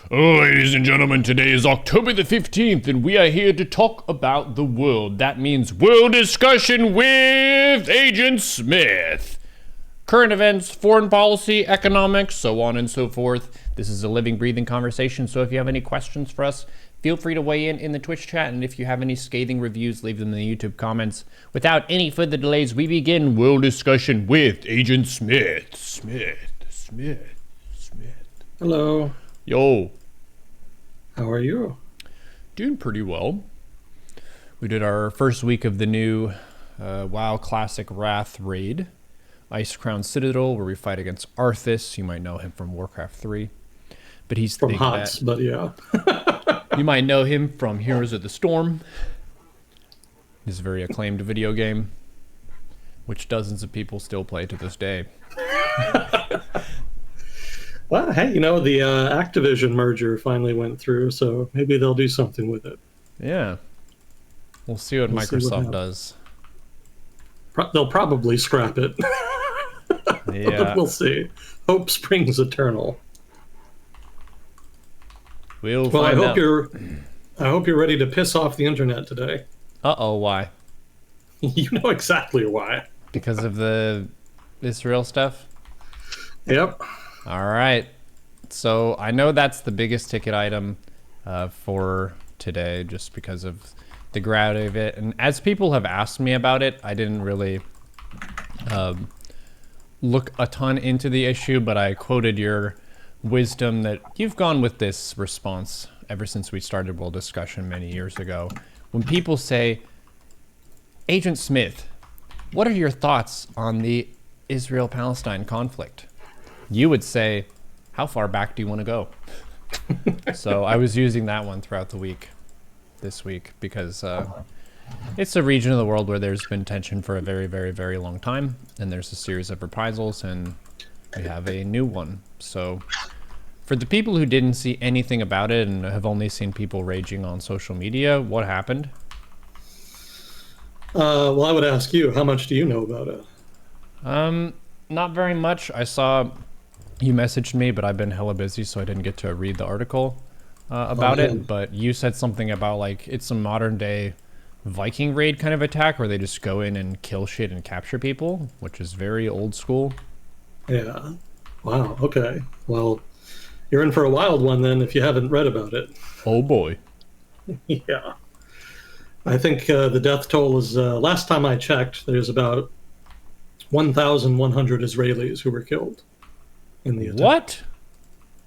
Ladies and gentlemen, today is October the 15th, and we are here to talk about the world. That means world discussion with Agent Smith. Current events, foreign policy, economics, so on and so forth. This is a living, breathing conversation, so if you have any questions for us, feel free to weigh in the Twitch chat, and if you have any scathing reviews, leave them in the YouTube comments. Without any further delays, we begin world discussion with Agent Smith. Smith. Hello. Yo. How are you? Doing pretty well. We did our first week of the new WoW Classic Wrath raid, Ice Crown Citadel, where we fight against Arthas. You might know him from Warcraft 3. But he's from HOTS, but yeah. You might know him from Heroes of the Storm. His very acclaimed video game, which dozens of people still play to this day. Well, hey, the Activision merger finally went through, so maybe they'll do something with it. Yeah. We'll see what Microsoft does. They'll probably scrap it. Yeah. We'll see. Hope springs eternal. We'll find out. I hope you're ready to piss off the internet today. Uh-oh, why? You know exactly why. Because of the Israel stuff? Yep. All right. So I know that's the biggest ticket item for today, just because of the gravity of it. And as people have asked me about it, I didn't really look a ton into the issue, but I quoted your wisdom that you've gone with this response ever since we started world discussion many years ago. When people say, Agent Smith, what are your thoughts on the Israel-Palestine conflict? You would say, how far back do you want to go? So I was using that one throughout the week, this week, because it's a region of the world where there's been tension for a very, very, very long time, and there's a series of reprisals, and we have a new one. So for the people who didn't see anything about it and have only seen people raging on social media, what happened? Well, I would ask you, how much do you know about it? Not very much. I saw you messaged me, but I've been hella busy, so I didn't get to read the article about it. But you said something about like it's a modern day Viking raid kind of attack where they just go in and kill shit and capture people, which is very old school. Yeah. Wow. Okay. Well, you're in for a wild one then if you haven't read about it. Oh boy. Yeah. I think the death toll is, last time I checked, there's about 1,100 Israelis who were killed in the attack. What?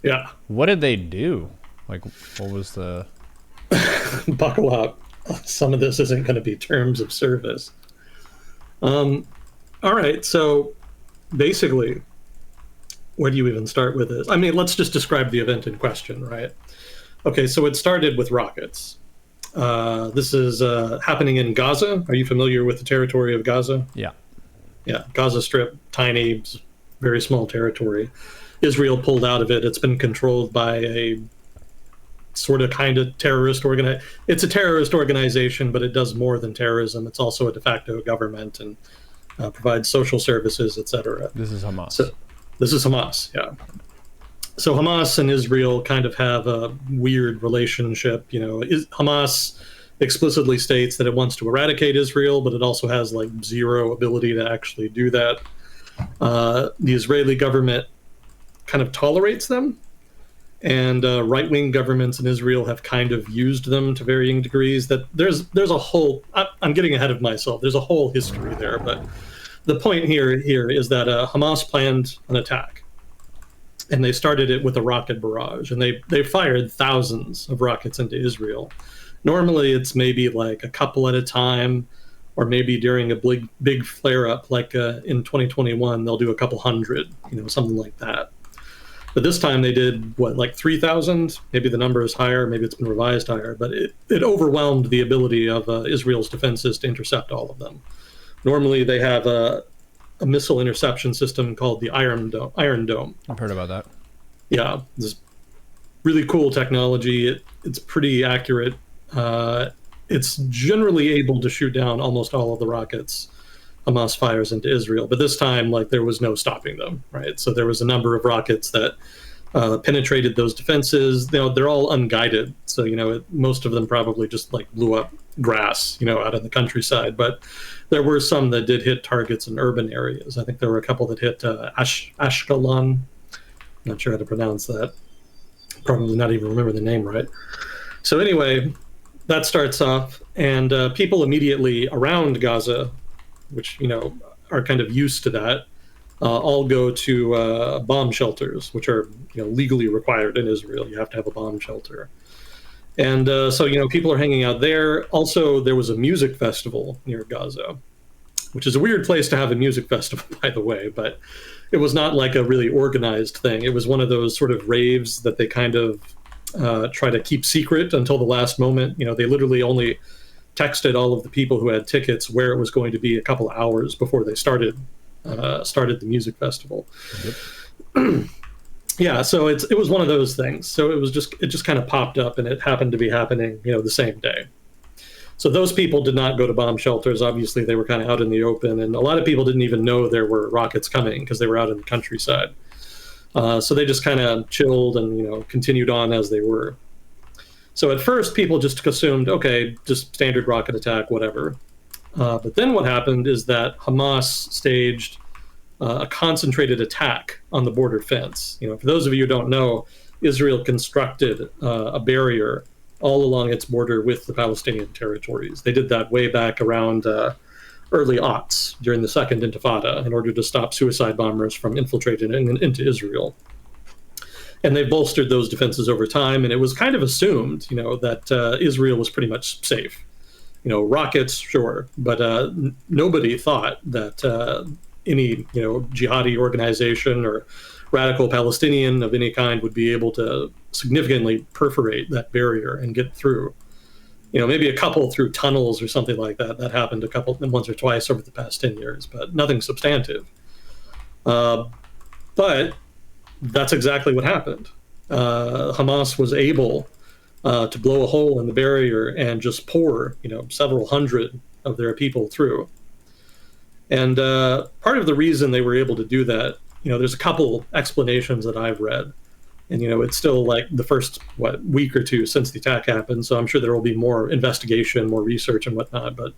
Yeah. What did they do? Like, what was the... Buckle up. Some of this isn't going to be terms of service. All right, so basically, where do you even start with this? I mean, let's just describe the event in question, right? Okay, so it started with rockets. This is happening in Gaza. Are you familiar with the territory of Gaza? Yeah. Yeah, Gaza Strip, tiny, very small territory. Israel pulled out of it. It's been controlled by a sort of kind of terrorist organization. It's a terrorist organization, but it does more than terrorism. It's also a de facto government and provides social services, etc. This is Hamas. So, this is Hamas, yeah. So Hamas and Israel kind of have a weird relationship. Hamas explicitly states that it wants to eradicate Israel, but it also has like zero ability to actually do that. The Israeli government kind of tolerates them, and right-wing governments in Israel have kind of used them to varying degrees. That there's a whole, I'm getting ahead of myself. There's a whole history there, but the point here is that Hamas planned an attack, and they started it with a rocket barrage, and they fired thousands of rockets into Israel. Normally, it's maybe like a couple at a time, or maybe during a big flare-up, like in 2021, they'll do a couple hundred, something like that. But this time they did, like 3,000? Maybe the number is higher, maybe it's been revised higher, but it overwhelmed the ability of Israel's defenses to intercept all of them. Normally they have a missile interception system called the Iron Dome. I've heard about that. Yeah, this really cool technology. It's pretty accurate. It's generally able to shoot down almost all of the rockets Hamas fires into Israel. But this time, there was no stopping them, right? So there was a number of rockets that penetrated those defenses. They're all unguided, so most of them probably just like blew up grass, out in the countryside. But there were some that did hit targets in urban areas. I think there were a couple that hit Ashkelon. Not sure how to pronounce that. Probably not even remember the name right. So anyway, that starts off, and people immediately around Gaza, which are kind of used to that, all go to bomb shelters, which are legally required in Israel. You have to have a bomb shelter. And so people are hanging out there. Also, there was a music festival near Gaza, which is a weird place to have a music festival, by the way, but it was not like a really organized thing. It was one of those sort of raves that they kind of try to keep secret until the last moment. They literally only texted all of the people who had tickets where it was going to be a couple hours before they started the music festival. Yep. Yeah, so it was one of those things. So it just kind of popped up, and it happened to be happening, the same day. So those people did not go to bomb shelters. Obviously, they were kind of out in the open, and a lot of people didn't even know there were rockets coming because they were out in the countryside. So they just kind of chilled and continued on as they were. So at first, people just assumed, okay, just standard rocket attack, whatever. But then what happened is that Hamas staged a concentrated attack on the border fence. For those of you who don't know, Israel constructed a barrier all along its border with the Palestinian territories. They did that way back around early aughts during the Second Intifada in order to stop suicide bombers from infiltrating into Israel. And they bolstered those defenses over time, and it was kind of assumed, that Israel was pretty much safe. Rockets, sure, but nobody thought that any jihadi organization or radical Palestinian of any kind would be able to significantly perforate that barrier and get through. Maybe a couple through tunnels or something like that. That happened once or twice over the past 10 years, but nothing substantive. But that's exactly what happened. Hamas was able to blow a hole in the barrier and just pour, several hundred of their people through. And part of the reason they were able to do that, there's a couple explanations that I've read. And, it's still like the first, week or two since the attack happened. So I'm sure there will be more investigation, more research and whatnot. But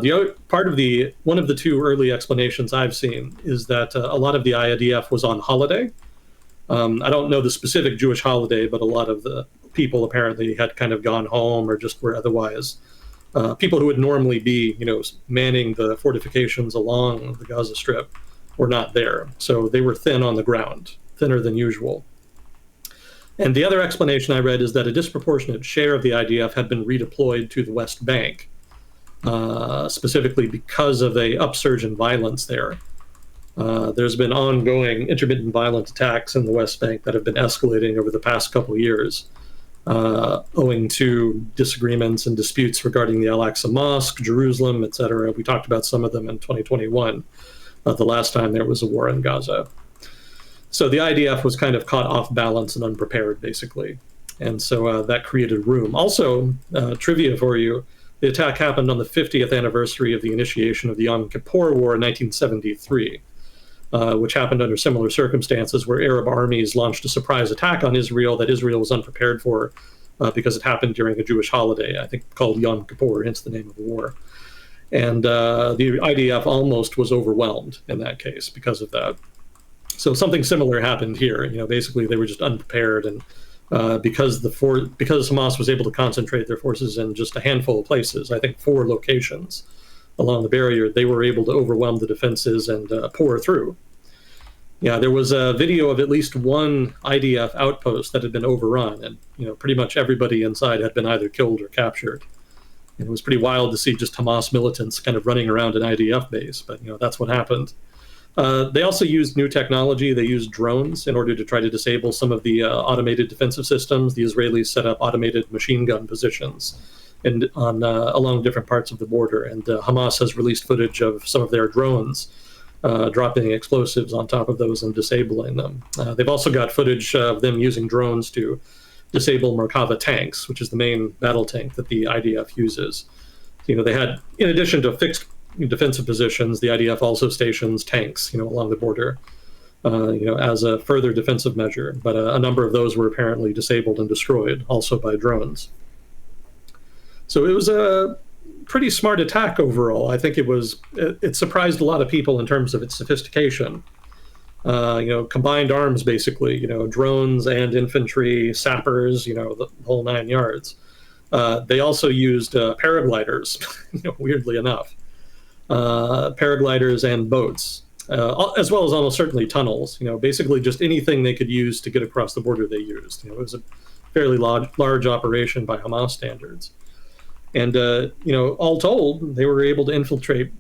the other part of one of the two early explanations I've seen is that a lot of the IDF was on holiday. I don't know the specific Jewish holiday, but a lot of the people apparently had kind of gone home or just were otherwise. People who would normally be, manning the fortifications along the Gaza Strip were not there. So they were thin on the ground, thinner than usual. And the other explanation I read is that a disproportionate share of the IDF had been redeployed to the West Bank, specifically because of an upsurge in violence there. There's been ongoing intermittent violent attacks in the West Bank that have been escalating over the past couple of years, owing to disagreements and disputes regarding the Al-Aqsa Mosque, Jerusalem, etc. We talked about some of them in 2021, the last time there was a war in Gaza. So the IDF was kind of caught off balance and unprepared, basically. And so that created room. Also, trivia for you, the attack happened on the 50th anniversary of the initiation of the Yom Kippur War in 1973. Which happened under similar circumstances where Arab armies launched a surprise attack on Israel that Israel was unprepared for because it happened during a Jewish holiday, I think called Yom Kippur, hence the name of the war. And the IDF almost was overwhelmed in that case because of that. So something similar happened here. Basically they were just unprepared, and because Hamas was able to concentrate their forces in just a handful of places, I think 4 locations along the barrier, they were able to overwhelm the defenses and pour through. Yeah, there was a video of at least one IDF outpost that had been overrun, and pretty much everybody inside had been either killed or captured. And it was pretty wild to see just Hamas militants kind of running around an IDF base, but that's what happened. They also used new technology. They used drones in order to try to disable some of the automated defensive systems. The Israelis set up automated machine gun positions along different parts of the border, and Hamas has released footage of some of their drones dropping explosives on top of those and disabling them. They've also got footage of them using drones to disable Merkava tanks, which is the main battle tank that the IDF uses. They had, in addition to fixed defensive positions, the IDF also stations tanks, along the border. as a further defensive measure. But a number of those were apparently disabled and destroyed, also by drones. So it was a pretty smart attack overall. I think it surprised a lot of people in terms of its sophistication. Combined arms, basically, drones and infantry, sappers, the whole 9 yards. They also used paragliders, weirdly enough, paragliders and boats, as well as almost certainly tunnels. Basically just anything they could use to get across the border they used. It was a fairly large operation by Hamas standards. And, all told, they were able to infiltrate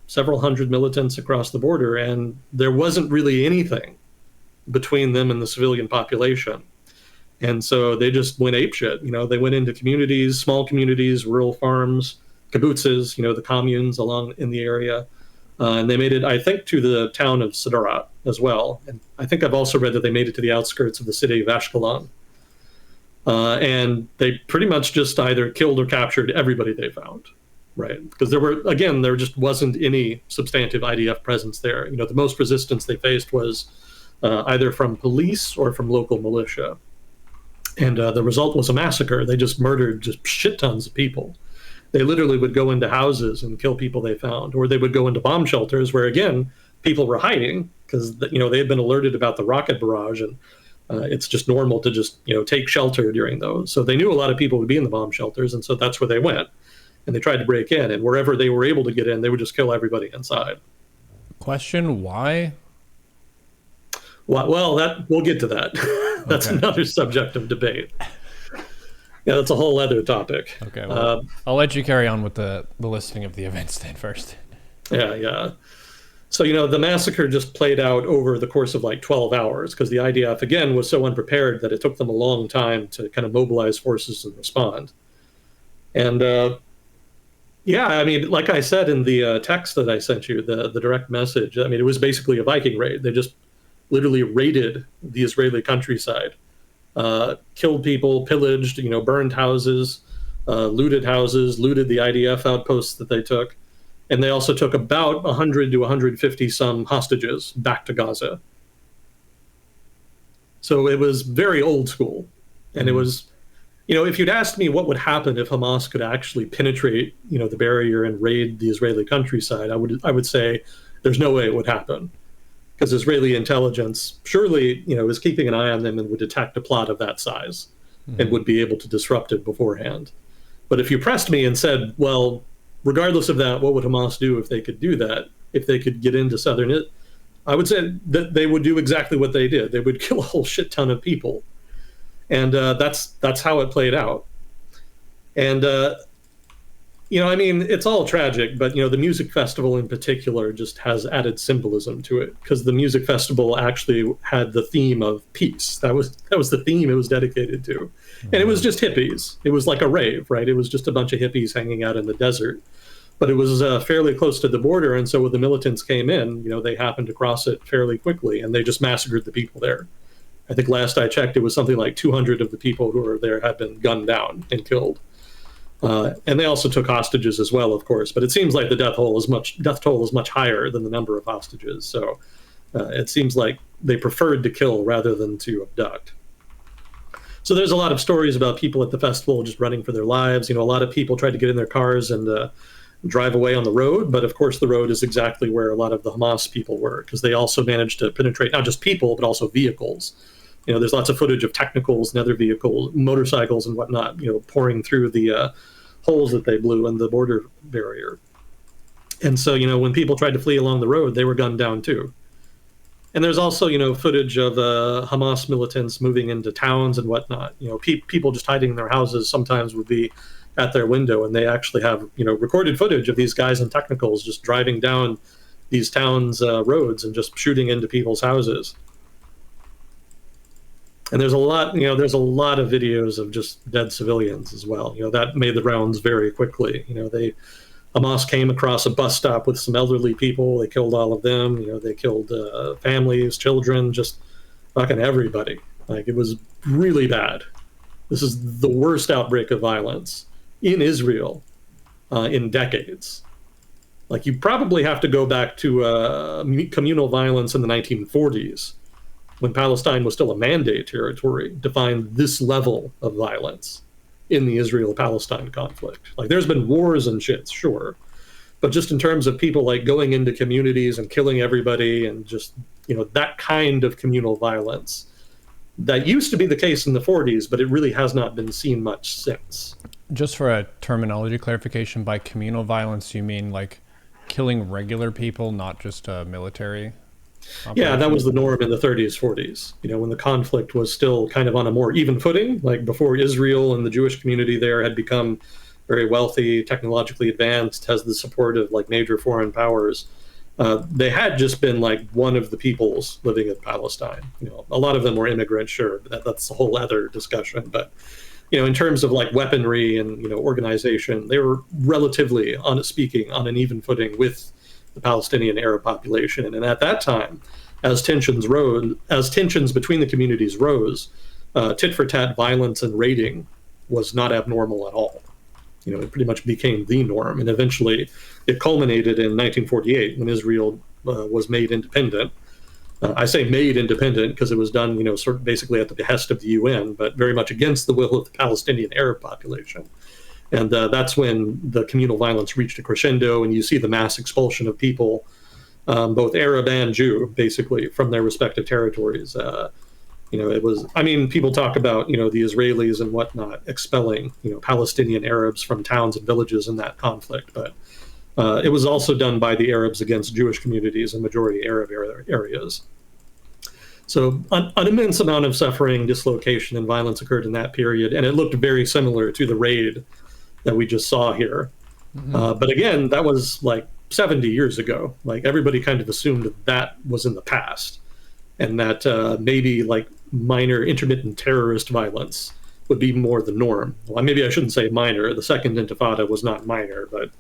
several hundred militants across the border, and there wasn't really anything between them and the civilian population. And so they just went apeshit. They went into communities, small communities, rural farms, kibbutzes, the communes along in the area. And they made it, I think, to the town of Sderot as well. And I think I've also read that they made it to the outskirts of the city of Ashkelon. And they pretty much just either killed or captured everybody they found, right? Because there just wasn't any substantive IDF presence there. The most resistance they faced was either from police or from local militia. And the result was a massacre. They just murdered just shit tons of people. They literally would go into houses and kill people they found, or they would go into bomb shelters where, again, people were hiding because, they had been alerted about the rocket barrage, and it's just normal to just, take shelter during those. So they knew a lot of people would be in the bomb shelters, and so that's where they went. And they tried to break in, and wherever they were able to get in, they would just kill everybody inside. Question, why? Well, we'll get to that. That's okay. Another subject of debate. Yeah, that's a whole other topic. Okay, well, I'll let you carry on with the listing of the events then first. Yeah. So, the massacre just played out over the course of like 12 hours because the IDF, again, was so unprepared that it took them a long time to kind of mobilize forces and respond. And, like I said in the text that I sent you, the direct message, it was basically a Viking raid. They just literally raided the Israeli countryside, killed people, pillaged, burned houses, looted the IDF outposts that they took. And they also took about 100 to 150 some hostages back to Gaza. So it was very old school. And it was, if you'd asked me what would happen if Hamas could actually penetrate, the barrier and raid the Israeli countryside, I would say there's no way it would happen. Because Israeli intelligence surely, is keeping an eye on them and would detect a plot of that size and would be able to disrupt it beforehand. But if you pressed me and said, well, regardless of that, what would Hamas do if they could do that? If they could get into southern it, I would say that they would do exactly what they did. They would kill a whole shit ton of people. And that's how it played out. And, it's all tragic, but, the music festival in particular just has added symbolism to it because the music festival actually had the theme of peace. That was the theme it was dedicated to. And it was just hippies. It was like a rave, right? It was just a bunch of hippies hanging out in the desert. But it was fairly close to the border, and so when the militants came in, they happened to cross it fairly quickly, and they just massacred the people there. I think last I checked, it was something like 200 of the people who were there had been gunned down and killed. And they also took hostages as well, of course. But it seems like the death toll is much higher than the number of hostages. So it seems like they preferred to kill rather than to abduct. So there's a lot of stories about people at the festival just running for their lives. A lot of people tried to get in their cars and drive away on the road. But of course, the road is exactly where a lot of the Hamas people were, because they also managed to penetrate not just people, but also vehicles. There's lots of footage of technicals and other vehicles, motorcycles and whatnot, pouring through the holes that they blew in the border barrier. And so, when people tried to flee along the road, they were gunned down too. And there's also, footage of Hamas militants moving into towns and whatnot. People just hiding in their houses sometimes would be at their window, and they actually have, recorded footage of these guys in technicals just driving down these towns' roads and just shooting into people's houses. And there's a lot of videos of just dead civilians as well. That made the rounds very quickly. Hamas came across a bus stop with some elderly people. They killed all of them. They killed families, children, just fucking everybody. Like, it was really bad. This is the worst outbreak of violence in Israel in decades. Like, you probably have to go back to communal violence in the 1940s, when Palestine was still a mandate territory, to find this level of violence in the Israel-Palestine conflict. Like, there's been wars and shit, sure, but just in terms of people like going into communities and killing everybody, and just, you know, that kind of communal violence, that used to be the case in the 40s, but it really has not been seen much since. Just for a terminology clarification, by communal violence, you mean like killing regular people, not just military operation? Yeah, that was the norm in the 30s, 40s, you know, when the conflict was still kind of on a more even footing, like before Israel and the Jewish community there had become very wealthy, technologically advanced, has the support of like major foreign powers. They had just been like one of the peoples living in Palestine. You know, a lot of them were immigrants, sure, but that's a whole other discussion. But, you know, in terms of like weaponry and, you know, organization, they were relatively, speaking, on an even footing with the Palestinian Arab population. And at that time, as tensions between the communities rose, tit for tat violence and raiding was not abnormal at all. You know, it pretty much became the norm, and eventually it culminated in 1948 when Israel was made independent. I say made independent because it was done, you know, sort of basically at the behest of the UN, but very much against the will of the Palestinian Arab population. And that's when the communal violence reached a crescendo, and you see the mass expulsion of people, both Arab and Jew, basically, from their respective territories. You know, it was, I mean, people talk about, you know, the Israelis and whatnot expelling, you know, Palestinian Arabs from towns and villages in that conflict. But it was also done by the Arabs against Jewish communities in majority Arab areas. So an immense amount of suffering, dislocation, and violence occurred in that period. And it looked very similar to the raid that we just saw here. Mm-hmm. But again, that was like 70 years ago. Like, everybody kind of assumed that that was in the past, and that maybe like minor intermittent terrorist violence would be more the norm. Well, maybe I shouldn't say minor. The Second Intifada was not minor, but,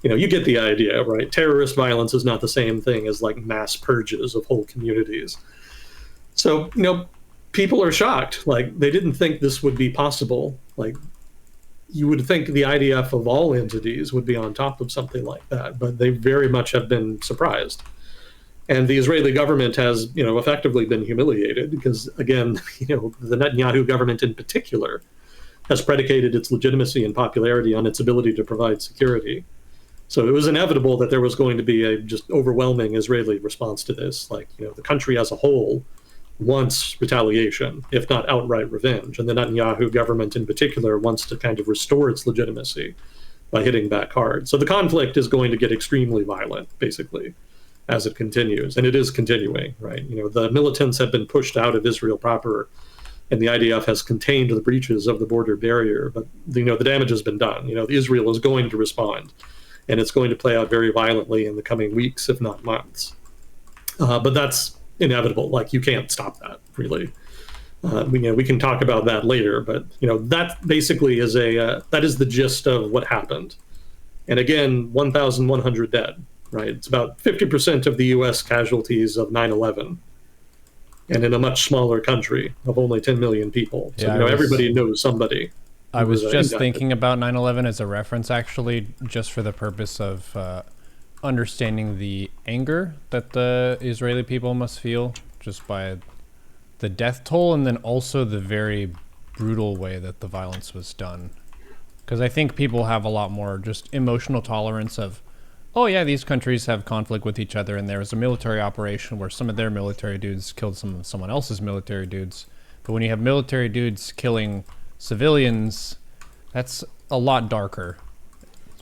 you know, you get the idea, right? Terrorist violence is not the same thing as like mass purges of whole communities. So, you know, people are shocked. Like, they didn't think this would be possible. Like, you would think the IDF of all entities would be on top of something like that, but they very much have been surprised. And the Israeli government has, you know, effectively been humiliated because, again, you know, the Netanyahu government in particular has predicated its legitimacy and popularity on its ability to provide security. So it was inevitable that there was going to be a just overwhelming Israeli response to this. Like, you know, the country as a whole wants retaliation, if not outright revenge. And the Netanyahu government in particular wants to kind of restore its legitimacy by hitting back hard. So the conflict is going to get extremely violent, basically, as it continues. And it is continuing, right? You know, the militants have been pushed out of Israel proper, and the IDF has contained the breaches of the border barrier. But, you know, the damage has been done. You know, Israel is going to respond, and it's going to play out very violently in the coming weeks, if not months. But that's inevitable. Like, you can't stop that, really. We can talk about that later, but, you know, that basically is that is the gist of what happened. And again, 1,100 dead, right? It's about 50% of the U.S. casualties of 9/11, and in a much smaller country of only 10 million people. So, yeah, everybody knows somebody. I was just thinking about 9/11 as a reference, actually, just for the purpose of understanding the anger that the Israeli people must feel just by the death toll, and then also the very brutal way that the violence was done. Because I think people have a lot more just emotional tolerance of, oh yeah, these countries have conflict with each other, and there was a military operation where some of their military dudes killed some of someone else's military dudes. But when you have military dudes killing civilians, that's a lot darker,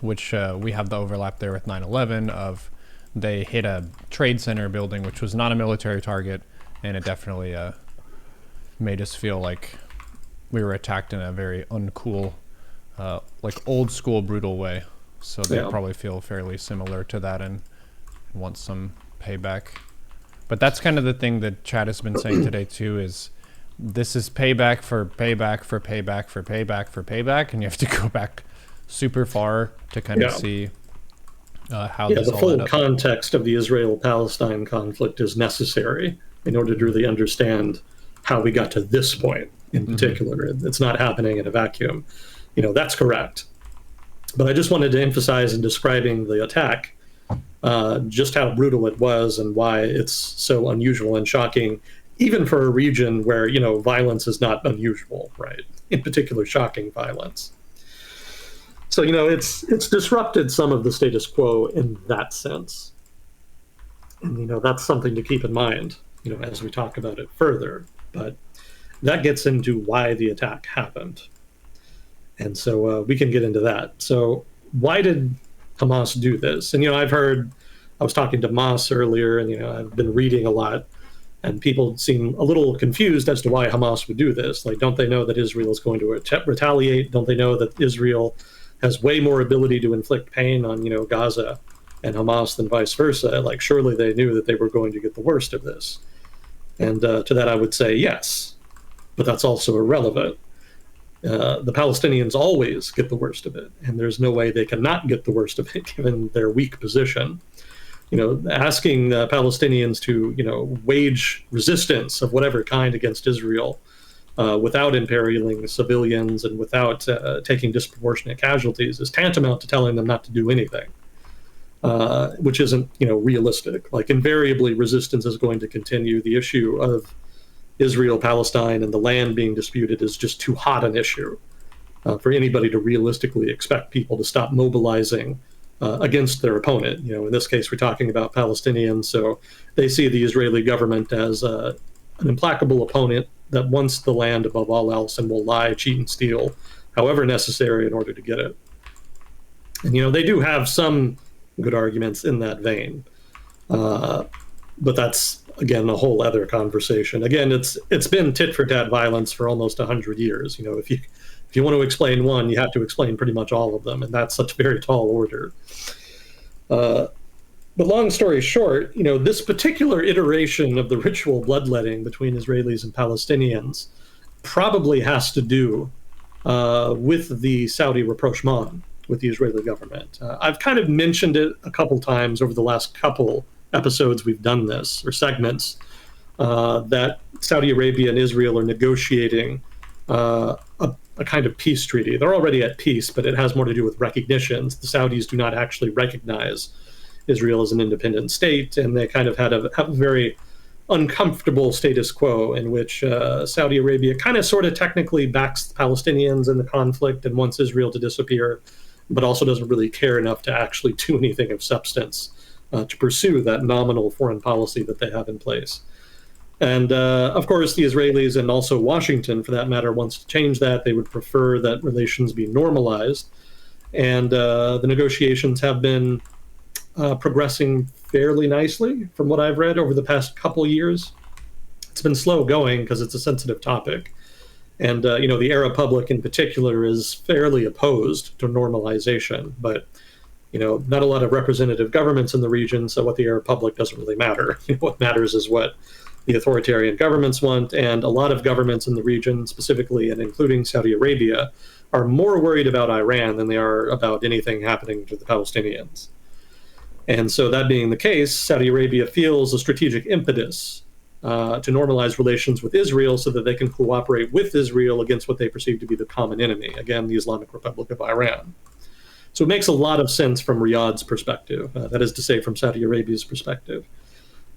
which we have the overlap there with 9/11 of they hit a trade center building, which was not a military target, and it definitely made us feel like we were attacked in a very uncool, like old school brutal way. So they probably feel fairly similar to that and want some payback. But that's kind of the thing that Chad has been saying today too, is this is payback for payback for payback for payback for payback, and you have to go back super far to kind of see how this the all full context of the Israel-Palestine conflict is necessary in order to really understand how we got to this point in particular. It's not happening in a vacuum. You know, that's correct. But I just wanted to emphasize in describing the attack just how brutal it was and why it's so unusual and shocking, even for a region where, violence is not unusual, right? In particular, shocking violence. So, it's disrupted some of the status quo in that sense. And, that's something to keep in mind, as we talk about it further. But that gets into why the attack happened. And so we can get into that. So why did Hamas do this? And, I was talking to Moss earlier, and, I've been reading a lot, and people seem a little confused as to why Hamas would do this. Like, don't they know that Israel is going to retaliate? Don't they know that Israel has way more ability to inflict pain on, Gaza and Hamas than vice versa? Like, surely they knew that they were going to get the worst of this. And to that I would say yes, but that's also irrelevant. The Palestinians always get the worst of it, and there's no way they cannot get the worst of it given their weak position. Asking Palestinians to, wage resistance of whatever kind against Israel without imperiling civilians and without taking disproportionate casualties is tantamount to telling them not to do anything, which isn't, realistic. Like, invariably, resistance is going to continue. The issue of Israel, Palestine, and the land being disputed is just too hot an issue for anybody to realistically expect people to stop mobilizing against their opponent. In this case, we're talking about Palestinians, so they see the Israeli government as an implacable opponent that wants the land above all else and will lie, cheat, and steal, however necessary, in order to get it. And, they do have some good arguments in that vein. But that's, again, a whole other conversation. Again, it's been tit for tat violence for almost 100 years. If you want to explain one, you have to explain pretty much all of them, and that's such a very tall order. But long story short, this particular iteration of the ritual bloodletting between Israelis and Palestinians probably has to do with the Saudi rapprochement with the Israeli government. I've kind of mentioned it a couple times over the last couple episodes we've done this, or segments, that Saudi Arabia and Israel are negotiating a kind of peace treaty. They're already at peace, but it has more to do with recognitions. The Saudis do not actually recognize Israel as an independent state, and they kind of had a very uncomfortable status quo in which Saudi Arabia kind of sort of technically backs the Palestinians in the conflict and wants Israel to disappear, but also doesn't really care enough to actually do anything of substance to pursue that nominal foreign policy that they have in place. And of course, the Israelis, and also Washington, for that matter, wants to change that. They would prefer that relations be normalized. And the negotiations have been progressing fairly nicely, from what I've read over the past couple years. It's been slow going because it's a sensitive topic. And, the Arab public in particular is fairly opposed to normalization. But not a lot of representative governments in the region, so what the Arab public doesn't really matter. What matters is what the authoritarian governments want, and a lot of governments in the region, specifically and including Saudi Arabia, are more worried about Iran than they are about anything happening to the Palestinians. And so that being the case, Saudi Arabia feels a strategic impetus to normalize relations with Israel so that they can cooperate with Israel against what they perceive to be the common enemy, again, the Islamic Republic of Iran. So it makes a lot of sense from Riyadh's perspective, that is to say, from Saudi Arabia's perspective.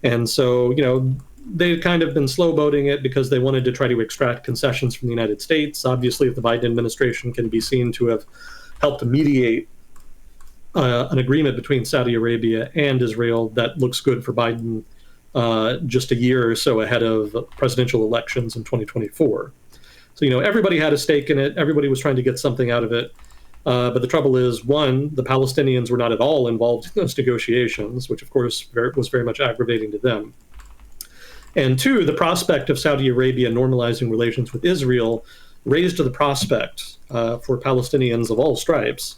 And so, they've kind of been slow boating it because they wanted to try to extract concessions from the United States. Obviously, if the Biden administration can be seen to have helped to mediate an agreement between Saudi Arabia and Israel that looks good for Biden just a year or so ahead of presidential elections in 2024. So, everybody had a stake in it. Everybody was trying to get something out of it. But the trouble is, one, the Palestinians were not at all involved in those negotiations, which, of course, was very much aggravating to them. And two, the prospect of Saudi Arabia normalizing relations with Israel raised the prospect for Palestinians of all stripes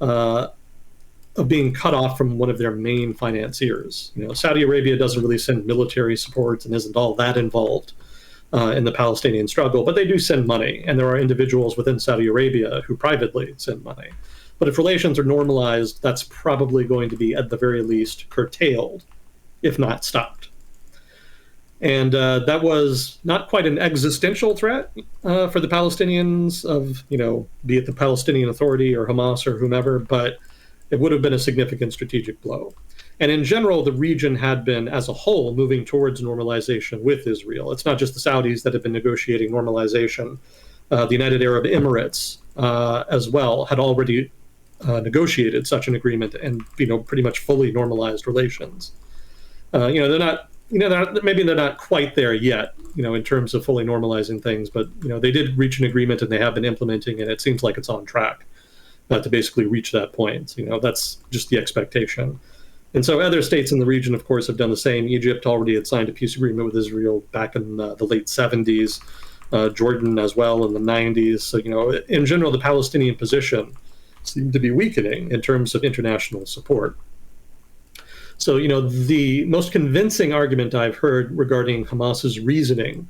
of being cut off from one of their main financiers. Saudi Arabia doesn't really send military support and isn't all that involved in the Palestinian struggle, but they do send money, and there are individuals within Saudi Arabia who privately send money. But if relations are normalized, that's probably going to be, at the very least, curtailed, if not stopped. And that was not quite an existential threat for the Palestinians of, be it the Palestinian Authority or Hamas or whomever, but it would have been a significant strategic blow. And in general, the region had been, as a whole, moving towards normalization with Israel. It's not just the Saudis that have been negotiating normalization. The United Arab Emirates, as well, had already negotiated such an agreement and, pretty much fully normalized relations. They're not, maybe they're not quite there yet, in terms of fully normalizing things, but, they did reach an agreement and they have been implementing, and it seems like it's on track to basically reach that point. That's just the expectation. And so other states in the region, of course, have done the same. Egypt already had signed a peace agreement with Israel back in the late 70s, Jordan as well in the 90s. So, in general, the Palestinian position seemed to be weakening in terms of international support. So, the most convincing argument I've heard regarding Hamas's reasoning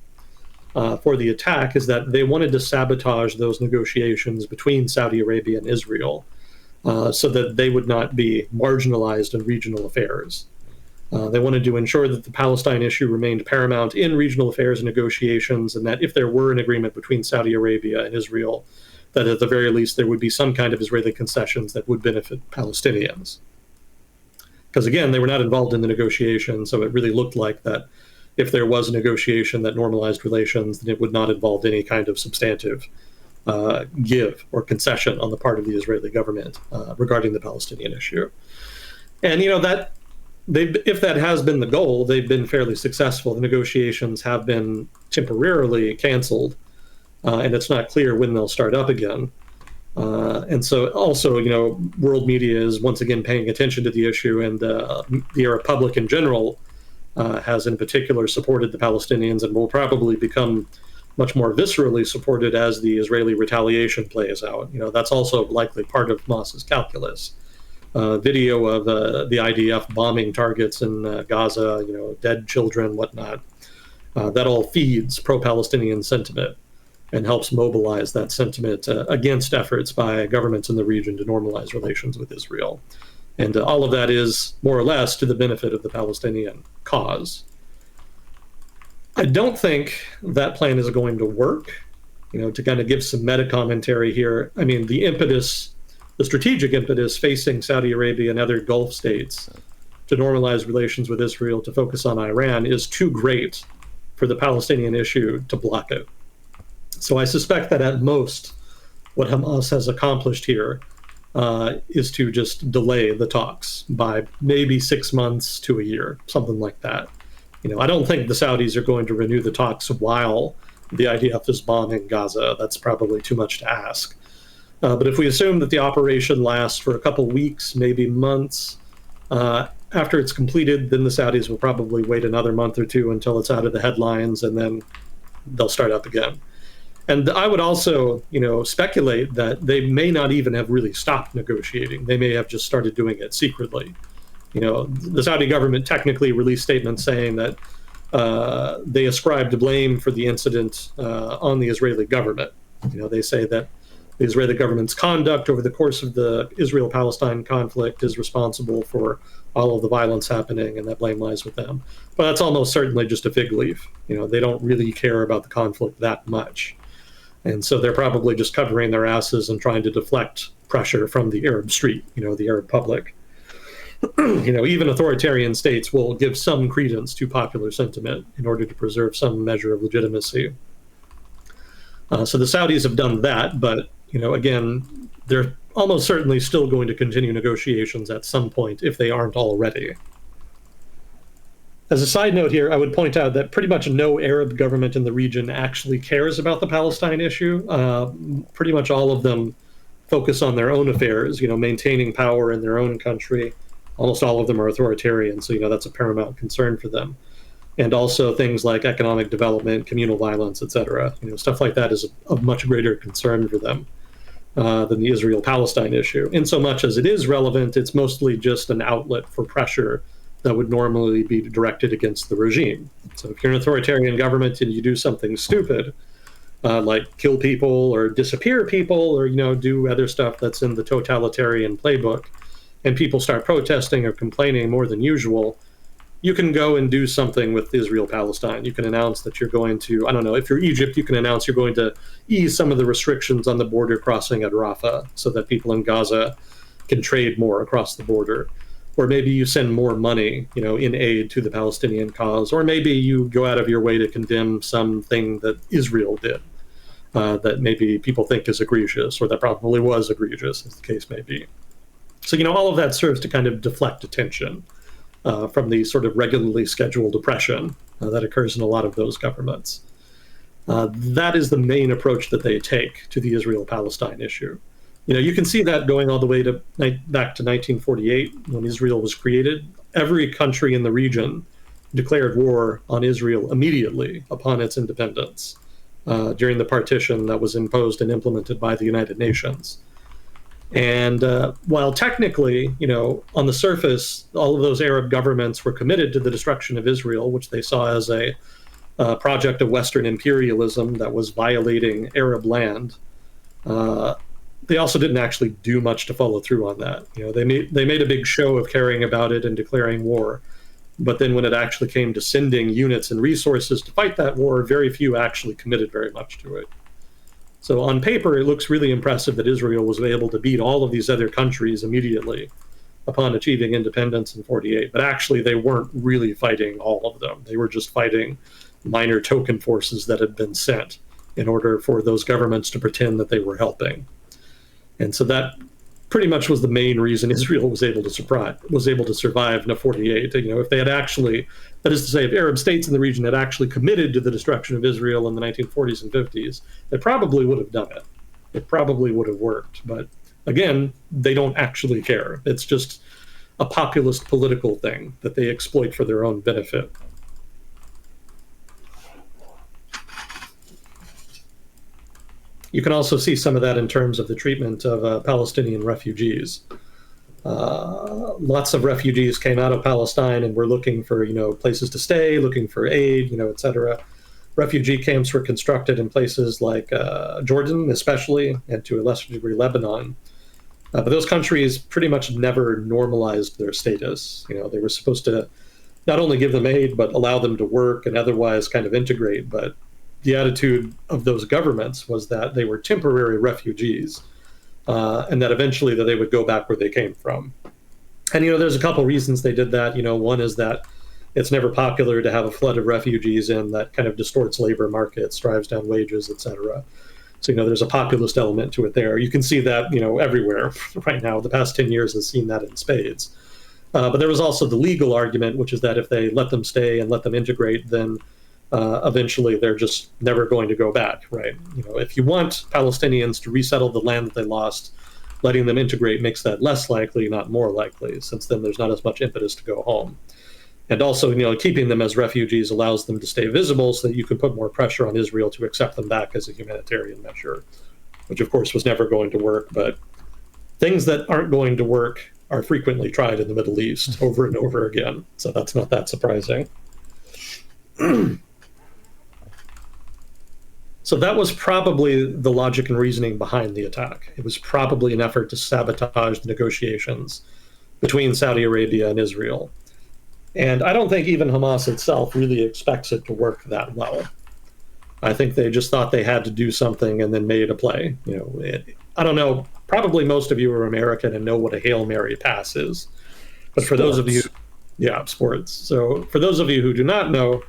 for the attack is that they wanted to sabotage those negotiations between Saudi Arabia and Israel so that they would not be marginalized in regional affairs. They wanted to ensure that the Palestine issue remained paramount in regional affairs and negotiations, and that if there were an agreement between Saudi Arabia and Israel, that at the very least there would be some kind of Israeli concessions that would benefit Palestinians. Because again, they were not involved in the negotiation, so it really looked like that if there was a negotiation that normalized relations, then it would not involve any kind of substantive give or concession on the part of the Israeli government regarding the Palestinian issue. And that if that has been the goal, they've been fairly successful. The negotiations have been temporarily canceled, and it's not clear when they'll start up again. And so also, world media is once again paying attention to the issue, and the Arab public in general has in particular supported the Palestinians and will probably become much more viscerally supported as the Israeli retaliation plays out. That's also likely part of Hamas's calculus. Video of the IDF bombing targets in Gaza, dead children, whatnot, that all feeds pro-Palestinian sentiment and helps mobilize that sentiment against efforts by governments in the region to normalize relations with Israel. And all of that is more or less to the benefit of the Palestinian cause. I don't think that plan is going to work. To kind of give some meta commentary here, I mean, the strategic impetus facing Saudi Arabia and other Gulf states to normalize relations with Israel, to focus on Iran, is too great for the Palestinian issue to block it. So I suspect that at most, what Hamas has accomplished here is to just delay the talks by maybe 6 months to a year, something like that. I don't think the Saudis are going to renew the talks while the IDF is bombing Gaza. That's probably too much to ask. But if we assume that the operation lasts for a couple weeks, maybe months, after it's completed, then the Saudis will probably wait another month or two until it's out of the headlines, and then they'll start up again. And I would also, speculate that they may not even have really stopped negotiating. They may have just started doing it secretly. The Saudi government technically released statements saying that they ascribed blame for the incident on the Israeli government. They say that the Israeli government's conduct over the course of the Israel-Palestine conflict is responsible for all of the violence happening, and that blame lies with them. But that's almost certainly just a fig leaf. They don't really care about the conflict that much. And so they're probably just covering their asses and trying to deflect pressure from the Arab street, the Arab public. Even authoritarian states will give some credence to popular sentiment in order to preserve some measure of legitimacy. So the Saudis have done that, but, again, they're almost certainly still going to continue negotiations at some point if they aren't already. As a side note here, I would point out that pretty much no Arab government in the region actually cares about the Palestine issue. Pretty much all of them focus on their own affairs, maintaining power in their own country. Almost all of them are authoritarian, so that's a paramount concern for them. And also things like economic development, communal violence, etc. Stuff like that is of much greater concern for them than the Israel-Palestine issue. In so much as it is relevant, it's mostly just an outlet for pressure that would normally be directed against the regime. So if you're an authoritarian government and you do something stupid, like kill people or disappear people or, do other stuff that's in the totalitarian playbook, and people start protesting or complaining more than usual, you can go and do something with Israel-Palestine. You can announce that you're going to, if you're Egypt, you can announce you're going to ease some of the restrictions on the border crossing at Rafah so that people in Gaza can trade more across the border. or maybe you send more money, in aid to the Palestinian cause, or maybe you go out of your way to condemn something that Israel did that maybe people think is egregious, or that probably was egregious, as the case may be. So, all of that serves to kind of deflect attention from the sort of regularly scheduled oppression that occurs in a lot of those governments. That is the main approach that they take to the Israel-Palestine issue. You can see that going all the way back to 1948, when Israel was created. Every country in the region declared war on Israel immediately upon its independence during the partition that was imposed and implemented by the United Nations. And while technically, on the surface, all of those Arab governments were committed to the destruction of Israel, which they saw as a project of Western imperialism that was violating Arab land, they also didn't actually do much to follow through on that. They made a big show of caring about it and declaring war, but then when it actually came to sending units and resources to fight that war, very few actually committed very much to it. So on paper, it looks really impressive that Israel was able to beat all of these other countries immediately upon achieving independence in 48, but actually they weren't really fighting all of them. They were just fighting minor token forces that had been sent in order for those governments to pretend that they were helping. And so that pretty much was the main reason Israel was able to survive in 48. If they had actually, that is to say, if Arab states in the region had actually committed to the destruction of Israel in the 1940s and 50s, they probably would have done it. It probably would have worked. But again, they don't actually care. It's just a populist political thing that they exploit for their own benefit. You can also see some of that in terms of the treatment of Palestinian refugees. Lots of refugees came out of Palestine and were looking for, places to stay, looking for aid, et cetera. Refugee camps were constructed in places like Jordan, especially, and to a lesser degree, Lebanon. But those countries pretty much never normalized their status. They were supposed to not only give them aid, but allow them to work and otherwise kind of integrate. But the attitude of those governments was that they were temporary refugees, and that eventually that they would go back where they came from. And, there's a couple reasons they did that. One is that it's never popular to have a flood of refugees in that kind of distorts labor markets, drives down wages, et cetera. So, there's a populist element to it there. You can see that, everywhere right now. The past 10 years has seen that in spades. But there was also the legal argument, which is that if they let them stay and let them integrate, then eventually they're just never going to go back, right? If you want Palestinians to resettle the land that they lost, letting them integrate makes that less likely, not more likely, since then there's not as much impetus to go home. And also, keeping them as refugees allows them to stay visible so that you can put more pressure on Israel to accept them back as a humanitarian measure, which of course was never going to work. But things that aren't going to work are frequently tried in the Middle East over and over again. So that's not that surprising. So that was probably the logic and reasoning behind the attack. It was probably an effort to sabotage the negotiations between Saudi Arabia and Israel. And I don't think even Hamas itself really expects it to work that well. I think they just thought they had to do something and then made a play. I don't know, probably most of you are American and know what a Hail Mary pass is. But for those of you, sports. So for those of you who do not know,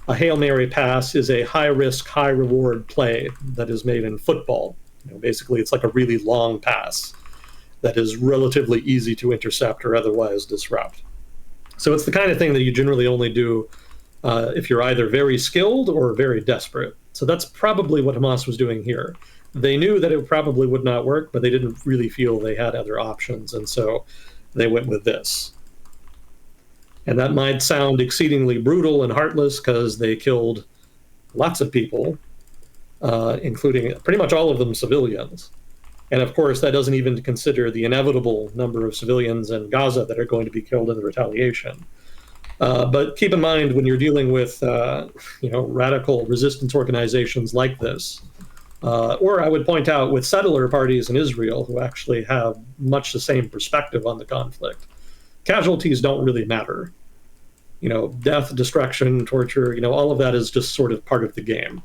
a Hail Mary pass is a high-risk, high-reward play that is made in football. Basically, it's like a really long pass that is relatively easy to intercept or otherwise disrupt. So it's the kind of thing that you generally only do if you're either very skilled or very desperate. So that's probably what Hamas was doing here. They knew that it probably would not work, but they didn't really feel they had other options, and so they went with this. And that might sound exceedingly brutal and heartless because they killed lots of people, including pretty much all of them civilians. And of course, that doesn't even consider the inevitable number of civilians in Gaza that are going to be killed in the retaliation. But keep in mind, when you're dealing with radical resistance organizations like this, or I would point out with settler parties in Israel who actually have much the same perspective on the conflict, casualties don't really matter. Death, destruction, torture, all of that is just sort of part of the game.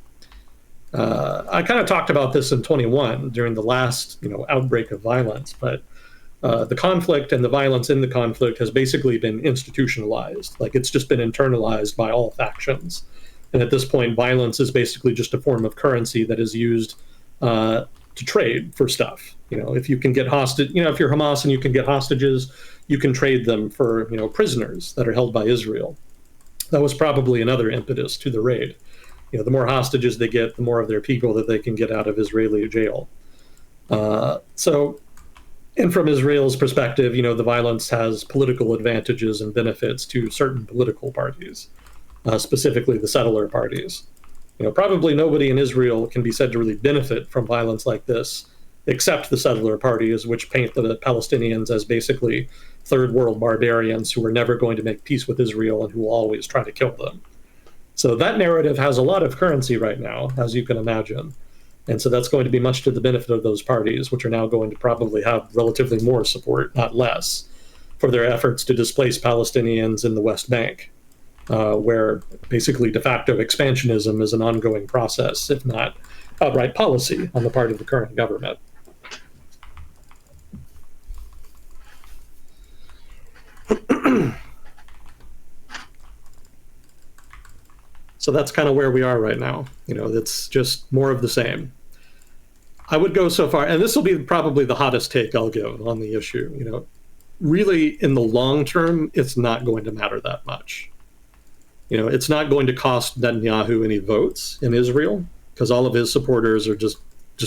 I kind of talked about this in 21 during the last, outbreak of violence, but The conflict and the violence in the conflict has basically been institutionalized. Like, it's just been internalized by all factions. And at this point, violence is basically just a form of currency that is used to trade for stuff. If you can get hostage, if you're Hamas and you can get hostages, you can trade them for, prisoners that are held by Israel. That was probably another impetus to the raid. The more hostages they get, the more of their people that they can get out of Israeli jail. And from Israel's perspective, the violence has political advantages and benefits to certain political parties, specifically the settler parties. Probably nobody in Israel can be said to really benefit from violence like this, except the settler parties, which paint the Palestinians as basically third world barbarians who are never going to make peace with Israel and who will always try to kill them. So that narrative has a lot of currency right now, as you can imagine. And so that's going to be much to the benefit of those parties, which are now going to probably have relatively more support, not less, for their efforts to displace Palestinians in the West Bank, where basically de facto expansionism is an ongoing process, if not outright policy on the part of the current government. So that's kind of where we are right now. It's just more of the same. I would go so far, and this will be probably the hottest take I'll give on the issue. Really, in the long term, it's not going to matter that much. It's not going to cost Netanyahu any votes in Israel, because all of his supporters are just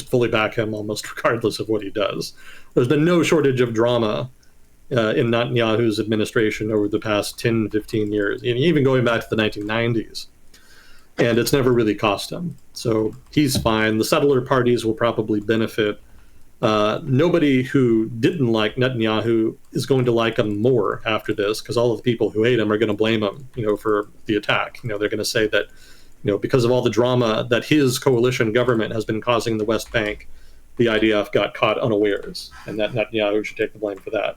fully back him almost regardless of what he does. There's been no shortage of drama in Netanyahu's administration over the past 10, 15 years, even going back to the 1990s. And it's never really cost him. So he's fine. The settler parties will probably benefit. Nobody who didn't like Netanyahu is going to like him more after this, because all of the people who hate him are going to blame him, for the attack. They're going to say that, because of all the drama that his coalition government has been causing in the West Bank, the IDF got caught unawares, and that Netanyahu should take the blame for that.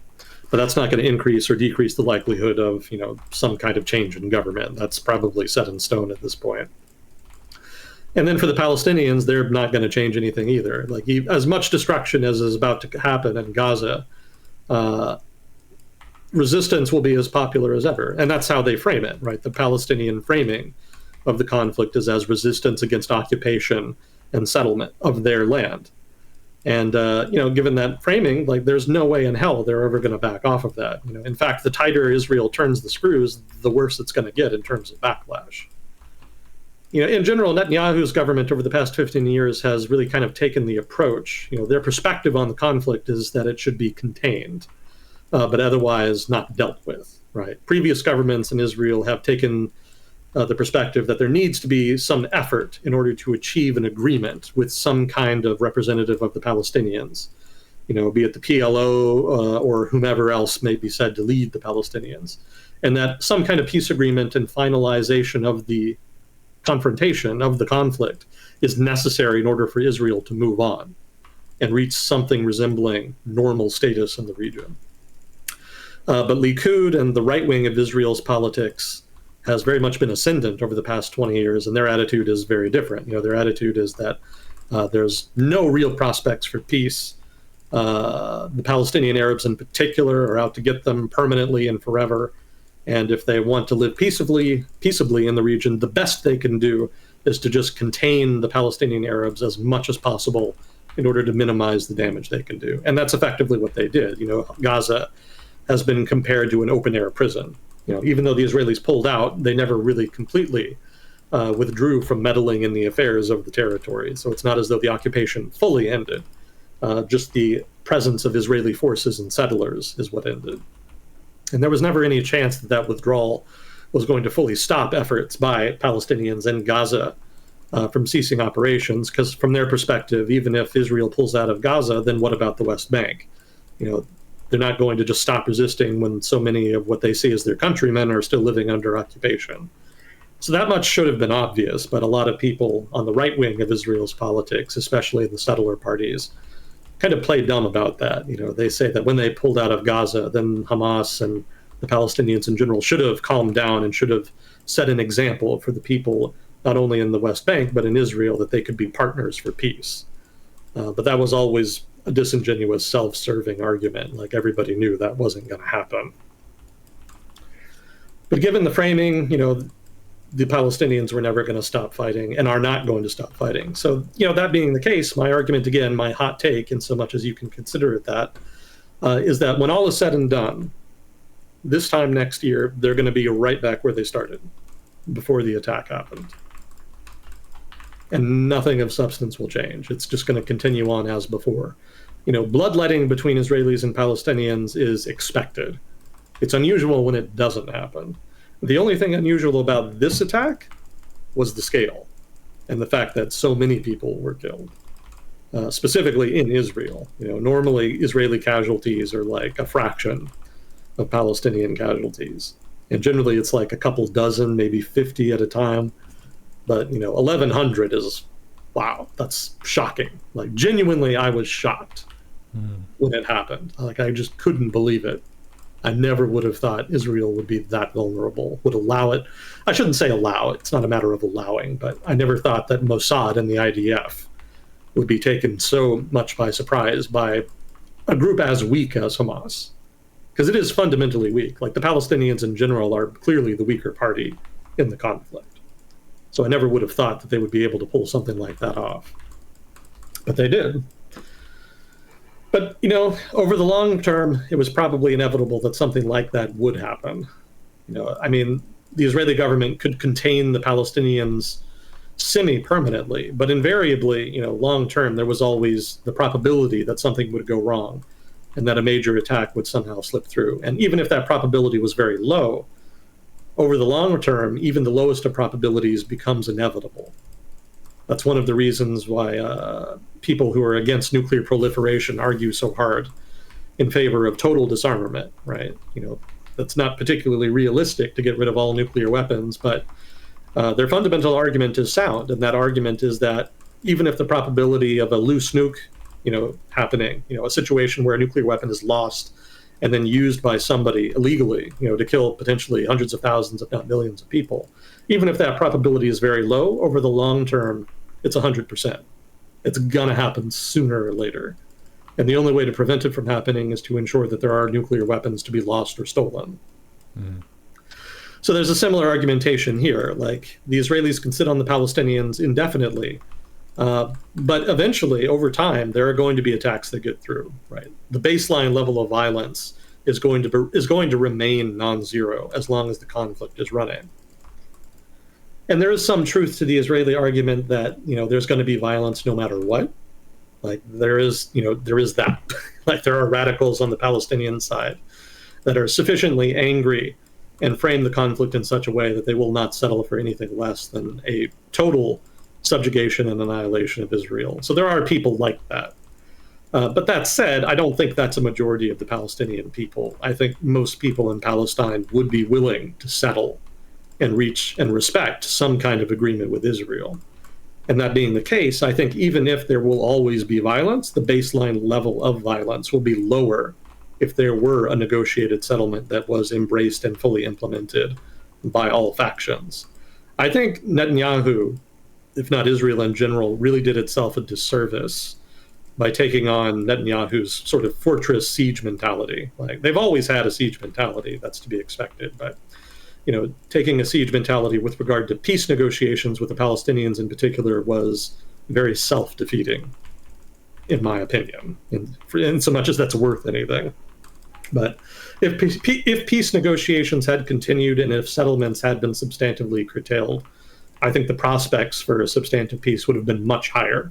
But that's not going to increase or decrease the likelihood of, some kind of change in government. That's probably set in stone at this point. And then for the Palestinians, they're not going to change anything either. Like, as much destruction as is about to happen in Gaza, resistance will be as popular as ever. And that's how they frame it, right? The Palestinian framing of the conflict is as resistance against occupation and settlement of their land. And, given that framing, there's no way in hell they're ever going to back off of that. In fact, the tighter Israel turns the screws, the worse it's going to get in terms of backlash. In general, Netanyahu's government over the past 15 years has really kind of taken the approach. Their perspective on the conflict is that it should be contained, but otherwise not dealt with, right? Previous governments in Israel have taken the perspective that there needs to be some effort in order to achieve an agreement with some kind of representative of the Palestinians, be it the PLO or whomever else may be said to lead the Palestinians, and that some kind of peace agreement and finalization of the confrontation of the conflict is necessary in order for Israel to move on and reach something resembling normal status in the region. But Likud and the right wing of Israel's politics has very much been ascendant over the past 20 years, and their attitude is very different. Their attitude is that there's no real prospects for peace. The Palestinian Arabs in particular are out to get them permanently and forever. And if they want to live peaceably in the region, the best they can do is to just contain the Palestinian Arabs as much as possible in order to minimize the damage they can do. And that's effectively what they did. Gaza has been compared to an open-air prison. Even though the Israelis pulled out, they never really completely withdrew from meddling in the affairs of the territory. So it's not as though the occupation fully ended. Just the presence of Israeli forces and settlers is what ended. And there was never any chance that that withdrawal was going to fully stop efforts by Palestinians in Gaza from ceasing operations, because from their perspective, even if Israel pulls out of Gaza, then what about the West Bank? They're not going to just stop resisting when so many of what they see as their countrymen are still living under occupation. So that much should have been obvious, but a lot of people on the right wing of Israel's politics, especially the settler parties, kind of play dumb about that. They say that when they pulled out of Gaza, then Hamas and the Palestinians in general should have calmed down and should have set an example for the people, not only in the West Bank, but in Israel, that they could be partners for peace. But that was always a disingenuous, self-serving argument. Like, everybody knew that wasn't going to happen. But given the framing, the Palestinians were never going to stop fighting and are not going to stop fighting. So, that being the case, my argument, again, my hot take, in so much as you can consider it that, is that when all is said and done, this time next year, they're going to be right back where they started before the attack happened. And nothing of substance will change. It's just going to continue on as before. Bloodletting between Israelis and Palestinians is expected. It's unusual when it doesn't happen. The only thing unusual about this attack was the scale and the fact that so many people were killed, specifically in Israel. Normally Israeli casualties are like a fraction of Palestinian casualties. And generally it's like a couple dozen, maybe 50 at a time. But, 1,100 is, wow, that's shocking. Like, genuinely, I was shocked when it happened. Like, I just couldn't believe it. I never would have thought Israel would be that vulnerable, would allow it. I shouldn't say allow it. It's not a matter of allowing, but I never thought that Mossad and the IDF would be taken so much by surprise by a group as weak as Hamas. Because it is fundamentally weak. Like, the Palestinians in general are clearly the weaker party in the conflict. So I never would have thought that they would be able to pull something like that off. But they did. But, over the long term, it was probably inevitable that something like that would happen. The Israeli government could contain the Palestinians semi-permanently, but invariably, long term, there was always the probability that something would go wrong and that a major attack would somehow slip through. And even if that probability was very low, over the long term, even the lowest of probabilities becomes inevitable. That's one of the reasons why people who are against nuclear proliferation argue so hard in favor of total disarmament, right? That's not particularly realistic to get rid of all nuclear weapons, but their fundamental argument is sound. And that argument is that even if the probability of a loose nuke, happening, a situation where a nuclear weapon is lost and then used by somebody illegally, to kill potentially hundreds of thousands, if not millions of people. Even if that probability is very low, over the long term, it's 100%. It's gonna happen sooner or later. And the only way to prevent it from happening is to ensure that there are nuclear weapons to be lost or stolen. So there's a similar argumentation here. Like, the Israelis can sit on the Palestinians indefinitely, but eventually, over time, there are going to be attacks that get through. Right, the baseline level of violence is going to remain non-zero as long as the conflict is running. And there is some truth to the Israeli argument that there's going to be violence no matter what. Like, there is that. Like, there are radicals on the Palestinian side that are sufficiently angry and frame the conflict in such a way that they will not settle for anything less than a total subjugation and annihilation of Israel. So there are people like that. But that said, I don't think that's a majority of the Palestinian people. I think most people in Palestine would be willing to settle and reach and respect some kind of agreement with Israel. And that being the case, I think even if there will always be violence, the baseline level of violence will be lower if there were a negotiated settlement that was embraced and fully implemented by all factions. I think Netanyahu, if not Israel in general, really did itself a disservice by taking on Netanyahu's sort of fortress siege mentality. Like, they've always had a siege mentality, that's to be expected, but taking a siege mentality with regard to peace negotiations with the Palestinians in particular was very self-defeating, in my opinion, in so much as that's worth anything. But if peace negotiations had continued and if settlements had been substantively curtailed, I think the prospects for a substantive peace would have been much higher,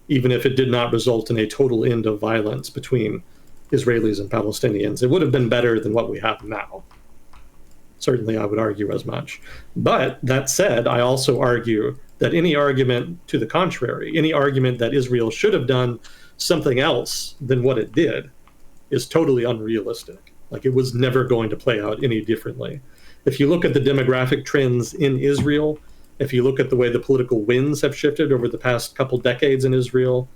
even if it did not result in a total end of violence between Israelis and Palestinians. It would have been better than what we have now. Certainly, I would argue as much. But that said, I also argue that any argument to the contrary, any argument that Israel should have done something else than what it did, is totally unrealistic. Like, it was never going to play out any differently. If you look at the demographic trends in Israel, if you look at the way the political winds have shifted over the past couple decades in Israel,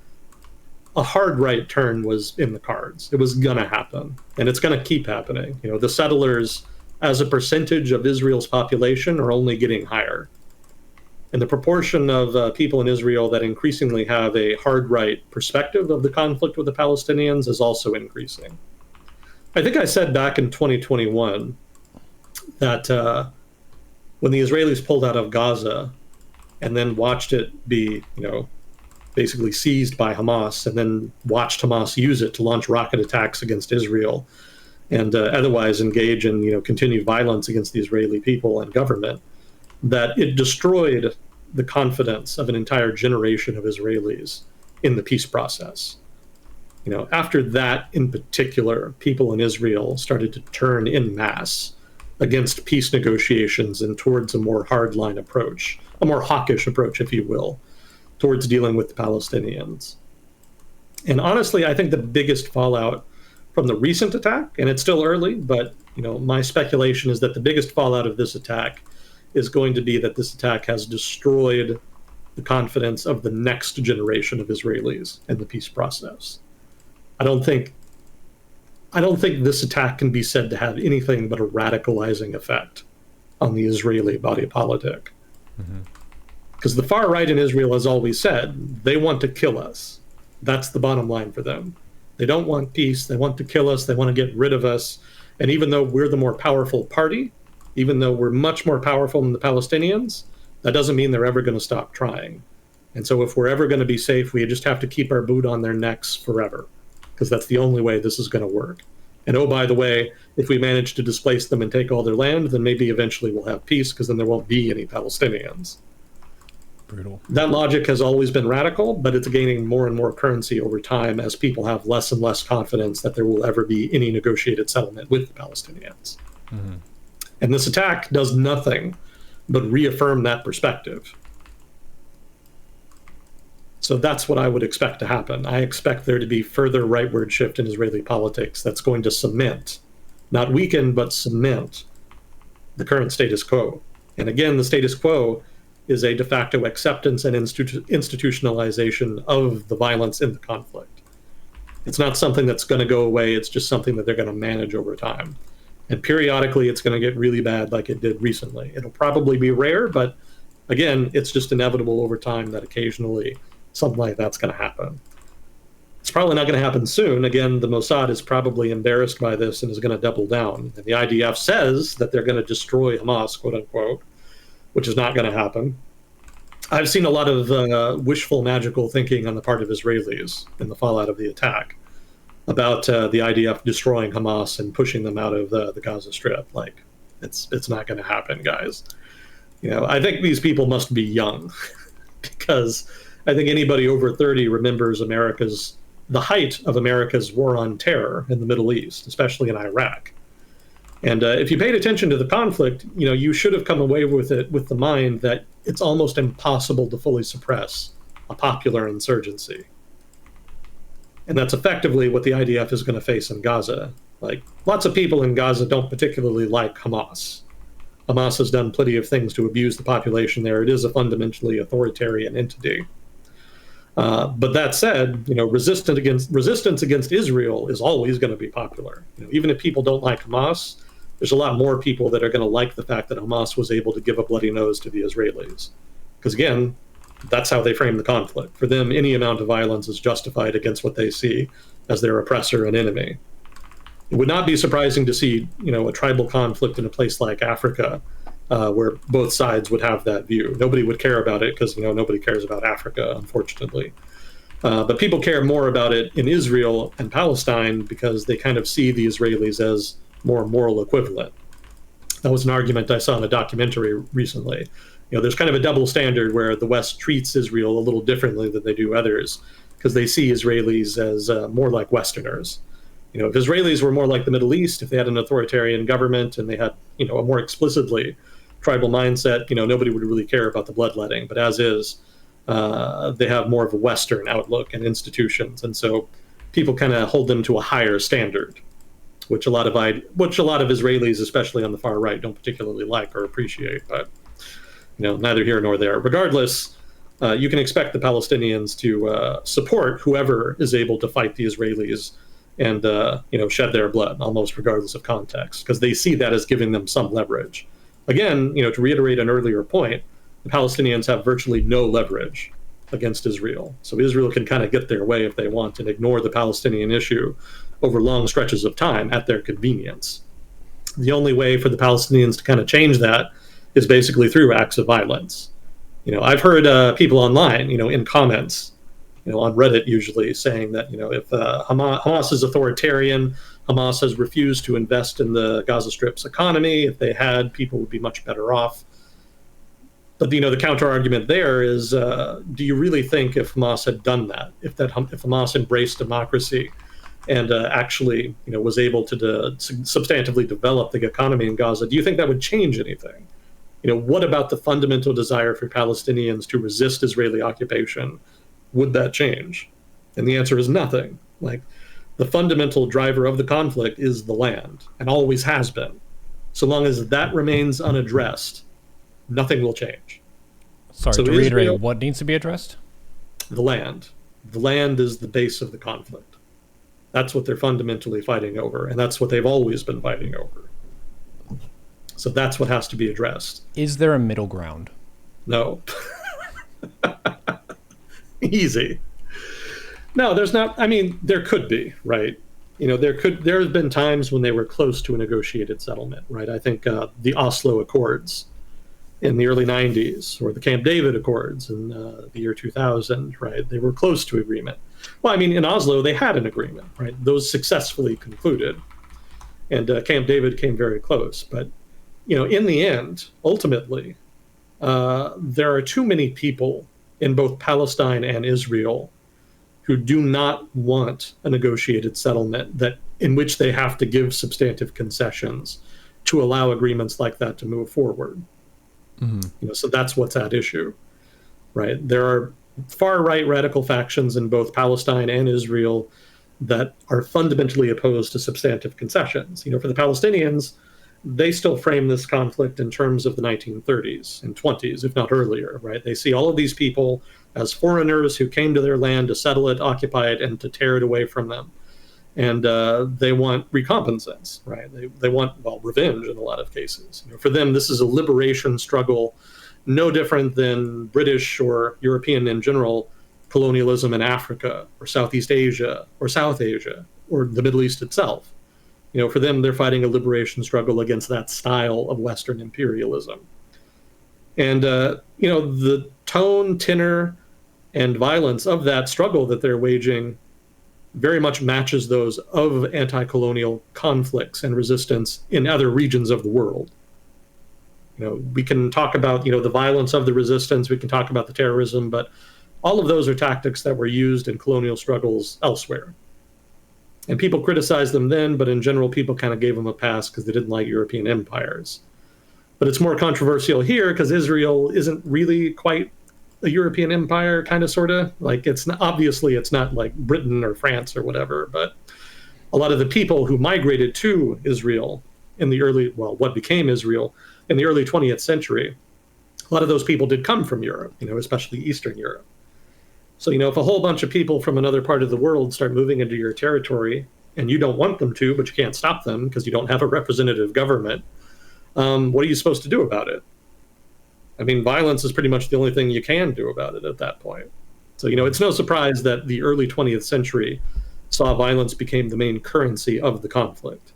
a hard right turn was in the cards. It was gonna happen, and it's gonna keep happening. The settlers, as a percentage of Israel's population, are only getting higher. And the proportion of people in Israel that increasingly have a hard right perspective of the conflict with the Palestinians is also increasing. I think I said back in 2021 that when the Israelis pulled out of Gaza and then watched it be, basically seized by Hamas, and then watched Hamas use it to launch rocket attacks against Israel and otherwise engage in, continued violence against the Israeli people and government, that it destroyed the confidence of an entire generation of Israelis in the peace process. After that in particular, people in Israel started to turn en masse against peace negotiations and towards a more hardline approach, a more hawkish approach, if you will, towards dealing with the Palestinians. And honestly, I think the biggest fallout from the recent attack, and it's still early, but my speculation is that the biggest fallout of this attack is going to be that this attack has destroyed the confidence of the next generation of Israelis in the peace process. I don't think this attack can be said to have anything but a radicalizing effect on the Israeli body politic. Because the far right in Israel has always said they want to kill us. That's the bottom line for them. They don't want peace. They want to kill us. They want to get rid of us. And even though we're the more powerful party, even though we're much more powerful than the Palestinians, that doesn't mean they're ever going to stop trying. And so if we're ever going to be safe, we just have to keep our boot on their necks forever, because that's the only way this is going to work. And oh, by the way, if we manage to displace them and take all their land, then maybe eventually we'll have peace, because then there won't be any Palestinians. Brutal. That logic has always been radical, but it's gaining more and more currency over time as people have less and less confidence that there will ever be any negotiated settlement with the Palestinians. And this attack does nothing but reaffirm that perspective. So that's what I would expect to happen. I expect there to be further rightward shift in Israeli politics that's going to cement, not weaken, but cement the current status quo. And again, the status quo is a de facto acceptance and institutionalization of the violence in the conflict. It's not something that's going to go away. It's just something that they're going to manage over time. And periodically, it's going to get really bad like it did recently. It'll probably be rare, but again, it's just inevitable over time that occasionally something like that's going to happen. It's probably not going to happen soon. Again, the Mossad is probably embarrassed by this and is going to double down. And the IDF says that they're going to destroy Hamas, quote unquote, which is not going to happen. I've seen a lot of wishful magical thinking on the part of Israelis in the fallout of the attack about the IDF destroying Hamas and pushing them out of the Gaza Strip. Like, it's not going to happen, guys. I think these people must be young because I think anybody over 30 remembers the height of America's war on terror in the Middle East, especially in Iraq. And if you paid attention to the conflict, you should have come away with it with the mind that it's almost impossible to fully suppress a popular insurgency. And that's effectively what the IDF is going to face in Gaza. Like, lots of people in Gaza don't particularly like Hamas. Hamas has done plenty of things to abuse the population there. It is a fundamentally authoritarian entity. But that said, resistance against Israel is always going to be popular. Even if people don't like Hamas, there's a lot more people that are going to like the fact that Hamas was able to give a bloody nose to the Israelis. Because again, that's how they frame the conflict. For them, any amount of violence is justified against what they see as their oppressor and enemy. It would not be surprising to see, a tribal conflict in a place like Africa, where both sides would have that view. Nobody would care about it because, nobody cares about Africa, unfortunately. But people care more about it in Israel and Palestine because they kind of see the Israelis as more moral equivalent. That was an argument I saw in a documentary recently. There's kind of a double standard where the West treats Israel a little differently than they do others because they see Israelis as more like Westerners. If Israelis were more like the Middle East, if they had an authoritarian government and they had, a more explicitly tribal mindset, nobody would really care about the bloodletting. But as is, they have more of a Western outlook and institutions. And so people kind of hold them to a higher standard, which a lot of Israelis, especially on the far right, don't particularly like or appreciate. But neither here nor there. Regardless, you can expect the Palestinians to support whoever is able to fight the Israelis and shed their blood, almost regardless of context, because they see that as giving them some leverage. Again, to reiterate an earlier point, the Palestinians have virtually no leverage against Israel. So Israel can kind of get their way if they want and ignore the Palestinian issue over long stretches of time at their convenience. The only way for the Palestinians to kind of change that is basically through acts of violence. I've heard people online, in comments, on Reddit usually saying that, if Hamas is authoritarian, Hamas has refused to invest in the Gaza Strip's economy. If they had, people would be much better off. But the counter argument there is, do you really think if Hamas had done that, if Hamas embraced democracy and actually was able to substantively develop the economy in Gaza, do you think that would change anything? What about the fundamental desire for Palestinians to resist Israeli occupation? Would that change? And the answer is nothing. Like, the fundamental driver of the conflict is the land, and always has been. So long as that remains unaddressed, nothing will change. Sorry, so to reiterate, Israel, what needs to be addressed? The land. The land is the base of the conflict. That's what they're fundamentally fighting over, and that's what they've always been fighting over. So that's what has to be addressed. Is there a middle ground? No. Easy. No, there's not. I mean, there could be, right? There have been times when they were close to a negotiated settlement, right? I think the Oslo Accords in the early 90s, or the Camp David Accords in the year 2000, right? They were close to agreement. Well, I mean, in Oslo, they had an agreement, right? Those successfully concluded. And Camp David came very close. But, in the end, ultimately, there are too many people in both Palestine and Israel who do not want a negotiated settlement in which they have to give substantive concessions to allow agreements like that to move forward. Mm-hmm. So that's what's at issue, right? There are far-right radical factions in both Palestine and Israel that are fundamentally opposed to substantive concessions. For the Palestinians, they still frame this conflict in terms of the 1930s and 20s, if not earlier, right? They see all of these people as foreigners who came to their land to settle it, occupy it, and to tear it away from them. And they want recompense, right? They want, revenge in a lot of cases. For them, this is a liberation struggle, no different than British or European in general colonialism in Africa or Southeast Asia or South Asia or the Middle East itself. For them, they're fighting a liberation struggle against that style of Western imperialism. And, the tone, tenor, and violence of that struggle that they're waging very much matches those of anti-colonial conflicts and resistance in other regions of the world. We can talk about, the violence of the resistance, we can talk about the terrorism, but all of those are tactics that were used in colonial struggles elsewhere. And people criticized them then, but in general, people kind of gave them a pass because they didn't like European empires. But it's more controversial here because Israel isn't really quite a European empire, kind of, sort of. Like, it's not like Britain or France or whatever, but a lot of the people who migrated to Israel in the what became Israel in the early 20th century, a lot of those people did come from Europe, especially Eastern Europe. So, if a whole bunch of people from another part of the world start moving into your territory and you don't want them to, but you can't stop them because you don't have a representative government, what are you supposed to do about it? I mean, violence is pretty much the only thing you can do about it at that point. So, it's no surprise that the early 20th century saw violence became the main currency of the conflict.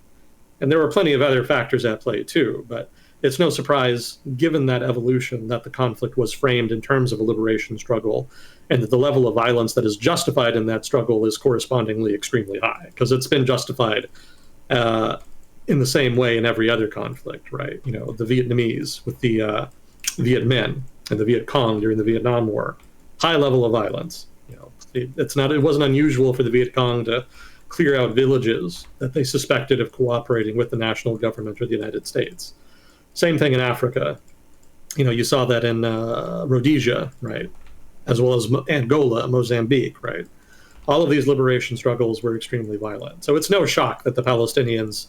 And there were plenty of other factors at play too, but it's no surprise, given that evolution, that the conflict was framed in terms of a liberation struggle, and that the level of violence that is justified in that struggle is correspondingly extremely high, because it's been justified in the same way in every other conflict, right? The Vietnamese with the Viet Minh and the Viet Cong during the Vietnam War, high level of violence. It wasn't unusual for the Viet Cong to clear out villages that they suspected of cooperating with the national government or the United States. Same thing in Africa. You saw that in Rhodesia, right? As well as Angola, Mozambique, right? All of these liberation struggles were extremely violent. So it's no shock that the Palestinians,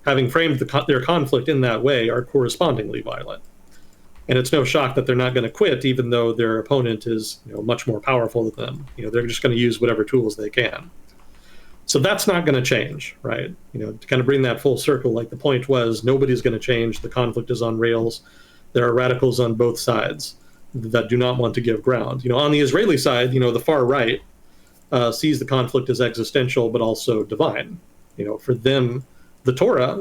having framed their conflict in that way, are correspondingly violent. And it's no shock that they're not going to quit, even though their opponent is much more powerful than them. They're just going to use whatever tools they can. So that's not going to change, right? To kind of bring that full circle, like the point was, nobody's going to change. The conflict is on rails. There are radicals on both sides. that do not want to give ground. On the Israeli side, the far right sees the conflict as existential, but also divine. For them, the Torah,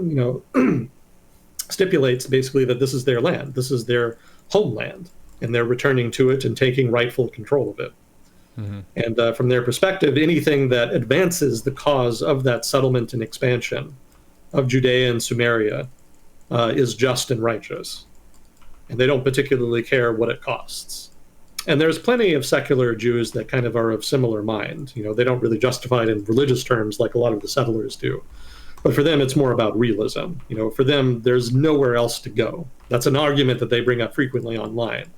stipulates basically that this is their land, this is their homeland, and they're returning to it and taking rightful control of it. Mm-hmm. And from their perspective, anything that advances the cause of that settlement and expansion of Judea and Sumeria is just and righteous. And they don't particularly care what it costs. And there's plenty of secular Jews that kind of are of similar mind. They don't really justify it in religious terms like a lot of the settlers do. But for them, it's more about realism. For them, there's nowhere else to go. That's an argument that they bring up frequently online.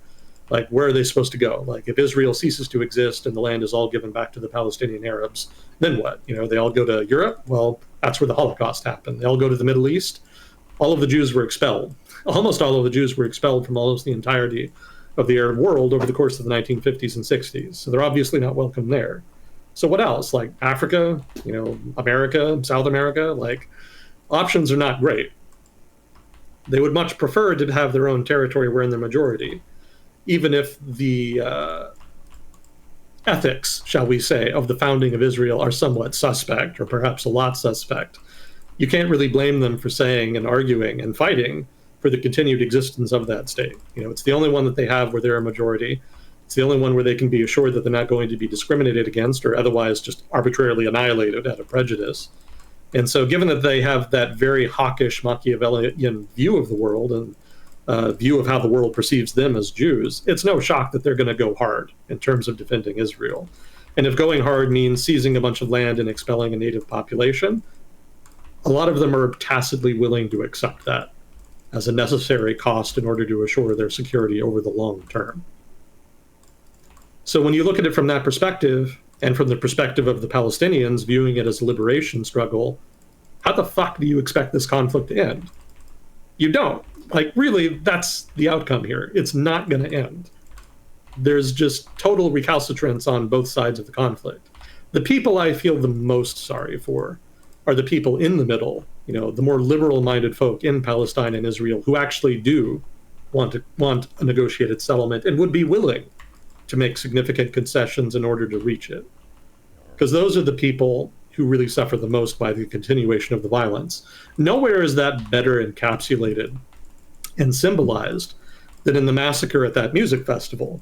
Like, where are they supposed to go? Like, if Israel ceases to exist and the land is all given back to the Palestinian Arabs, then what? They all go to Europe? Well, that's where the Holocaust happened. They all go to the Middle East. All of the Jews were expelled. Almost all of the Jews were expelled from almost the entirety of the Arab world over the course of the 1950s and 60s. So they're obviously not welcome there. So what else? Like Africa, America, South America, like options are not great. They would much prefer to have their own territory where in the majority, even if the ethics, shall we say, of the founding of Israel are somewhat suspect, or perhaps a lot suspect. You can't really blame them for saying and arguing and fighting for the continued existence of that state. It's the only one that they have where they're a majority. It's the only one where they can be assured that they're not going to be discriminated against or otherwise just arbitrarily annihilated out of prejudice. And so given that they have that very hawkish Machiavellian view of the world and view of how the world perceives them as Jews, it's no shock that they're going to go hard in terms of defending Israel. And if going hard means seizing a bunch of land and expelling a native population, a lot of them are tacitly willing to accept that as a necessary cost in order to assure their security over the long term. So when you look at it from that perspective, and from the perspective of the Palestinians viewing it as a liberation struggle, how the fuck do you expect this conflict to end? You don't. Like, really, that's the outcome here. It's not going to end. There's just total recalcitrance on both sides of the conflict. The people I feel the most sorry for are the people in the middle, the more liberal-minded folk in Palestine and Israel who actually do want a negotiated settlement and would be willing to make significant concessions in order to reach it. Because those are the people who really suffer the most by the continuation of the violence. Nowhere is that better encapsulated and symbolized than in the massacre at that music festival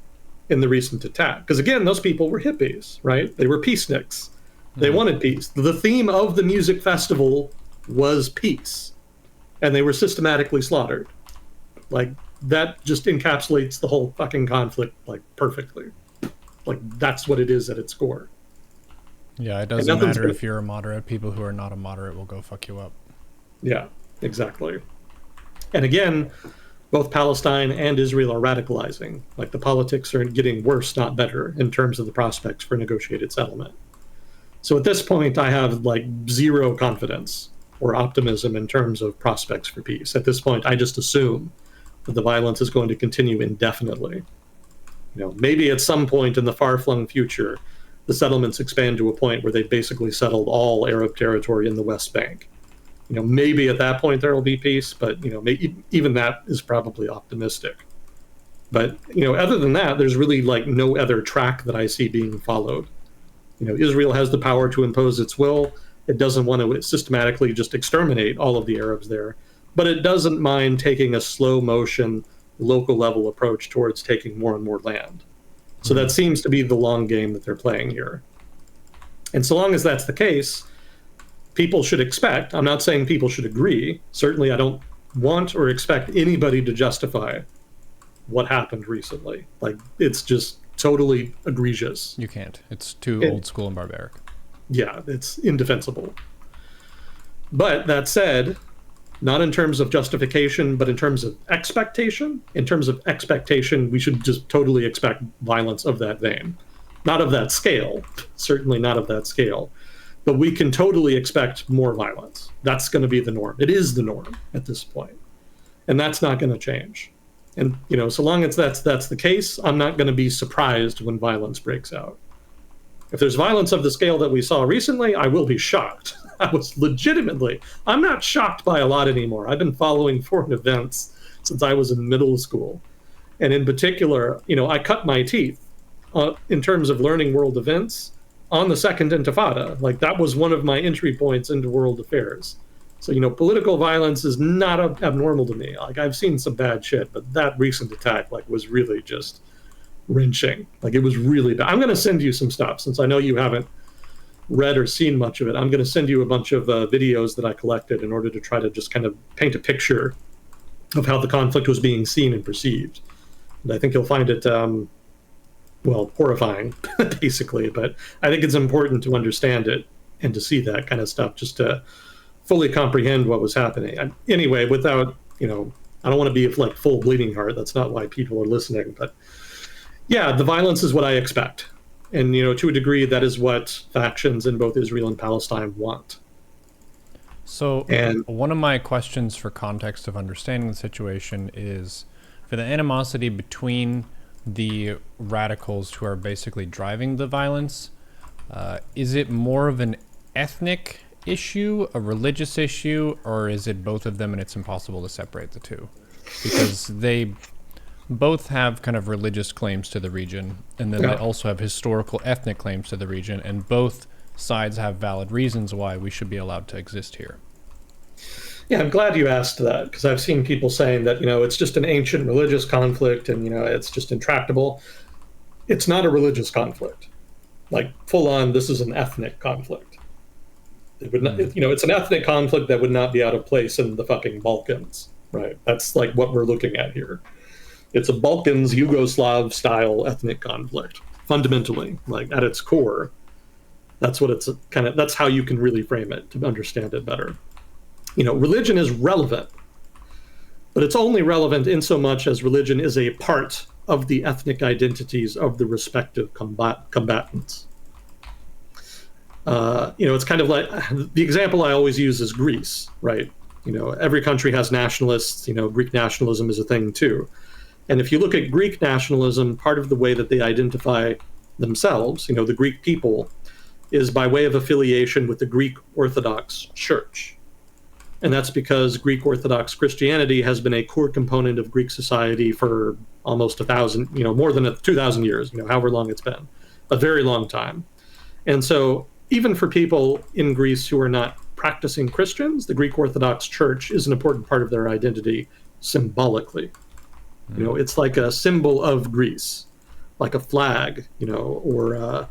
in the recent attack. Because again, those people were hippies, right? They were peaceniks. They wanted peace. The theme of the music festival was peace. And they were systematically slaughtered. Like, that just encapsulates the whole fucking conflict, like, perfectly. Like, that's what it is at its core. Yeah, it doesn't matter if you're a moderate. People who are not a moderate will go fuck you up. Yeah, exactly. And again, both Palestine and Israel are radicalizing. Like, the politics are getting worse, not better, in terms of the prospects for negotiated settlement. So at this point, I have, like, zero confidence or optimism in terms of prospects for peace. At this point, I just assume that the violence is going to continue indefinitely. Maybe at some point in the far-flung future, the settlements expand to a point where they've basically settled all Arab territory in the West Bank. Maybe at that point there will be peace, but even that is probably optimistic. But other than that, there's really like no other track that I see being followed. Israel has the power to impose its will. It doesn't want to systematically just exterminate all of the Arabs there, but it doesn't mind taking a slow motion, local level approach towards taking more and more land. So that seems to be the long game that they're playing here. And so long as that's the case, people should expect, I'm not saying people should agree, certainly I don't want or expect anybody to justify what happened recently. Like, it's just totally egregious. You can't. It's too old school and barbaric. Yeah, it's indefensible. But that said, not in terms of justification, but in terms of expectation. In terms of expectation, we should just totally expect violence of that vein. Not of that scale, certainly not of that scale. But we can totally expect more violence. That's going to be the norm. It is the norm at this point. And that's not going to change. And, so long as that's the case, I'm not going to be surprised when violence breaks out. If there's violence of the scale that we saw recently, I will be shocked. I'm not shocked by a lot anymore. I've been following foreign events since I was in middle school. And in particular, I cut my teeth in terms of learning world events on the Second Intifada. Like, that was one of my entry points into world affairs. So, political violence is not abnormal to me. Like, I've seen some bad shit, but that recent attack, was really just wrenching. Like, it was really bad. I'm going to send you some stuff, since I know you haven't read or seen much of it. I'm going to send you a bunch of videos that I collected in order to try to just kind of paint a picture of how the conflict was being seen and perceived. And I think you'll find it, horrifying, basically. But I think it's important to understand it and to see that kind of stuff, just to fully comprehend what was happening. Anyway, without, I don't want to be like full bleeding heart. That's not why people are listening. But yeah, the violence is what I expect. And, to a degree, that is what factions in both Israel and Palestine want. So one of my questions for context of understanding the situation is, for the animosity between the radicals who are basically driving the violence, is it more of an ethnic issue, a religious issue, or is it both of them and it's impossible to separate the two? Because they both have kind of religious claims to the region, and then they also have historical ethnic claims to the region, and both sides have valid reasons why we should be allowed to exist here. Yeah, I'm glad you asked that, because I've seen people saying that, it's just an ancient religious conflict and, it's just intractable. It's not a religious conflict. Like, full on, this is an ethnic conflict. It would not, it's an ethnic conflict that would not be out of place in the fucking Balkans, right? That's like what we're looking at here. It's a Balkans, Yugoslav style ethnic conflict, fundamentally, like at its core. That's what that's how you can really frame it to understand it better. Religion is relevant, but it's only relevant in so much as religion is a part of the ethnic identities of the respective combatants. It's kind of like, the example I always use is Greece, right? Every country has nationalists. Greek nationalism is a thing too. And if you look at Greek nationalism, part of the way that they identify themselves, the Greek people, is by way of affiliation with the Greek Orthodox Church. And that's because Greek Orthodox Christianity has been a core component of Greek society for almost 1,000, more than 2,000 years, however long it's been, a very long time. And so even for people in Greece who are not practicing Christians, the Greek Orthodox Church is an important part of their identity symbolically. It's like a symbol of Greece, like a flag, or,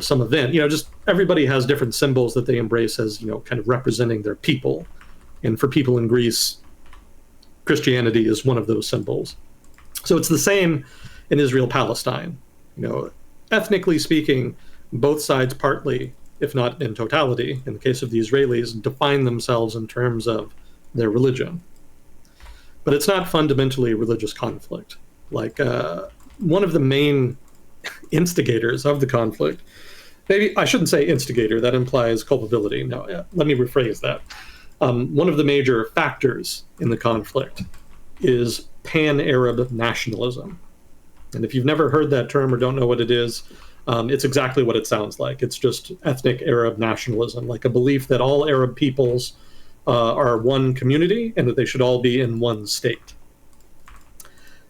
some event. Just everybody has different symbols that they embrace as, kind of representing their people. And for people in Greece, Christianity is one of those symbols. So it's the same in Israel-Palestine. Ethnically speaking, both sides partly, if not in totality, in the case of the Israelis, define themselves in terms of their religion. But it's not fundamentally a religious conflict. Like, one of the main instigators of the conflict, maybe I shouldn't say instigator, that implies culpability. No, let me rephrase that. One of the major factors in the conflict is pan-Arab nationalism. And if you've never heard that term or don't know what it is, it's exactly what it sounds like. It's just ethnic Arab nationalism, like a belief that all Arab peoples are one community and that they should all be in one state.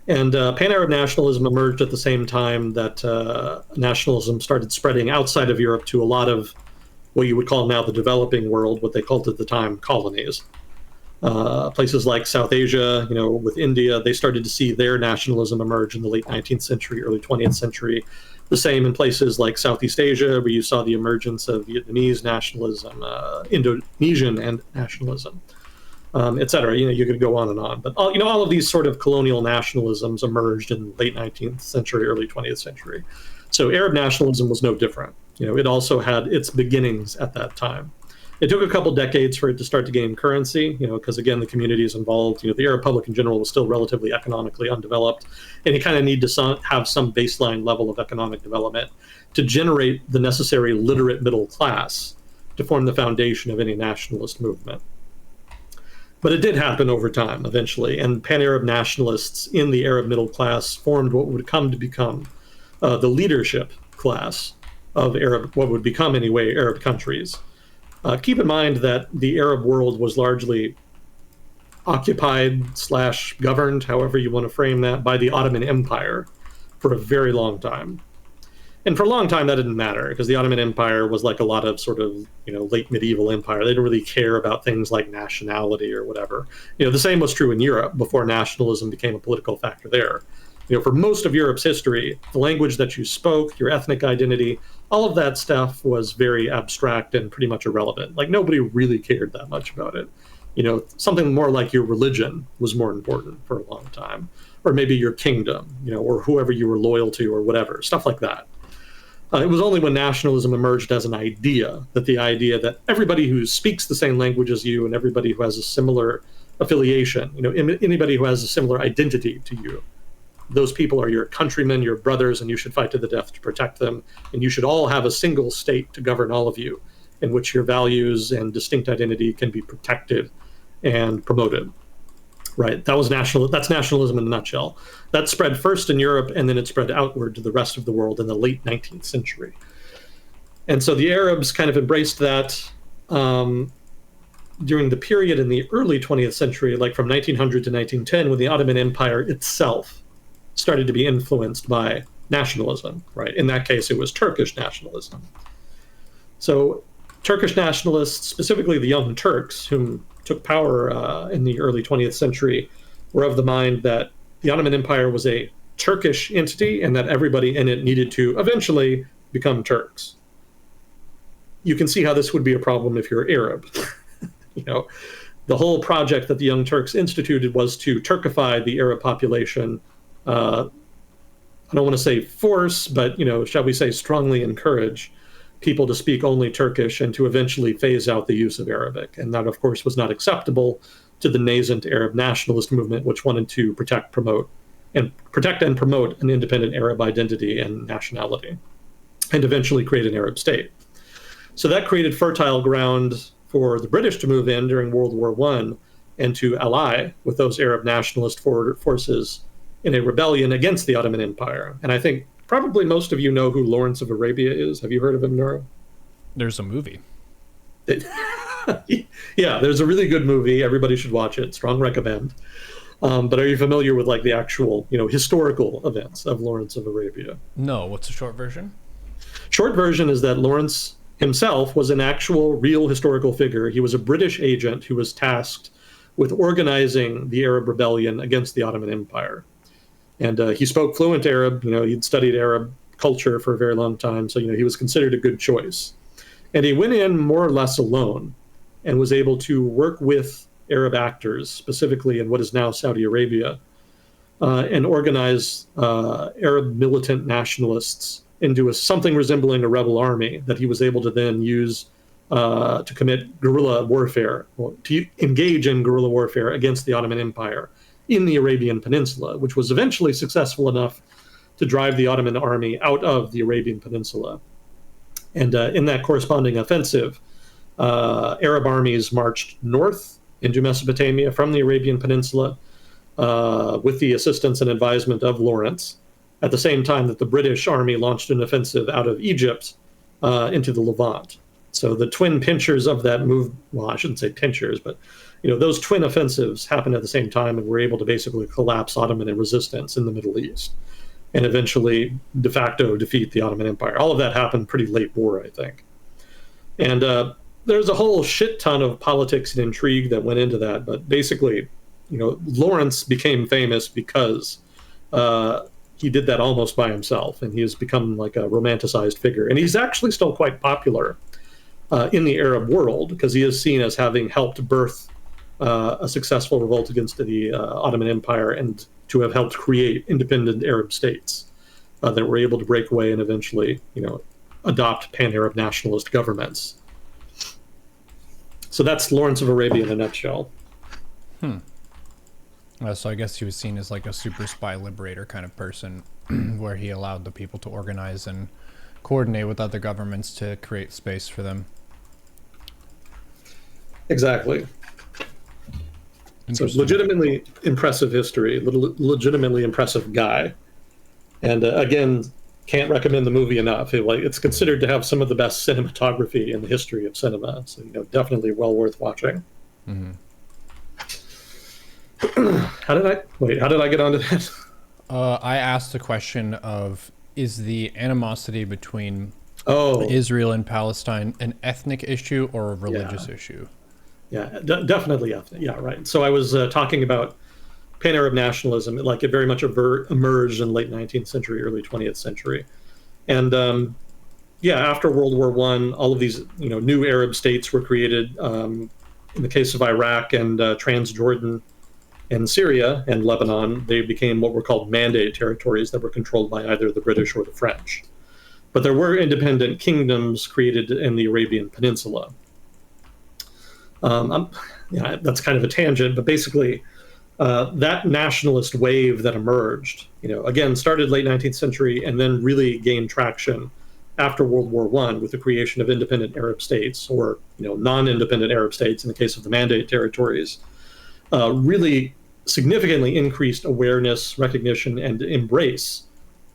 And pan-Arab nationalism emerged at the same time that nationalism started spreading outside of Europe to a lot of what you would call now the developing world, what they called at the time colonies. Places like South Asia, with India, they started to see their nationalism emerge in the late 19th century, early 20th century. The same in places like Southeast Asia, where you saw the emergence of Vietnamese nationalism, Indonesian and nationalism, et cetera. You could go on and on. But all of these sort of colonial nationalisms emerged in the late 19th century, early 20th century. So Arab nationalism was no different. It also had its beginnings at that time. It took a couple decades for it to start to gain currency, because again, the communities involved, the Arab public in general was still relatively economically undeveloped, and you kind of need to have some baseline level of economic development to generate the necessary literate middle class to form the foundation of any nationalist movement. But it did happen over time, eventually, and pan-Arab nationalists in the Arab middle class formed what would come to become the leadership class of what would become anyway Arab countries. Keep in mind that the Arab world was largely occupied / governed, however you want to frame that, by the Ottoman Empire for a very long time. And for a long time, that didn't matter because the Ottoman Empire was like a lot of sort of, late medieval empire. They didn't really care about things like nationality or whatever. The same was true in Europe before nationalism became a political factor there. For most of Europe's history, the language that you spoke, your ethnic identity, all of that stuff was very abstract and pretty much irrelevant. Like nobody really cared that much about it. Something more like your religion was more important for a long time, or maybe your kingdom, or whoever you were loyal to or whatever, stuff like that. It was only when nationalism emerged as an idea, that the idea that everybody who speaks the same language as you and everybody who has a similar affiliation, anybody who has a similar identity to you, those people are your countrymen, your brothers, and you should fight to the death to protect them. And you should all have a single state to govern all of you, in which your values and distinct identity can be protected and promoted. Right. That's nationalism in a nutshell. That spread first in Europe, and then it spread outward to the rest of the world in the late 19th century. And so the Arabs kind of embraced that during the period in the early 20th century, like from 1900 to 1910, when the Ottoman Empire itself started to be influenced by nationalism. Right. In that case, it was Turkish nationalism. So Turkish nationalists, specifically the Young Turks, whom took power in the early 20th century, were of the mind that the Ottoman Empire was a Turkish entity and that everybody in it needed to eventually become Turks. You can see how this would be a problem if you're Arab. The whole project that the Young Turks instituted was to Turkify the Arab population. I don't want to say force, but, shall we say strongly encourage people to speak only Turkish and to eventually phase out the use of Arabic. And that, of course, was not acceptable to the nascent Arab nationalist movement, which wanted to protect and promote an independent Arab identity and nationality, and eventually create an Arab state. So that created fertile ground for the British to move in during World War I and to ally with those Arab nationalist forces in a rebellion against the Ottoman Empire. And I think probably most of you know who Lawrence of Arabia is. Have you heard of him, Neuro? There's a movie. Yeah, there's a really good movie. Everybody should watch it. Strong recommend. But are you familiar with like the actual, historical events of Lawrence of Arabia? No. What's the short version? Short version is that Lawrence himself was an actual, real historical figure. He was a British agent who was tasked with organizing the Arab rebellion against the Ottoman Empire. And he spoke fluent Arab. He'd studied Arab culture for a very long time. So, he was considered a good choice. And he went in more or less alone and was able to work with Arab actors, specifically in what is now Saudi Arabia, and organize Arab militant nationalists into something resembling a rebel army that he was able to then use to commit guerrilla warfare, to engage in guerrilla warfare against the Ottoman Empire in the Arabian Peninsula, which was eventually successful enough to drive the Ottoman army out of the Arabian Peninsula. And in that corresponding offensive, Arab armies marched north into Mesopotamia from the Arabian Peninsula with the assistance and advisement of Lawrence, at the same time that the British army launched an offensive out of Egypt into the Levant. So the twin pinchers of that move, well, I shouldn't say pinchers, but those twin offensives happened at the same time and were able to basically collapse Ottoman resistance in the Middle East and eventually de facto defeat the Ottoman Empire. All of that happened pretty late war, I think. And there's a whole shit ton of politics and intrigue that went into that. But basically, Lawrence became famous because he did that almost by himself, and he has become like a romanticized figure. And he's actually still quite popular in the Arab world because he is seen as having helped birth a successful revolt against the Ottoman Empire and to have helped create independent Arab states that were able to break away and eventually, adopt pan-Arab nationalist governments. So that's Lawrence of Arabia in a nutshell. So I guess he was seen as like a super spy liberator kind of person, where he allowed the people to organize and coordinate with other governments to create space for them. Exactly. So legitimately impressive history, legitimately impressive guy. And again, can't recommend the movie enough. It's considered to have some of the best cinematography in the history of cinema. So, definitely well worth watching. Mm-hmm. How did I get onto that? I asked the question of, is the animosity between Oh, Israel and Palestine an ethnic issue or a religious issue? yeah, definitely ethnic. Yeah, right. So I was talking about pan-Arab nationalism, like it very much emerged in late 19th century, early 20th century, and yeah, after World War One, all of these new Arab states were created. In the case of Iraq and Transjordan and Syria and Lebanon, they became what were called mandate territories that were controlled by either the British or the French. But there were independent kingdoms created in the Arabian Peninsula. Yeah, that's kind of a tangent, but basically, that nationalist wave that emerged, again, started late 19th century and then really gained traction after World War One with the creation of independent Arab states, or non-independent Arab states in the case of the Mandate territories, really significantly increased awareness, recognition, and embrace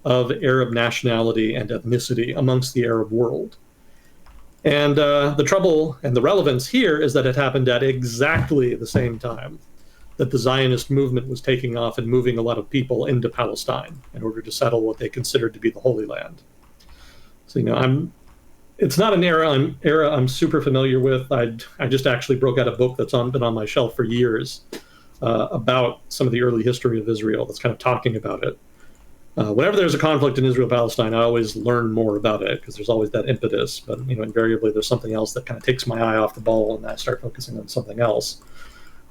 of Arab nationality and ethnicity amongst the Arab world. And the trouble and the relevance here is that it happened at exactly the same time that the Zionist movement was taking off and moving a lot of people into Palestine in order to settle what they considered to be the Holy Land. So it's not an era I'm super familiar with. I just actually broke out a book that's been on my shelf for years about some of the early history of Israel that's kind of talking about it. Whenever there's a conflict in Israel-Palestine, I always learn more about it because there's always that impetus. But invariably there's something else that kind of takes my eye off the ball, and I start focusing on something else.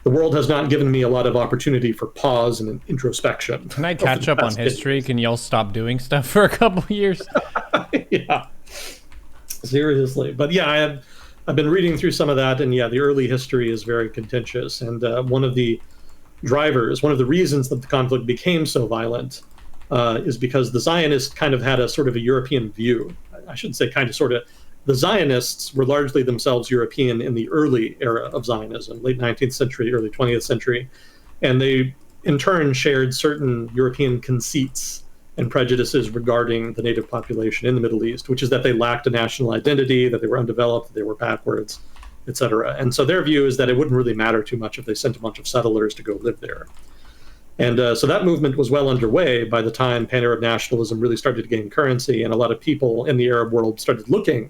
The world has not given me a lot of opportunity for pause and introspection. Can I catch up on history? Can y'all stop doing stuff for a couple years? Yeah, seriously. But yeah, I've been reading through some of that, and yeah, the early history is very contentious. And one of the reasons that the conflict became so violent is because the Zionists kind of had a sort of a European view. I shouldn't say kind of, sort of. The Zionists were largely themselves European in the early era of Zionism, late 19th century, early 20th century. And they, in turn, shared certain European conceits and prejudices regarding the native population in the Middle East, which is that they lacked a national identity, that they were undeveloped, that they were backwards, etc. And so their view is that it wouldn't really matter too much if they sent a bunch of settlers to go live there. And so that movement was well underway by the time pan-Arab nationalism really started to gain currency, and a lot of people in the Arab world started looking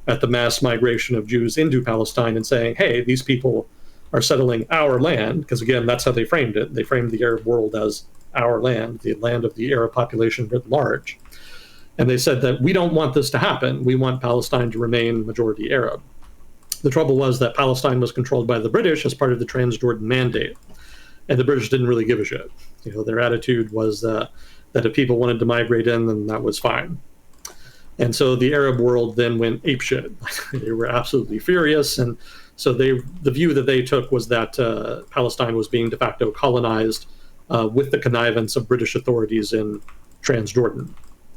at the mass migration of Jews into Palestine and saying, hey, these people are settling our land, because again, that's how they framed it. They framed the Arab world as our land, the land of the Arab population writ large. And they said that we don't want this to happen. We want Palestine to remain majority Arab. The trouble was that Palestine was controlled by the British as part of the Transjordan Mandate. And the British didn't really give a shit. Their attitude was that if people wanted to migrate in, then that was fine. And so the Arab world then went apeshit. They were absolutely furious. And so the view that they took was that Palestine was being de facto colonized with the connivance of British authorities in Transjordan,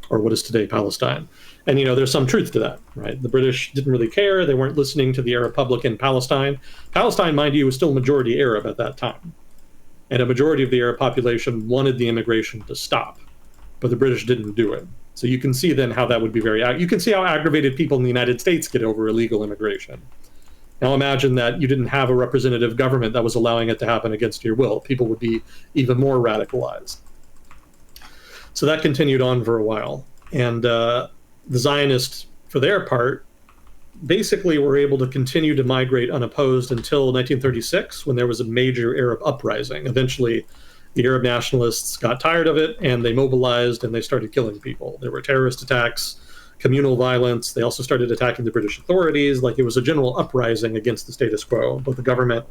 or what is today Palestine. And, there's some truth to that, right? The British didn't really care. They weren't listening to the Arab public in Palestine. Palestine, mind you, was still majority Arab at that time. And a majority of the Arab population wanted the immigration to stop, but the British didn't do it. So you can see then how that would be you can see how aggravated people in the United States get over illegal immigration. Now imagine that you didn't have a representative government that was allowing it to happen against your will. People would be even more radicalized. So that continued on for a while. And the Zionists, for their part, basically were able to continue to migrate unopposed until 1936, when there was a major Arab uprising. Eventually, the Arab nationalists got tired of it, and they mobilized, and they started killing people. There were terrorist attacks, communal violence. They also started attacking the British authorities. Like, it was a general uprising against the status quo, both the government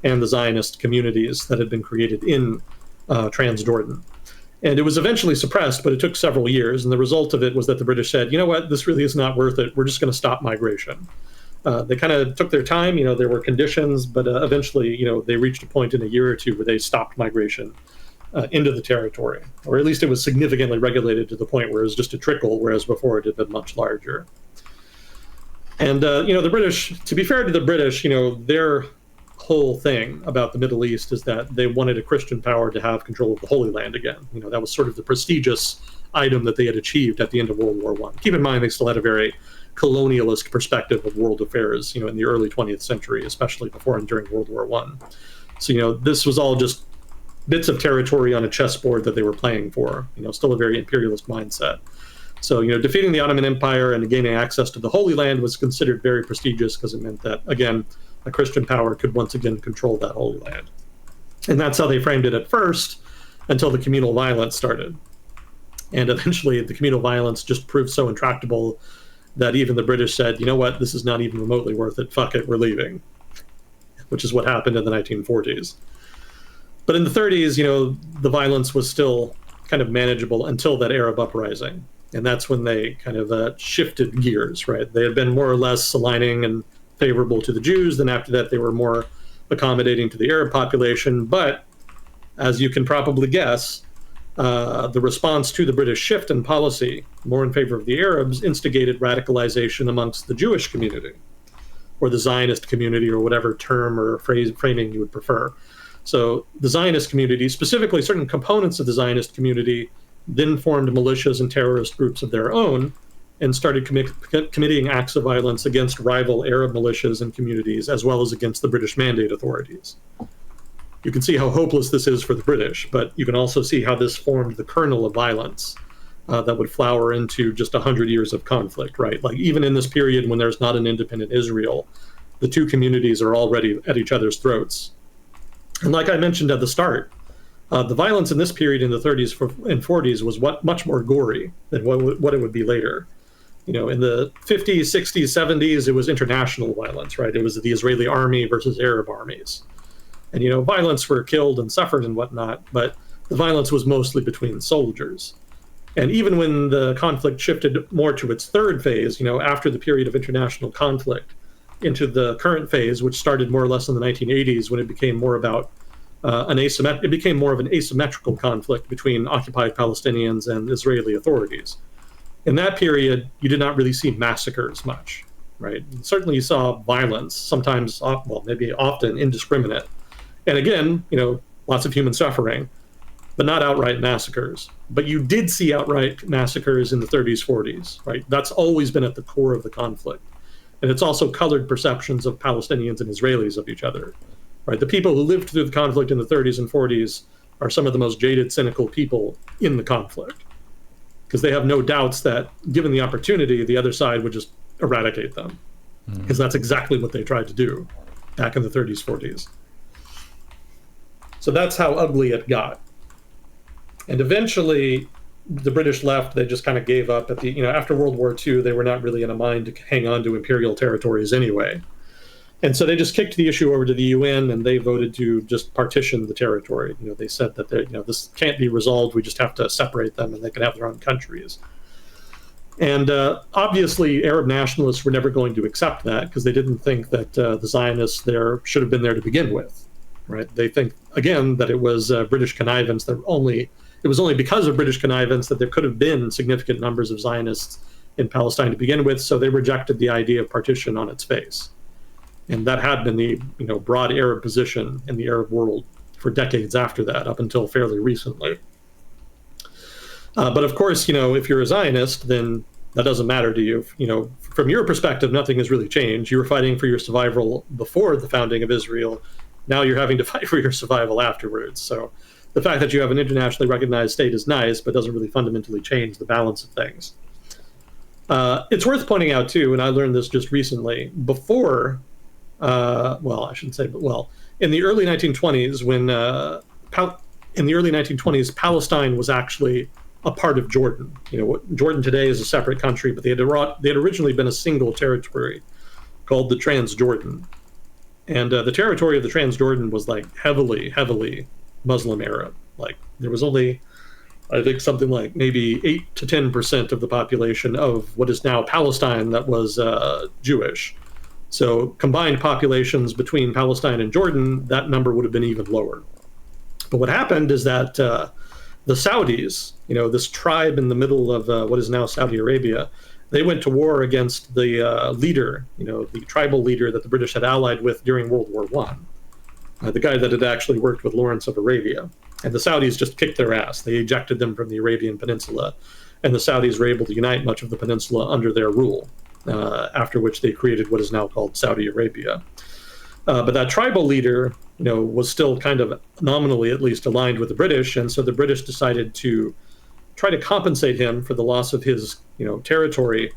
and the Zionist communities that had been created in Transjordan. And it was eventually suppressed, but it took several years. And the result of it was that the British said, you know what, this really is not worth it. We're just going to stop migration. They kind of took their time. There were conditions, but eventually, they reached a point in a year or two where they stopped migration into the territory, or at least it was significantly regulated to the point where it was just a trickle, whereas before it had been much larger. And, the British, to be fair to the British, their whole thing about the Middle East is that they wanted a Christian power to have control of the Holy Land again. That was sort of the prestigious item that they had achieved at the end of World War I. Keep in mind, they still had a very colonialist perspective of world affairs, in the early 20th century, especially before and during World War I. So, this was all just bits of territory on a chessboard that they were playing for. Still a very imperialist mindset. So, defeating the Ottoman Empire and gaining access to the Holy Land was considered very prestigious because it meant that, again, a Christian power could once again control that Holy Land. And that's how they framed it at first, until the communal violence started. And eventually the communal violence just proved so intractable that even the British said, you know what, this is not even remotely worth it. Fuck it, we're leaving. Which is what happened in the 1940s. But in the 30s, the violence was still kind of manageable until that Arab uprising. And that's when they kind of shifted gears, right? They had been more or less aligning and favorable to the Jews. Then after that, they were more accommodating to the Arab population. But as you can probably guess, the response to the British shift in policy, more in favor of the Arabs, instigated radicalization amongst the Jewish community, or the Zionist community, or whatever term or framing you would prefer. So the Zionist community, specifically certain components of the Zionist community, then formed militias and terrorist groups of their own and started committing acts of violence against rival Arab militias and communities, as well as against the British Mandate authorities. You can see how hopeless this is for the British, but you can also see how this formed the kernel of violence that would flower into just 100 years of conflict, right? Like, even in this period when there's not an independent Israel, the two communities are already at each other's throats. And like I mentioned at the start, the violence in this period in the 30s and 40s was much more gory than what it would be later. In the 50s, 60s, 70s, it was international violence, right? It was the Israeli army versus Arab armies. And, violence were killed and suffered and whatnot, but the violence was mostly between soldiers. And even when the conflict shifted more to its third phase, after the period of international conflict, into the current phase, which started more or less in the 1980s, when it became more about it became more of an asymmetrical conflict between occupied Palestinians and Israeli authorities. In that period, you did not really see massacres much, right? Certainly you saw violence, sometimes, maybe often indiscriminate. And again, lots of human suffering, but not outright massacres. But you did see outright massacres in the 30s, 40s, right? That's always been at the core of the conflict. And it's also colored perceptions of Palestinians and Israelis of each other, right? The people who lived through the conflict in the 30s and 40s are some of the most jaded, cynical people in the conflict, because they have no doubts that, given the opportunity, the other side would just eradicate them, because that's exactly what they tried to do back in the 30s, 40s. So that's how ugly it got. And eventually, the British left. They just kind of gave up at the, after World War II, they were not really in a mind to hang on to imperial territories anyway. And so they just kicked the issue over to the UN, and they voted to just partition the territory. They said that this can't be resolved. We just have to separate them, and they can have their own countries. And obviously, Arab nationalists were never going to accept that, because they didn't think that the Zionists there should have been there to begin with, right? They think, again, that it was British connivance. It was only because of British connivance that there could have been significant numbers of Zionists in Palestine to begin with. So they rejected the idea of partition on its face. And that had been the broad Arab position in the Arab world for decades after that, up until fairly recently. But of course, if you're a Zionist, then that doesn't matter to you. From your perspective, nothing has really changed. You were fighting for your survival before the founding of Israel. Now you're having to fight for your survival afterwards. So the fact that you have an internationally recognized state is nice, but doesn't really fundamentally change the balance of things. It's worth pointing out, too, and I learned this just recently, before... I shouldn't say, but in the early 1920s, Palestine was actually a part of Jordan. Jordan today is a separate country, but they had originally been a single territory called the Transjordan. And the territory of the Transjordan was like heavily Muslim Arab. Like, there was only, I think, something like maybe 8 to 10% of the population of what is now Palestine that was Jewish. So combined populations between Palestine and Jordan, that number would have been even lower. But what happened is that the Saudis, this tribe in the middle of what is now Saudi Arabia, they went to war against the leader, the tribal leader that the British had allied with during World War I, the guy that had actually worked with Lawrence of Arabia. And the Saudis just kicked their ass. They ejected them from the Arabian Peninsula, and the Saudis were able to unite much of the peninsula under their rule. After which they created what is now called Saudi Arabia. But that tribal leader, was still kind of nominally at least aligned with the British, and so the British decided to try to compensate him for the loss of his, territory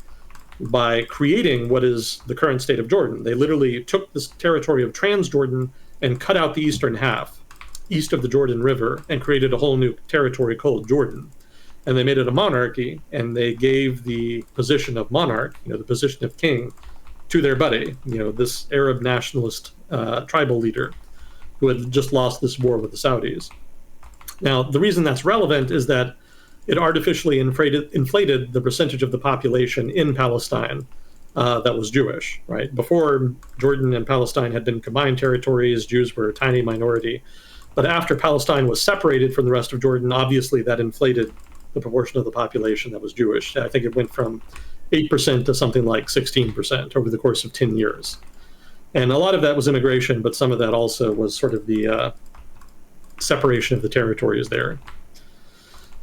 by creating what is the current state of Jordan. They literally took this territory of Transjordan and cut out the eastern half, east of the Jordan River, and created a whole new territory called Jordan. And they made it a monarchy, and they gave the position of monarch, the position of king, to their buddy, this Arab nationalist tribal leader who had just lost this war with the Saudis. Now, the reason that's relevant is that it artificially inflated the percentage of the population in Palestine that was Jewish, right? Before, Jordan and Palestine had been combined territories. Jews were a tiny minority. But after Palestine was separated from the rest of Jordan, obviously that inflated the proportion of the population that was Jewish. I think it went from 8% to something like 16% over the course of 10 years. And a lot of that was immigration, but some of that also was sort of the separation of the territories there.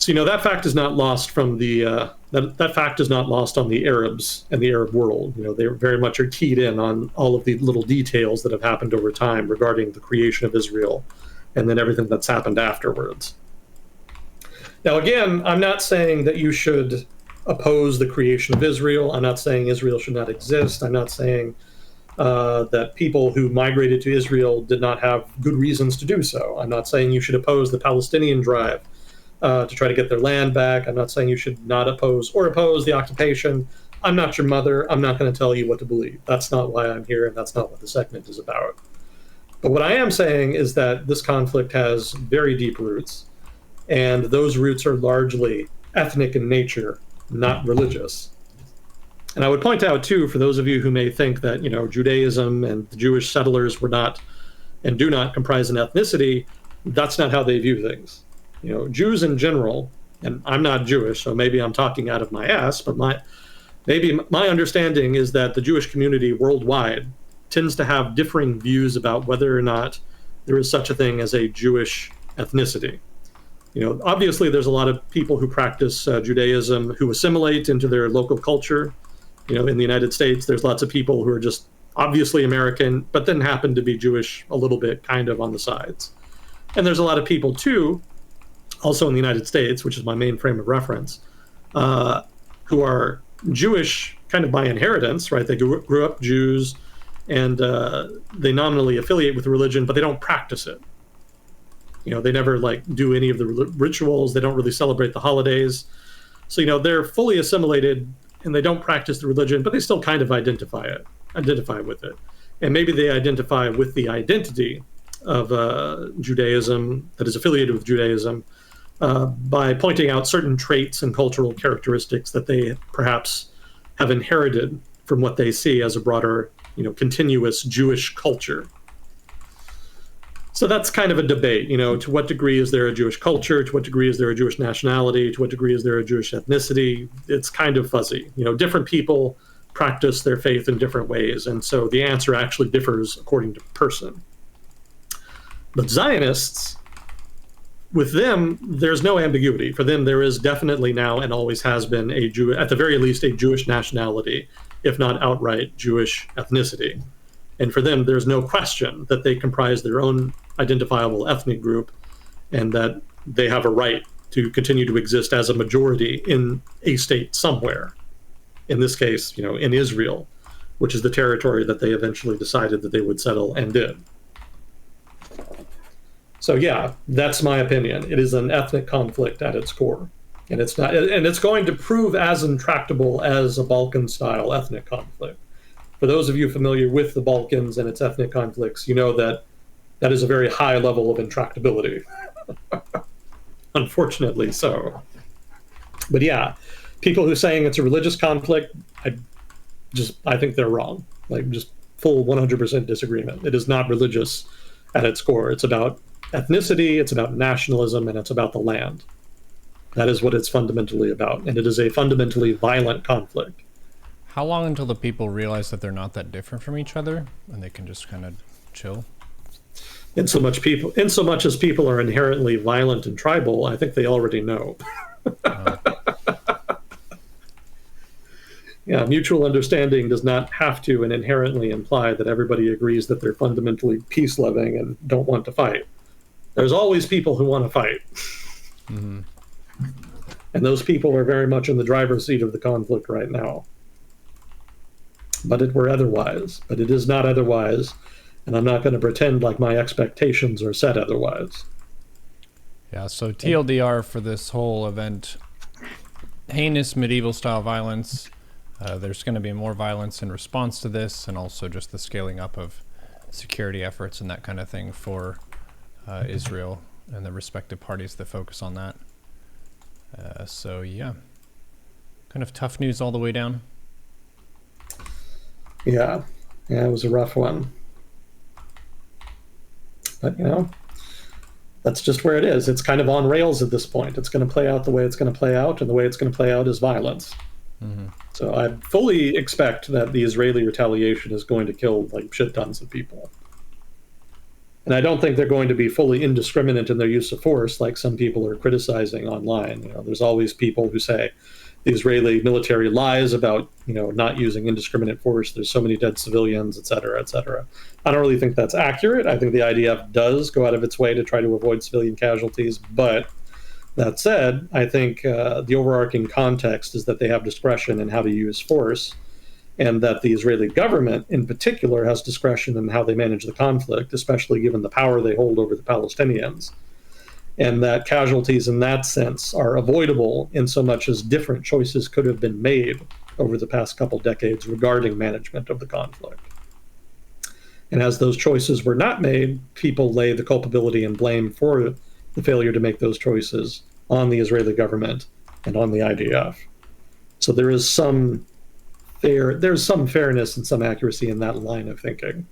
So, that fact is not lost from the that fact is not lost on the Arabs and the Arab world. They very much are keyed in on all of the little details that have happened over time regarding the creation of Israel and then everything that's happened afterwards. Now, again, I'm not saying that you should oppose the creation of Israel. I'm not saying Israel should not exist. I'm not saying that people who migrated to Israel did not have good reasons to do so. I'm not saying you should oppose the Palestinian drive to try to get their land back. I'm not saying you should not oppose the occupation. I'm not your mother. I'm not going to tell you what to believe. That's not why I'm here, and that's not what the segment is about. But what I am saying is that this conflict has very deep roots, and those roots are largely ethnic in nature, not religious. And I would point out, too, for those of you who may think that, Judaism and the Jewish settlers were not and do not comprise an ethnicity, that's not how they view things. Jews in general, and I'm not Jewish, so maybe I'm talking out of my ass, but my understanding is that the Jewish community worldwide tends to have differing views about whether or not there is such a thing as a Jewish ethnicity. Obviously there's a lot of people who practice Judaism who assimilate into their local culture. In the United States, there's lots of people who are just obviously American, but then happen to be Jewish a little bit kind of on the sides. And there's a lot of people, too, also in the United States, which is my main frame of reference, who are Jewish kind of by inheritance, right? They grew up Jews, and they nominally affiliate with the religion, but they don't practice it. They never do any of the rituals. They don't really celebrate the holidays. So, they're fully assimilated and they don't practice the religion, but they still kind of identify with it. And maybe they identify with the identity of Judaism that is affiliated with Judaism by pointing out certain traits and cultural characteristics that they perhaps have inherited from what they see as a broader, continuous Jewish culture. So that's kind of a debate, to what degree is there a Jewish culture? To what degree is there a Jewish nationality? To what degree is there a Jewish ethnicity? It's kind of fuzzy. Different people practice their faith in different ways. And so the answer actually differs according to person. But Zionists, with them, there's no ambiguity. For them, there is definitely now and always has been at the very least, a Jewish nationality, if not outright Jewish ethnicity. And for them, there's no question that they comprise their own identifiable ethnic group and that they have a right to continue to exist as a majority in a state somewhere. In this case, in Israel, which is the territory that they eventually decided that they would settle and did. So yeah, that's my opinion. It is an ethnic conflict at its core. And it's going to prove as intractable as a Balkan-style ethnic conflict. For those of you familiar with the Balkans and its ethnic conflicts, you know that is a very high level of intractability. Unfortunately so. But yeah, people who are saying it's a religious conflict, I think they're wrong. Just full 100% disagreement. It is not religious at its core. It's about ethnicity, it's about nationalism, and it's about the land. That is what it's fundamentally about. And it is a fundamentally violent conflict. How long until the people realize that they're not that different from each other and they can just kind of chill? In so much as people are inherently violent and tribal, I think they already know. Yeah, mutual understanding does not have to and inherently imply that everybody agrees that they're fundamentally peace-loving and don't want to fight. There's always people who want to fight. Mm-hmm. And those people are very much in the driver's seat of the conflict right now. But it were otherwise. But it is not otherwise. And I'm not going to pretend like my expectations are set otherwise. Yeah, so TLDR for this whole event, heinous medieval-style violence. There's going to be more violence in response to this, and also just the scaling up of security efforts and that kind of thing for Israel and the respective parties that focus on that. So yeah, kind of tough news all the way down. Yeah, it was a rough one. But, that's just where it is. It's kind of on rails at this point. It's going to play out the way it's going to play out, and the way it's going to play out is violence. Mm-hmm. So I fully expect that the Israeli retaliation is going to kill like shit tons of people. And I don't think they're going to be fully indiscriminate in their use of force like some people are criticizing online. There's always people who say the Israeli military lies about, not using indiscriminate force. There's so many dead civilians, et cetera, et cetera. I don't really think that's accurate. I think the IDF does go out of its way to try to avoid civilian casualties. But that said, I think the overarching context is that they have discretion in how to use force, and that the Israeli government in particular has discretion in how they manage the conflict, especially given the power they hold over the Palestinians. And that casualties in that sense are avoidable in so much as different choices could have been made over the past couple decades regarding management of the conflict. And as those choices were not made, people lay the culpability and blame for the failure to make those choices on the Israeli government and on the IDF. So there's some fairness and some accuracy in that line of thinking.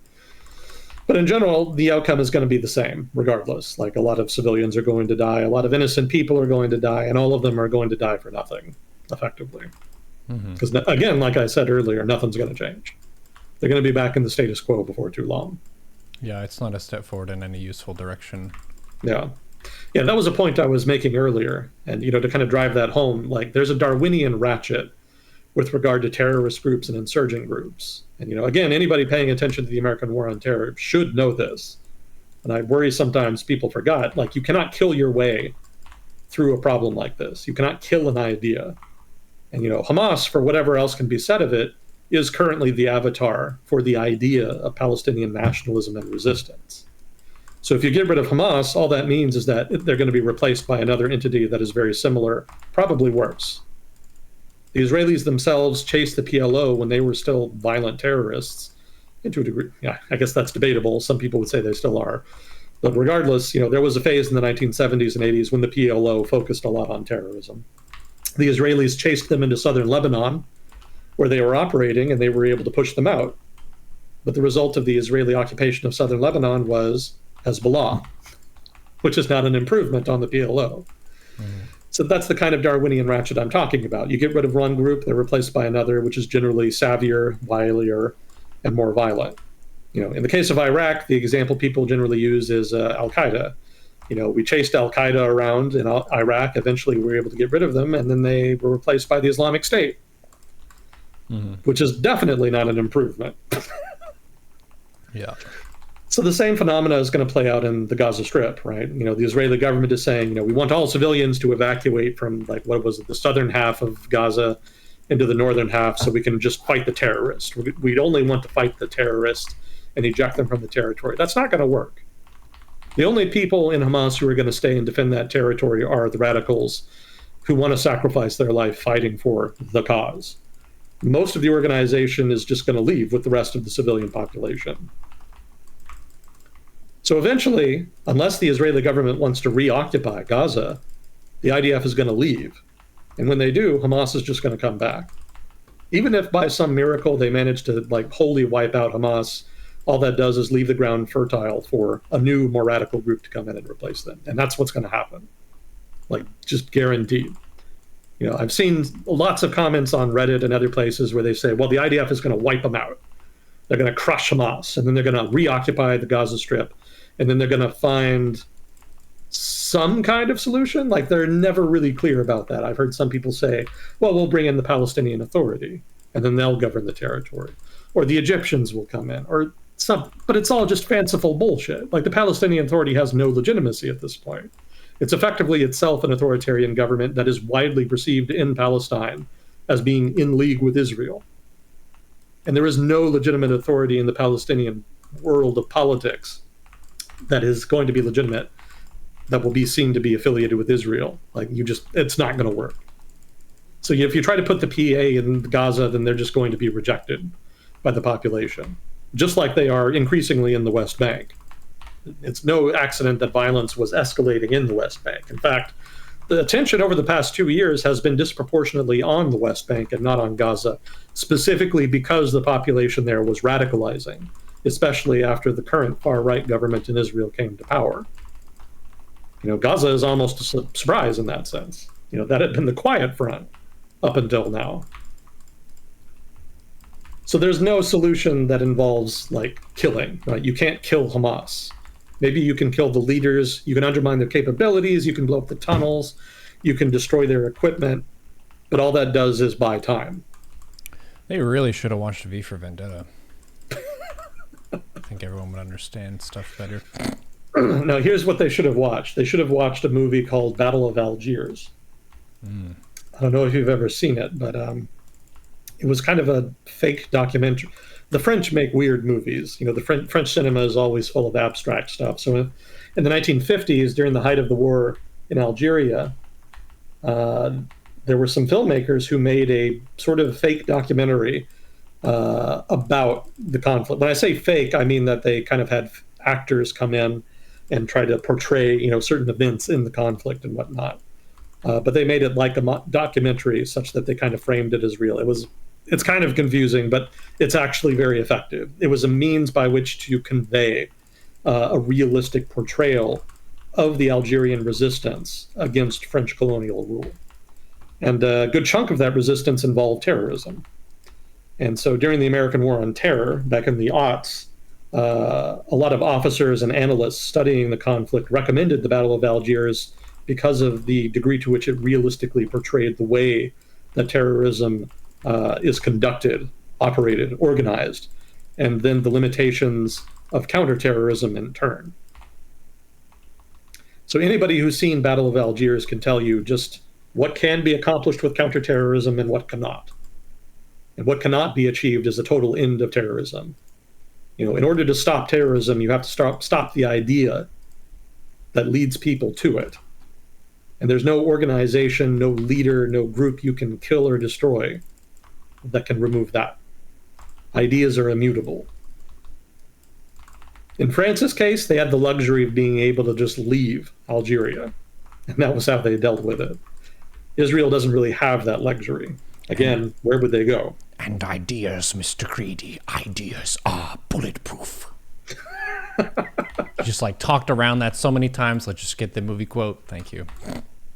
But in general, the outcome is going to be the same, regardless. Like, a lot of civilians are going to die, a lot of innocent people are going to die, and all of them are going to die for nothing, effectively. Because, again, like I said earlier, nothing's going to change. They're going to be back in the status quo before too long. Yeah, it's not a step forward in any useful direction. Yeah. Yeah, that was a point I was making earlier. And, to kind of drive that home, like, there's a Darwinian ratchet with regard to terrorist groups and insurgent groups. And, again, anybody paying attention to the American war on terror should know this. And I worry sometimes people forgot, like, you cannot kill your way through a problem like this. You cannot kill an idea. And, Hamas, for whatever else can be said of it, is currently the avatar for the idea of Palestinian nationalism and resistance. So if you get rid of Hamas, all that means is that they're going to be replaced by another entity that is very similar, probably worse. The Israelis themselves chased the PLO when they were still violent terrorists, and to a degree. Yeah, I guess that's debatable. Some people would say they still are. But regardless, there was a phase in the 1970s and 80s when the PLO focused a lot on terrorism. The Israelis chased them into southern Lebanon, where they were operating, and they were able to push them out. But the result of the Israeli occupation of southern Lebanon was Hezbollah, which is not an improvement on the PLO. So that's the kind of Darwinian ratchet I'm talking about. You get rid of one group, they're replaced by another, which is generally savvier, wilier, and more violent. In the case of Iraq, the example people generally use is Al-Qaeda. We chased Al-Qaeda around in Iraq. Eventually, we were able to get rid of them, and then they were replaced by the Islamic State, which is definitely not an improvement. Yeah. So the same phenomena is going to play out in the Gaza Strip, right? The Israeli government is saying, we want all civilians to evacuate from, the southern half of Gaza into the northern half so we can just fight the terrorists. We'd only want to fight the terrorists and eject them from the territory. That's not going to work. The only people in Hamas who are going to stay and defend that territory are the radicals who want to sacrifice their life fighting for the cause. Most of the organization is just going to leave with the rest of the civilian population. So eventually, unless the Israeli government wants to reoccupy Gaza, the IDF is going to leave. And when they do, Hamas is just going to come back. Even if by some miracle they manage to wholly wipe out Hamas, all that does is leave the ground fertile for a new, more radical group to come in and replace them. And that's what's going to happen. Just guaranteed. I've seen lots of comments on Reddit and other places where they say, well, the IDF is going to wipe them out. They're going to crush Hamas, and then they're going to reoccupy the Gaza Strip. And then they're going to find some kind of solution. They're never really clear about that. I've heard some people say, well, we'll bring in the Palestinian Authority. and then they'll govern the territory. Or the Egyptians will come in, or some, but it's all just fanciful bullshit. Like, the Palestinian Authority has no legitimacy at this point. It's effectively itself an authoritarian government that is widely perceived in Palestine as being in league with Israel. And there is no legitimate authority in the Palestinian world of politics that is going to be legitimate, that will be seen to be affiliated with Israel. Like, it's not going to work. So if you try to put the PA in Gaza, then they're just going to be rejected by the population, just like they are increasingly in the West Bank. It's no accident that violence was escalating in the West Bank. In fact, the attention over the past 2 years has been disproportionately on the West Bank and not on Gaza, specifically because the population there was radicalizing, especially after the current far-right government in Israel came to power. Gaza is almost a surprise in that sense. That had been the quiet front up until now. So there's no solution that involves, like, killing, right? You can't kill Hamas. Maybe you can kill the leaders, you can undermine their capabilities, you can blow up the tunnels, you can destroy their equipment, but all that does is buy time. They really should have watched V for Vendetta. I think everyone would understand stuff better. Now, here's what they should have watched. They should have watched a movie called Battle of Algiers. I don't know if you've ever seen it, but it was kind of a fake documentary. The French make weird movies. The French cinema is always full of abstract stuff. So in the 1950s, during the height of the war in Algeria, there were some filmmakers who made a sort of fake documentary about the conflict. When I say fake, I mean that they kind of had actors come in and try to portray, certain events in the conflict and whatnot. But they made it like a documentary, such that they kind of framed it as real. It's kind of confusing, but it's actually very effective. It was a means by which to convey a realistic portrayal of the Algerian resistance against French colonial rule. And a good chunk of that resistance involved terrorism. And so during the American War on Terror, back in the aughts, a lot of officers and analysts studying the conflict recommended the Battle of Algiers because of the degree to which it realistically portrayed the way that terrorism is conducted, operated, organized, and then the limitations of counterterrorism in turn. So anybody who's seen Battle of Algiers can tell you just what can be accomplished with counterterrorism and what cannot. And what cannot be achieved is a total end of terrorism. In order to stop terrorism, you have to stop the idea that leads people to it. And there's no organization, no leader, no group you can kill or destroy that can remove that. Ideas are immutable. In France's case, they had the luxury of being able to just leave Algeria, and that was how they dealt with it. Israel doesn't really have that luxury. Again, where would they go? And ideas, Mr. Greedy, ideas are bulletproof. Just like talked around that so many times. Let's just get the movie quote. Thank you.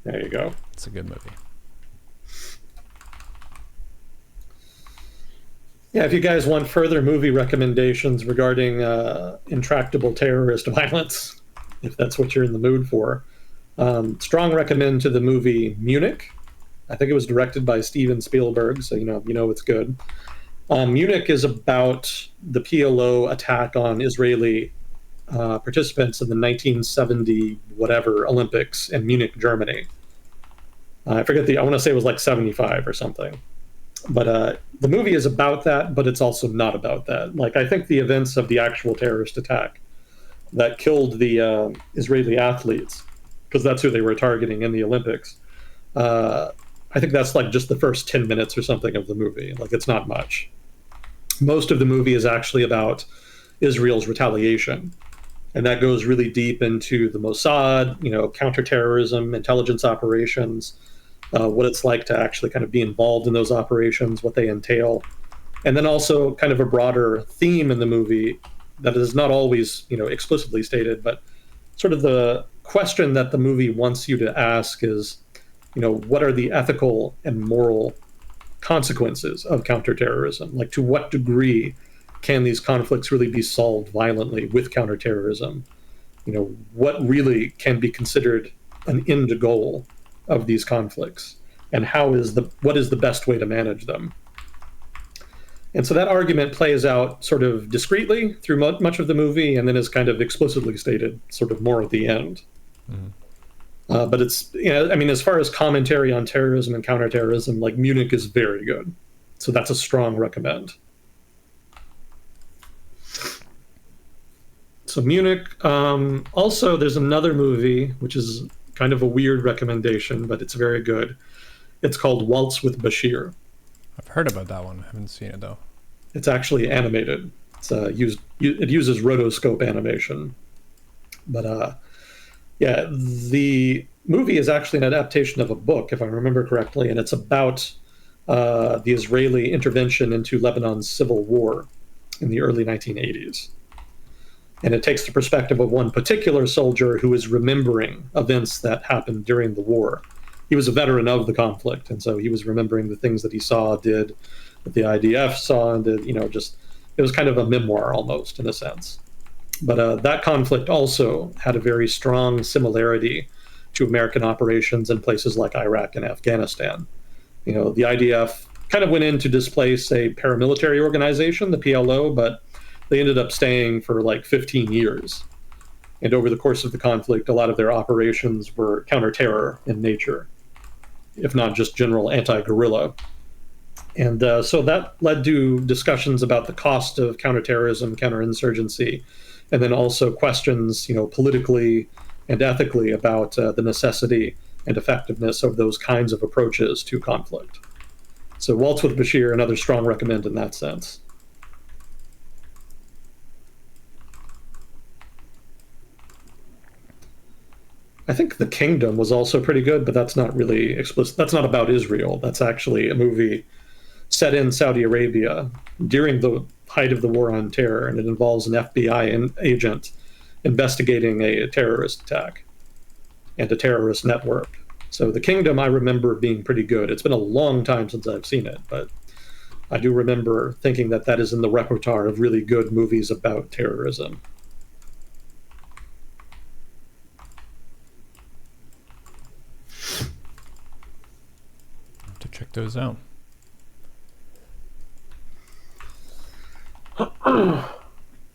There you go. It's a good movie. Yeah, if you guys want further movie recommendations regarding intractable terrorist violence, if that's what you're in the mood for, strong recommend to the movie Munich. I think it was directed by Steven Spielberg, so you know it's good. Munich is about the PLO attack on Israeli participants in the 1970 whatever Olympics in Munich, Germany. I forget I want to say it was like 75 or something. But the movie is about that, but it's also not about that. Like, I think the events of the actual terrorist attack that killed the Israeli athletes, because that's who they were targeting in the Olympics, I think that's like just the first 10 minutes or something of the movie. Like, it's not much. Most of the movie is actually about Israel's retaliation. And that goes really deep into the Mossad, counterterrorism, intelligence operations, what it's like to actually kind of be involved in those operations, what they entail. And then also kind of a broader theme in the movie that is not always, explicitly stated, but sort of the question that the movie wants you to ask is, what are the ethical and moral consequences of counterterrorism? Like, to what degree can these conflicts really be solved violently with counterterrorism? What really can be considered an end goal of these conflicts, and what is the best way to manage them? And so that argument plays out sort of discreetly through much of the movie, and then is kind of explicitly stated sort of more at the end. But it's, I mean, as far as commentary on terrorism and counterterrorism, like Munich is very good. So that's a strong recommend. So Munich. Also, there's another movie, which is kind of a weird recommendation, but it's very good. It's called Waltz with Bashir. I've heard about that one. I haven't seen it, though. It's actually animated. It's it uses rotoscope animation. But yeah, the movie is actually an adaptation of a book, if I remember correctly, and it's about the Israeli intervention into Lebanon's civil war in the early 1980s. And it takes the perspective of one particular soldier who is remembering events that happened during the war. He was a veteran of the conflict, and so he was remembering the things that he saw, did, that the IDF saw, and did, just, it was kind of a memoir almost, in a sense. But that conflict also had a very strong similarity to American operations in places like Iraq and Afghanistan. The IDF kind of went in to displace a paramilitary organization, the PLO, but they ended up staying for like 15 years. And over the course of the conflict, a lot of their operations were counter-terror in nature, if not just general anti-guerrilla. And so that led to discussions about the cost of counterterrorism, counterinsurgency, and then also questions, politically and ethically about the necessity and effectiveness of those kinds of approaches to conflict. So Waltz with Bashir, another strong recommend in that sense. I think The Kingdom was also pretty good, but that's not really explicit. That's not about Israel. That's actually a movie set in Saudi Arabia during the height of the war on terror, and it involves an FBI agent investigating a terrorist attack and a terrorist network. So The Kingdom, I remember being pretty good. It's been a long time since I've seen it, but I do remember thinking that that is in the repertoire of really good movies about terrorism. To check those out.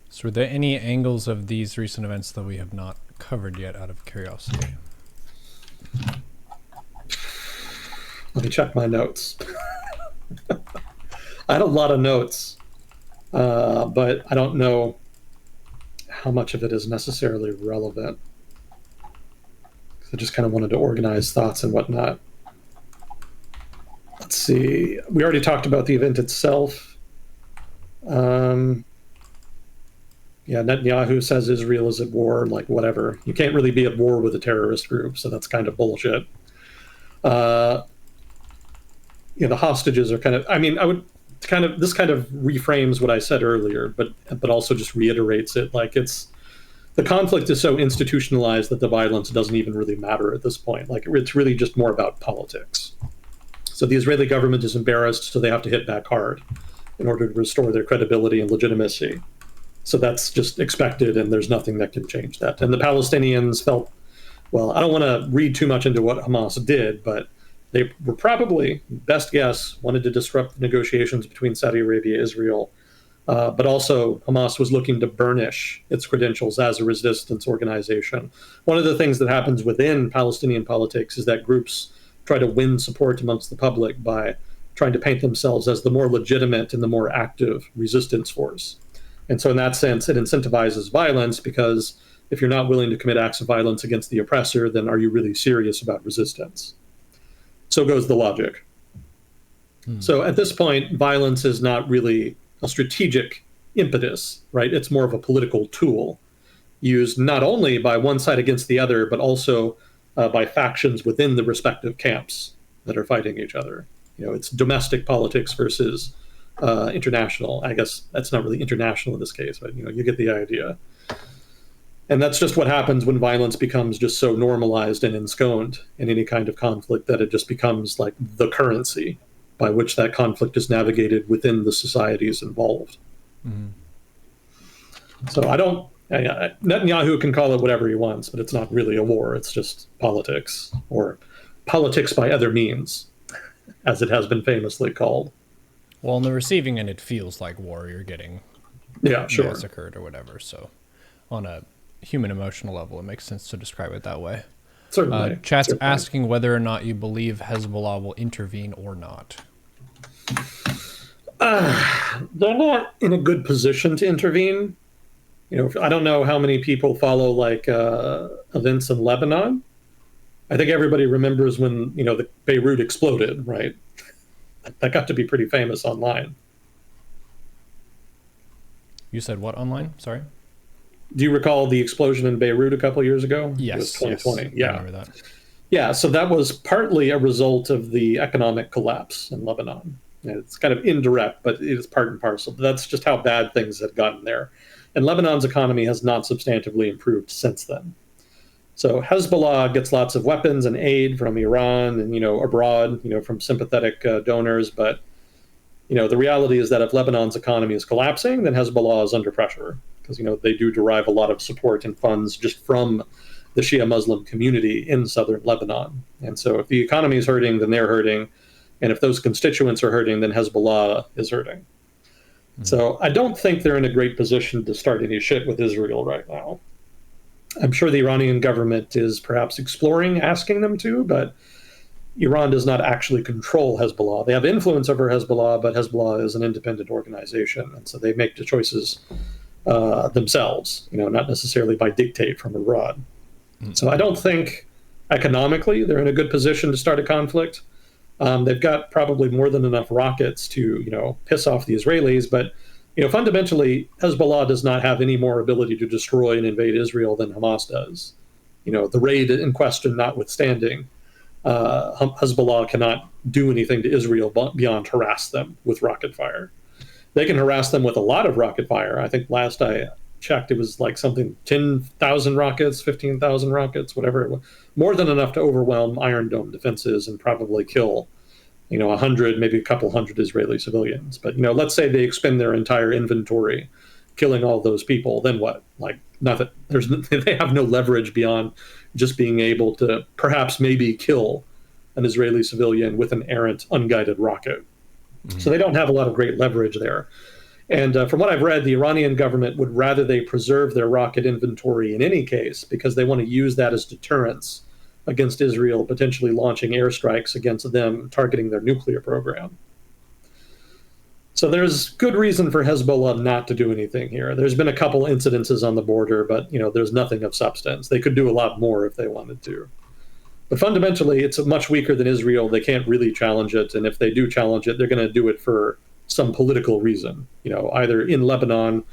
So, are there any angles of these recent events that we have not covered yet, out of curiosity? Let me check my notes. I had a lot of notes, but I don't know how much of it is necessarily relevant. I just kind of wanted to organize thoughts and whatnot. Let's see. We already talked about the event itself. Yeah, Netanyahu says Israel is at war, like whatever. You can't really be at war with a terrorist group, so that's kind of bullshit. The hostages are kind of, this kind of reframes what I said earlier, but also just reiterates it. Like the conflict is so institutionalized that the violence doesn't even really matter at this point. Like it's really just more about politics. So the Israeli government is embarrassed, so they have to hit back hard in order to restore their credibility and legitimacy. So that's just expected, and there's nothing that can change that. And the Palestinians felt, well, I don't want to read too much into what Hamas did, but they were probably, best guess, wanted to disrupt the negotiations between Saudi Arabia and Israel. But also Hamas was looking to burnish its credentials as a resistance organization. One of the things that happens within Palestinian politics is that groups try to win support amongst the public by trying to paint themselves as the more legitimate and the more active resistance force. And so in that sense, it incentivizes violence, because if you're not willing to commit acts of violence against the oppressor, then are you really serious about resistance? So goes the logic. So at this point, violence is not really a strategic impetus, right? It's more of a political tool used not only by one side against the other, but also by factions within the respective camps that are fighting each other. It's domestic politics versus international. I guess that's not really international in this case, but you get the idea. And that's just what happens when violence becomes just so normalized and ensconced in any kind of conflict that it just becomes like the currency by which that conflict is navigated within the societies involved. Mm-hmm. So Netanyahu can call it whatever he wants, but it's not really a war. It's just politics, or politics by other means, as it has been famously called. Well, on the receiving end, it feels like war. You're getting Yeah, sure. massacred or whatever. So on a human emotional level, it makes sense to describe it that way. Certainly. Chat's Certainly. asking whether or not you believe Hezbollah will intervene or not. They're not in a good position to intervene. I don't know how many people follow events in Lebanon. I think everybody remembers when the Beirut exploded, right? That got to be pretty famous online. You said what online? Sorry. Do you recall the explosion in Beirut a couple years ago? Yes. It was 2020. Yes, Yeah. I remember that. Yeah, so that was partly a result of the economic collapse in Lebanon. And it's kind of indirect, but it is part and parcel. That's just how bad things had gotten there. And Lebanon's economy has not substantively improved since then. So Hezbollah gets lots of weapons and aid from Iran and, abroad, from sympathetic donors. But, the reality is that if Lebanon's economy is collapsing, then Hezbollah is under pressure because, they do derive a lot of support and funds just from the Shia Muslim community in southern Lebanon. And so if the economy is hurting, then they're hurting. And if those constituents are hurting, then Hezbollah is hurting. Mm-hmm. So I don't think they're in a great position to start any shit with Israel right now. I'm sure the Iranian government is perhaps exploring asking them to, but Iran does not actually control Hezbollah. They have influence over Hezbollah, but Hezbollah is an independent organization. And so they make the choices themselves, not necessarily by dictate from abroad. So I don't think economically they're in a good position to start a conflict. They've got probably more than enough rockets to, piss off the Israelis. But, fundamentally, Hezbollah does not have any more ability to destroy and invade Israel than Hamas does. The raid in question notwithstanding, Hezbollah cannot do anything to Israel beyond harass them with rocket fire. They can harass them with a lot of rocket fire. I think last I checked, it was like something 10,000 rockets, 15,000 rockets, whatever it was. More than enough to overwhelm Iron Dome defenses and probably kill, 100, maybe a couple hundred Israeli civilians. But, let's say they expend their entire inventory killing all those people, then what? Like nothing. They have no leverage beyond just being able to perhaps maybe kill an Israeli civilian with an errant, unguided rocket. Mm-hmm. So they don't have a lot of great leverage there. And from what I've read, the Iranian government would rather they preserve their rocket inventory in any case because they want to use that as deterrence against Israel potentially launching airstrikes against them, targeting their nuclear program. So there's good reason for Hezbollah not to do anything here. There's been a couple incidences on the border, but there's nothing of substance. They could do a lot more if they wanted to. But fundamentally, it's much weaker than Israel. They can't really challenge it. And if they do challenge it, they're going to do it for some political reason, either in Lebanon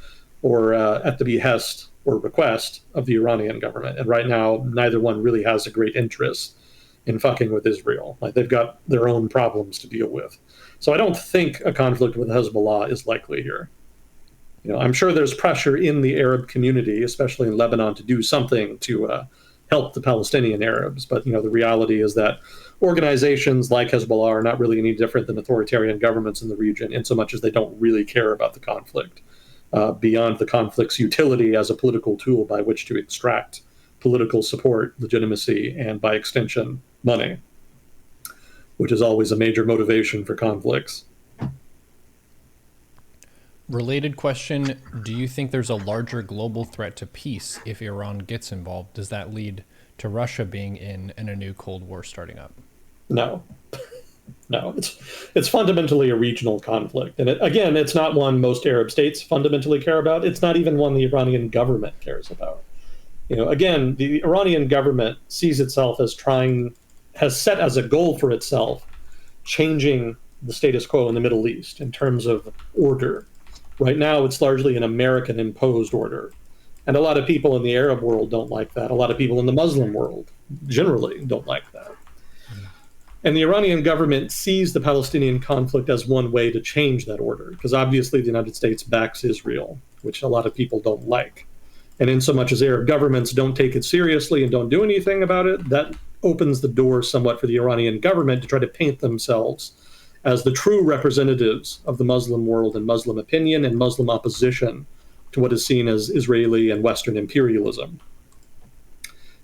or at the behest or request of the Iranian government. And right now, neither one really has a great interest in fucking with Israel. Like they've got their own problems to deal with. So I don't think a conflict with Hezbollah is likely here. I'm sure there's pressure in the Arab community, especially in Lebanon, to do something to help the Palestinian Arabs. But, the reality is that organizations like Hezbollah are not really any different than authoritarian governments in the region, in so much as they don't really care about the conflict, beyond the conflict's utility as a political tool by which to extract political support, legitimacy, and by extension, money, which is always a major motivation for conflicts. Related question, do you think there's a larger global threat to peace if Iran gets involved? Does that lead to Russia being in and a new Cold War starting up? No. No, it's fundamentally a regional conflict. And again, it's not one most Arab states fundamentally care about. It's not even one the Iranian government cares about. Again, the Iranian government sees itself as has set as a goal for itself changing the status quo in the Middle East in terms of order. Right now, it's largely an American-imposed order. And a lot of people in the Arab world don't like that. A lot of people in the Muslim world generally don't like that. And the Iranian government sees the Palestinian conflict as one way to change that order, because obviously the United States backs Israel, which a lot of people don't like. And in so much as Arab governments don't take it seriously and don't do anything about it, that opens the door somewhat for the Iranian government to try to paint themselves as the true representatives of the Muslim world and Muslim opinion and Muslim opposition to what is seen as Israeli and Western imperialism.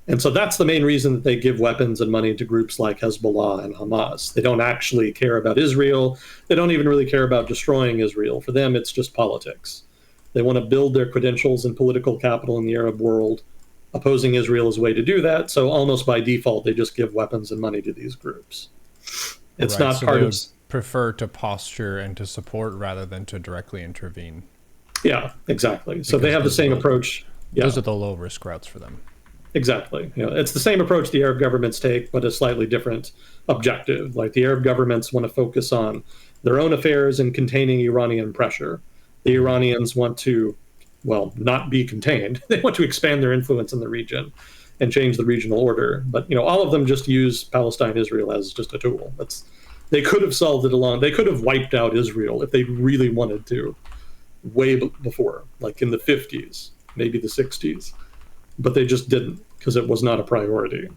And so that's the main reason that they give weapons and money to groups like Hezbollah and Hamas. They don't actually care about Israel. They don't even really care about destroying Israel. For them, it's just politics. They want to build their credentials and political capital in the Arab world. Opposing Israel is a way to do that. So almost by default, they just give weapons and money to these groups. It's Right, not so part they of... would prefer to posture and to support rather than to directly intervene. Yeah, exactly. So they Because have the those same are the- approach. Yeah, Those are the low risk routes for them. exactly. It's the same approach the Arab governments take, but a slightly different objective. Like the Arab governments want to focus on their own affairs and containing Iranian pressure. The Iranians want to, well, not be contained. They want to expand their influence in the region and change the regional order. But all of them just use Palestine, Israel as just a tool. They could have solved it along. They could have wiped out Israel if they really wanted to, way before, like in the 50s, maybe the 60s. But they just didn't, because it was not a priority.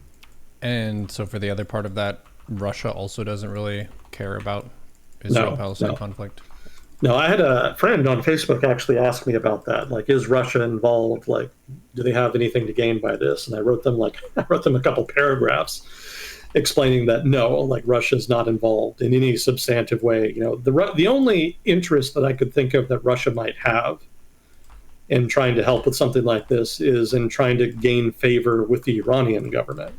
And so for the other part of that, Russia also doesn't really care about Israel-Palestine conflict? No, I had a friend on Facebook actually ask me about that. Like, is Russia involved? Like, do they have anything to gain by this? And I wrote them a couple paragraphs explaining that no, like Russia's not involved in any substantive way. The only interest that I could think of that Russia might have in trying to help with something like this is in trying to gain favor with the Iranian government.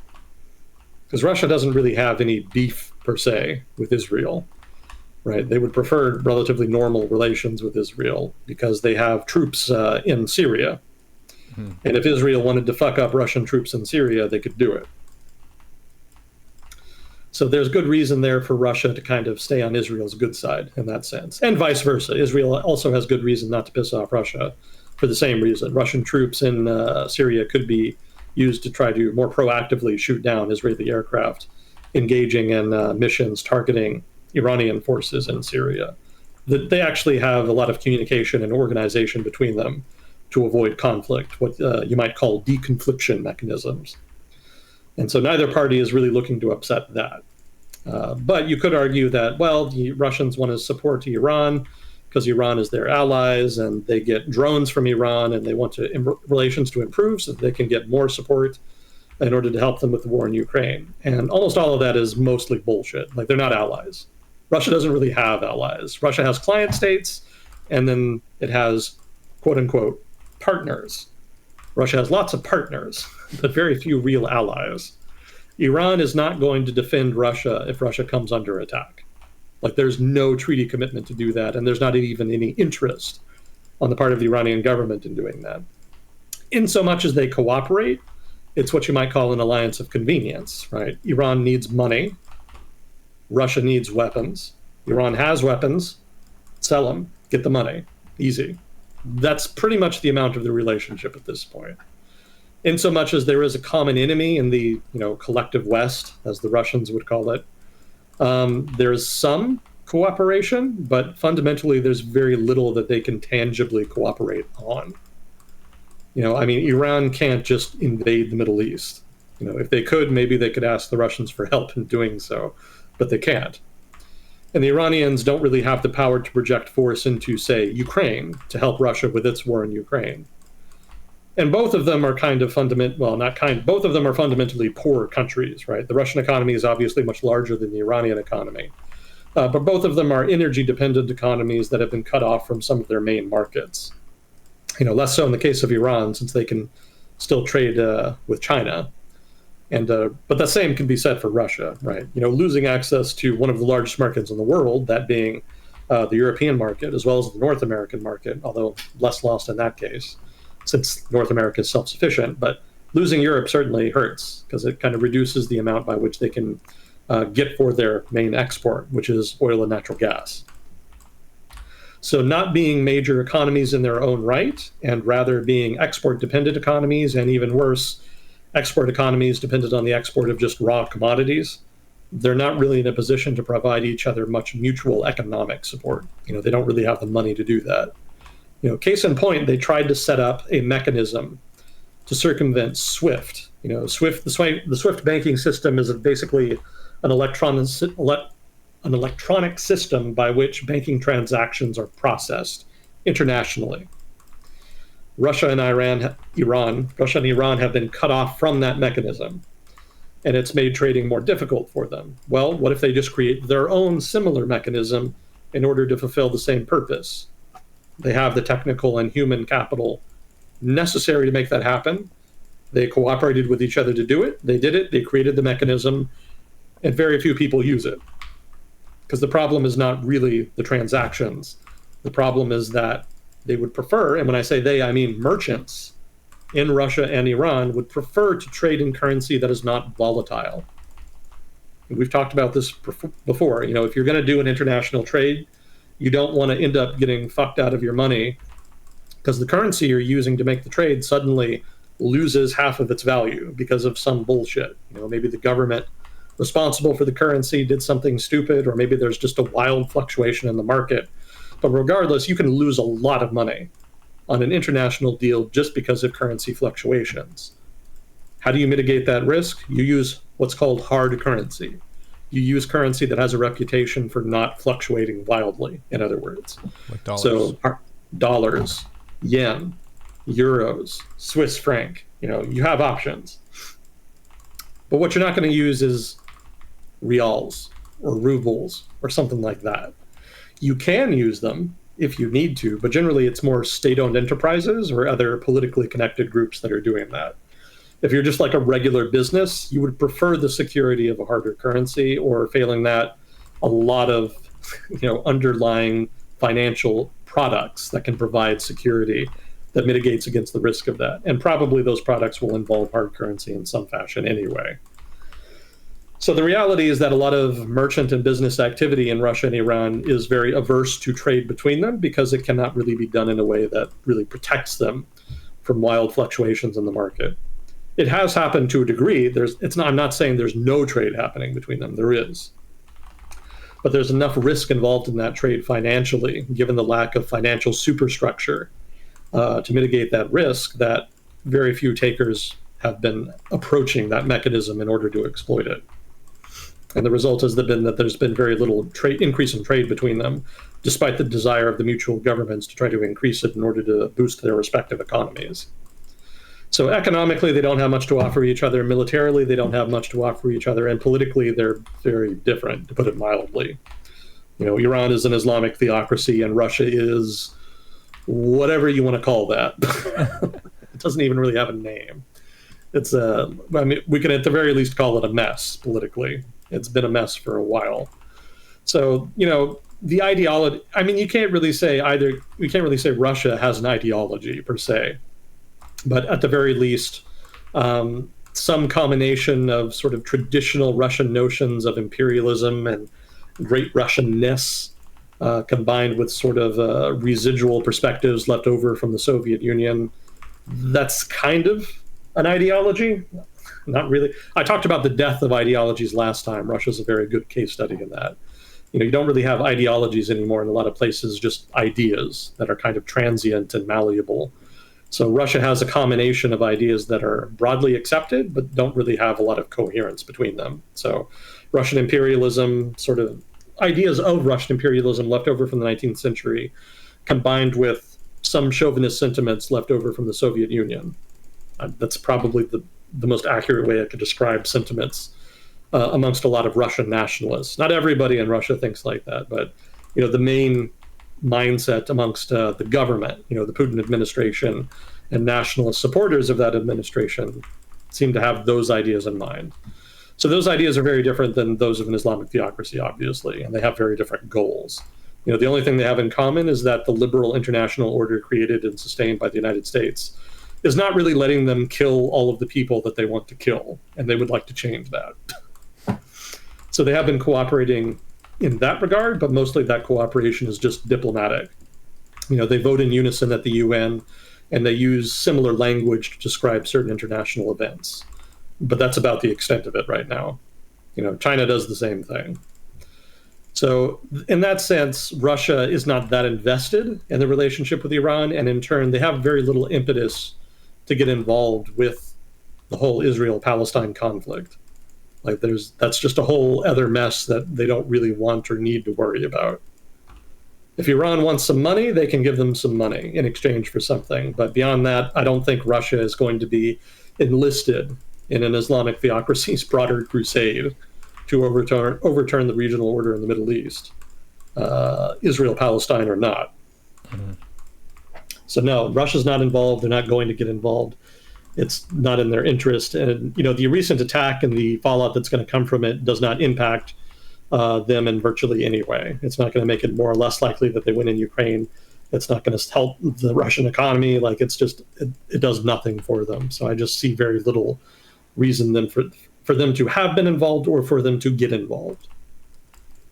Because Russia doesn't really have any beef per se with Israel, right? They would prefer relatively normal relations with Israel because they have troops in Syria. And if Israel wanted to fuck up Russian troops in Syria, they could do it. So there's good reason there for Russia to kind of stay on Israel's good side in that sense. And vice versa. Israel also has good reason not to piss off Russia for the same reason. Russian troops in Syria could be used to try to more proactively shoot down Israeli aircraft engaging in missions targeting Iranian forces in Syria. They actually have a lot of communication and organization between them to avoid conflict, what you might call deconfliction mechanisms. And so neither party is really looking to upset that. But you could argue that, well, the Russians want to support Iran because Iran is their allies and they get drones from Iran and they want relations to improve so that they can get more support in order to help them with the war in Ukraine. And almost all of that is mostly bullshit. Like, they're not allies. Russia doesn't really have allies. Russia has client states, and then it has, quote unquote, partners. Russia has lots of partners, but very few real allies. Iran is not going to defend Russia if Russia comes under attack. Like, there's no treaty commitment to do that, and there's not even any interest on the part of the Iranian government in doing that. In so much as they cooperate, it's what you might call an alliance of convenience, right? Iran needs money. Russia needs weapons. Iran has weapons. Sell them. Get the money. Easy. That's pretty much the amount of the relationship at this point. In so much as there is a common enemy in the collective West, as the Russians would call it, there is some cooperation, but fundamentally there's very little that they can tangibly cooperate on. Iran can't just invade the Middle East. If they could, maybe they could ask the Russians for help in doing so, but they can't. And the Iranians don't really have the power to project force into, say, Ukraine to help Russia with its war in Ukraine. And both of them are both of them are fundamentally poor countries, right? The Russian economy is obviously much larger than the Iranian economy. But both of them are energy-dependent economies that have been cut off from some of their main markets. Less so in the case of Iran, since they can still trade with China. But the same can be said for Russia, right? Losing access to one of the largest markets in the world, that being the European market, as well as the North American market, although less lost in that case, since North America is self-sufficient. But losing Europe certainly hurts because it kind of reduces the amount by which they can get for their main export, which is oil and natural gas. So not being major economies in their own right, and rather being export-dependent economies, and even worse, export economies dependent on the export of just raw commodities, they're not really in a position to provide each other much mutual economic support. They don't really have the money to do that. Case in point, they tried to set up a mechanism to circumvent SWIFT. The SWIFT banking system is basically an electronic system by which banking transactions are processed internationally. Russia and Iran have been cut off from that mechanism, and it's made trading more difficult for them. Well, what if they just create their own similar mechanism in order to fulfill the same purpose? They have the technical and human capital necessary to make that happen. They cooperated with each other to do it. They did it. They created the mechanism, and very few people use it. Because the problem is not really the transactions. The problem is that they would prefer, and when I say they, I mean merchants in Russia and Iran would prefer to trade in currency that is not volatile. And we've talked about this before. You know, if you're going to do an international trade, you don't want to end up getting fucked out of your money because the currency you're using to make the trade suddenly loses half of its value because of some bullshit. You know, maybe the government responsible for the currency did something stupid, or maybe there's just a wild fluctuation in the market. But regardless, you can lose a lot of money on an international deal just because of currency fluctuations. How do you mitigate that risk? You use what's called hard currency. You use currency that has a reputation for not fluctuating wildly, in other words. Like dollars. So dollars, yen, euros, Swiss franc, you know, you have options. But what you're not going to use is reals or rubles or something like that. You can use them if you need to, but generally it's more state-owned enterprises or other politically connected groups that are doing that. If you're just like a regular business, you would prefer the security of a harder currency, or failing that, a lot of, you know, underlying financial products that can provide security that mitigates against the risk of that. And probably those products will involve hard currency in some fashion anyway. So the reality is that a lot of merchant and business activity in Russia and Iran is very averse to trade between them because it cannot really be done in a way that really protects them from wild fluctuations in the market. It has happened to a degree. I'm not saying there's no trade happening between them. There is. But there's enough risk involved in that trade financially, given the lack of financial superstructure to mitigate that risk, that very few takers have been approaching that mechanism in order to exploit it. And the result has been that there's been very little increase in trade between them, despite the desire of the mutual governments to try to increase it in order to boost their respective economies. So economically, they don't have much to offer each other. Militarily, they don't have much to offer each other. And politically, they're very different, to put it mildly. You know, Iran is an Islamic theocracy, and Russia is whatever you want to call that. It doesn't even really have a name. It's we can at the very least call it a mess politically. It's been a mess for a while. So, you know, the ideology, I mean, you can't really say Russia has an ideology per se, but at the very least, some combination of sort of traditional Russian notions of imperialism and great Russianness combined with sort of residual perspectives left over from the Soviet Union. That's kind of an ideology. Not really. I talked about the death of ideologies last time. Russia's a very good case study in that. You know, you don't really have ideologies anymore in a lot of places, just ideas that are kind of transient and malleable. So Russia has a combination of ideas that are broadly accepted, but don't really have a lot of coherence between them. So Russian imperialism, sort of ideas of Russian imperialism left over from the 19th century, combined with some chauvinist sentiments left over from the Soviet Union. That's probably the most accurate way I could describe sentiments amongst a lot of Russian nationalists. Not everybody in Russia thinks like that, but, you know, the main mindset amongst the government, you know, the Putin administration and nationalist supporters of that administration seem to have those ideas in mind. So those ideas are very different than those of an Islamic theocracy, obviously, and they have very different goals. You know, the only thing they have in common is that the liberal international order created and sustained by the United States is not really letting them kill all of the people that they want to kill, and they would like to change that. So they have been cooperating in that regard, but mostly that cooperation is just diplomatic. You know, they vote in unison at the UN, and they use similar language to describe certain international events. But that's about the extent of it right now. You know, China does the same thing. So in that sense, Russia is not that invested in the relationship with Iran, and in turn, they have very little impetus to get involved with the whole Israel-Palestine conflict. Like that's just a whole other mess that they don't really want or need to worry about. If Iran wants some money, they can give them some money in exchange for something. But beyond that, I don't think Russia is going to be enlisted in an Islamic theocracy's broader crusade to overturn the regional order in the Middle East, Israel, Palestine, or not. Mm-hmm. So no, Russia's not involved. They're not going to get involved. It's not in their interest. And, the recent attack and the fallout that's going to come from it does not impact them in virtually any way. It's not going to make it more or less likely that they win in Ukraine. It's not going to help the Russian economy. Like, it's just, it does nothing for them. So I just see very little reason then for them to have been involved or for them to get involved.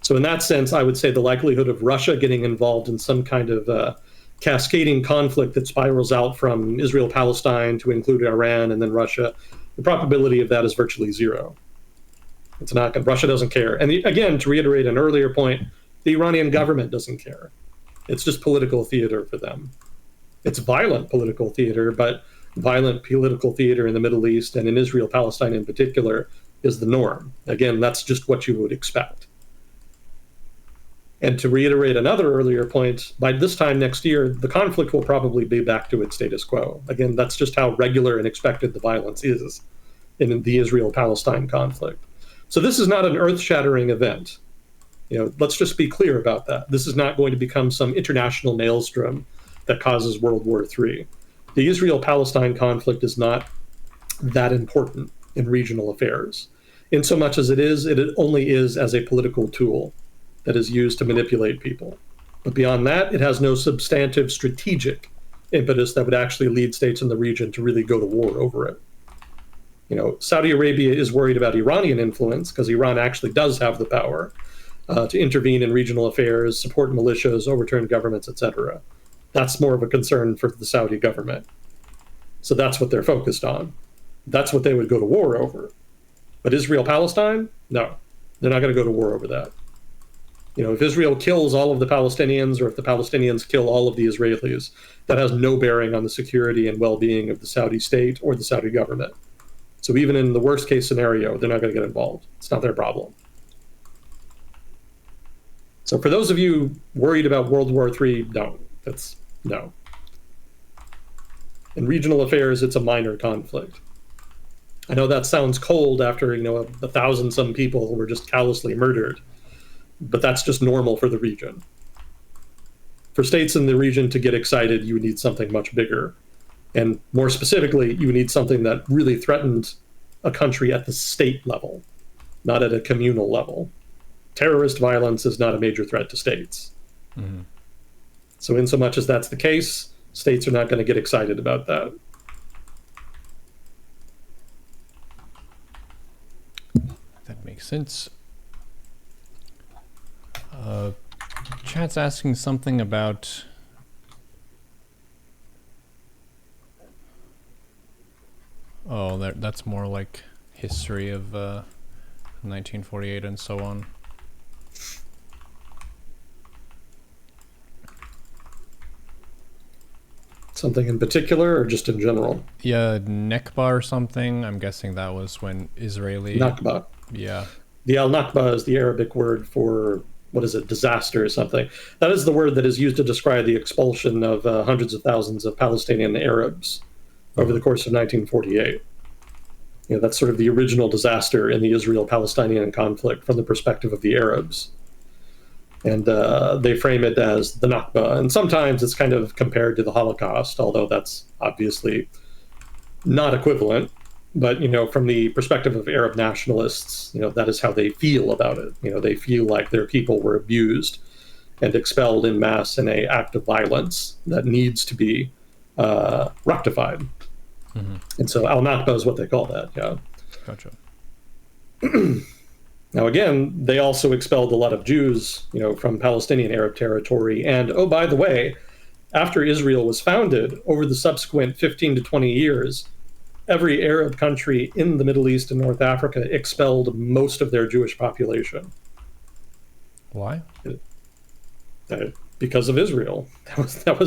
So in that sense, I would say the likelihood of Russia getting involved in some kind of cascading conflict that spirals out from Israel, Palestine to include Iran and then Russia, the probability of that is virtually zero. It's not going. Russia doesn't care. And again, to reiterate an earlier point, the Iranian government doesn't care. It's just political theater for them. It's violent political theater, but violent political theater in the Middle East and in Israel, Palestine in particular is the norm. Again, that's just what you would expect. And to reiterate another earlier point, by this time next year, the conflict will probably be back to its status quo. Again, that's just how regular and expected the violence is in the Israel-Palestine conflict. So this is not an earth-shattering event. Let's just be clear about that. This is not going to become some international maelstrom that causes World War III. The Israel-Palestine conflict is not that important in regional affairs. In so much as it only is as a political tool that is used to manipulate people. But beyond that, it has no substantive strategic impetus that would actually lead states in the region to really go to war over it. Saudi Arabia is worried about Iranian influence because Iran actually does have the power to intervene in regional affairs, support militias, overturn governments, etc. That's more of a concern for the Saudi government. So that's what they're focused on. That's what they would go to war over. But Israel-Palestine? No, they're not going to go to war over that. If Israel kills all of the Palestinians or if the Palestinians kill all of the Israelis, that has no bearing on the security and well-being of the Saudi state or the Saudi government. So even in the worst case scenario, they're not going to get involved. It's not their problem. So for those of you worried about World War III, no. In regional affairs, it's a minor conflict. I know that sounds cold after, 1,000 some people were just callously murdered, but that's just normal for the region. For states in the region to get excited, you would need something much bigger. And more specifically, you need something that really threatened a country at the state level, not at a communal level. Terrorist violence is not a major threat to states. Mm-hmm. So in so much as that's the case, states are not going to get excited about that. That makes sense. Chat's asking something about that's more like history of 1948 and so on. Something in particular or just in general? Yeah, Nakba or something. I'm guessing that was when Israeli... Nakba. Yeah. The al-Nakba is the Arabic word for, disaster or something. That is the word that is used to describe the expulsion of hundreds of thousands of Palestinian Arabs over the course of 1948. That's sort of the original disaster in the Israel-Palestinian conflict from the perspective of the Arabs. And they frame it as the Nakba. And sometimes it's kind of compared to the Holocaust, although that's obviously not equivalent. But, from the perspective of Arab nationalists, that is how they feel about it. They feel like their people were abused and expelled en masse in an act of violence that needs to be rectified. Mm-hmm. And so al-Nakba is what they call that, yeah. Gotcha. Now, again, they also expelled a lot of Jews, from Palestinian Arab territory. And, oh, by the way, after Israel was founded, over the subsequent 15 to 20 years, every Arab country in the Middle East and North Africa expelled most of their Jewish population. Why? Because of Israel. That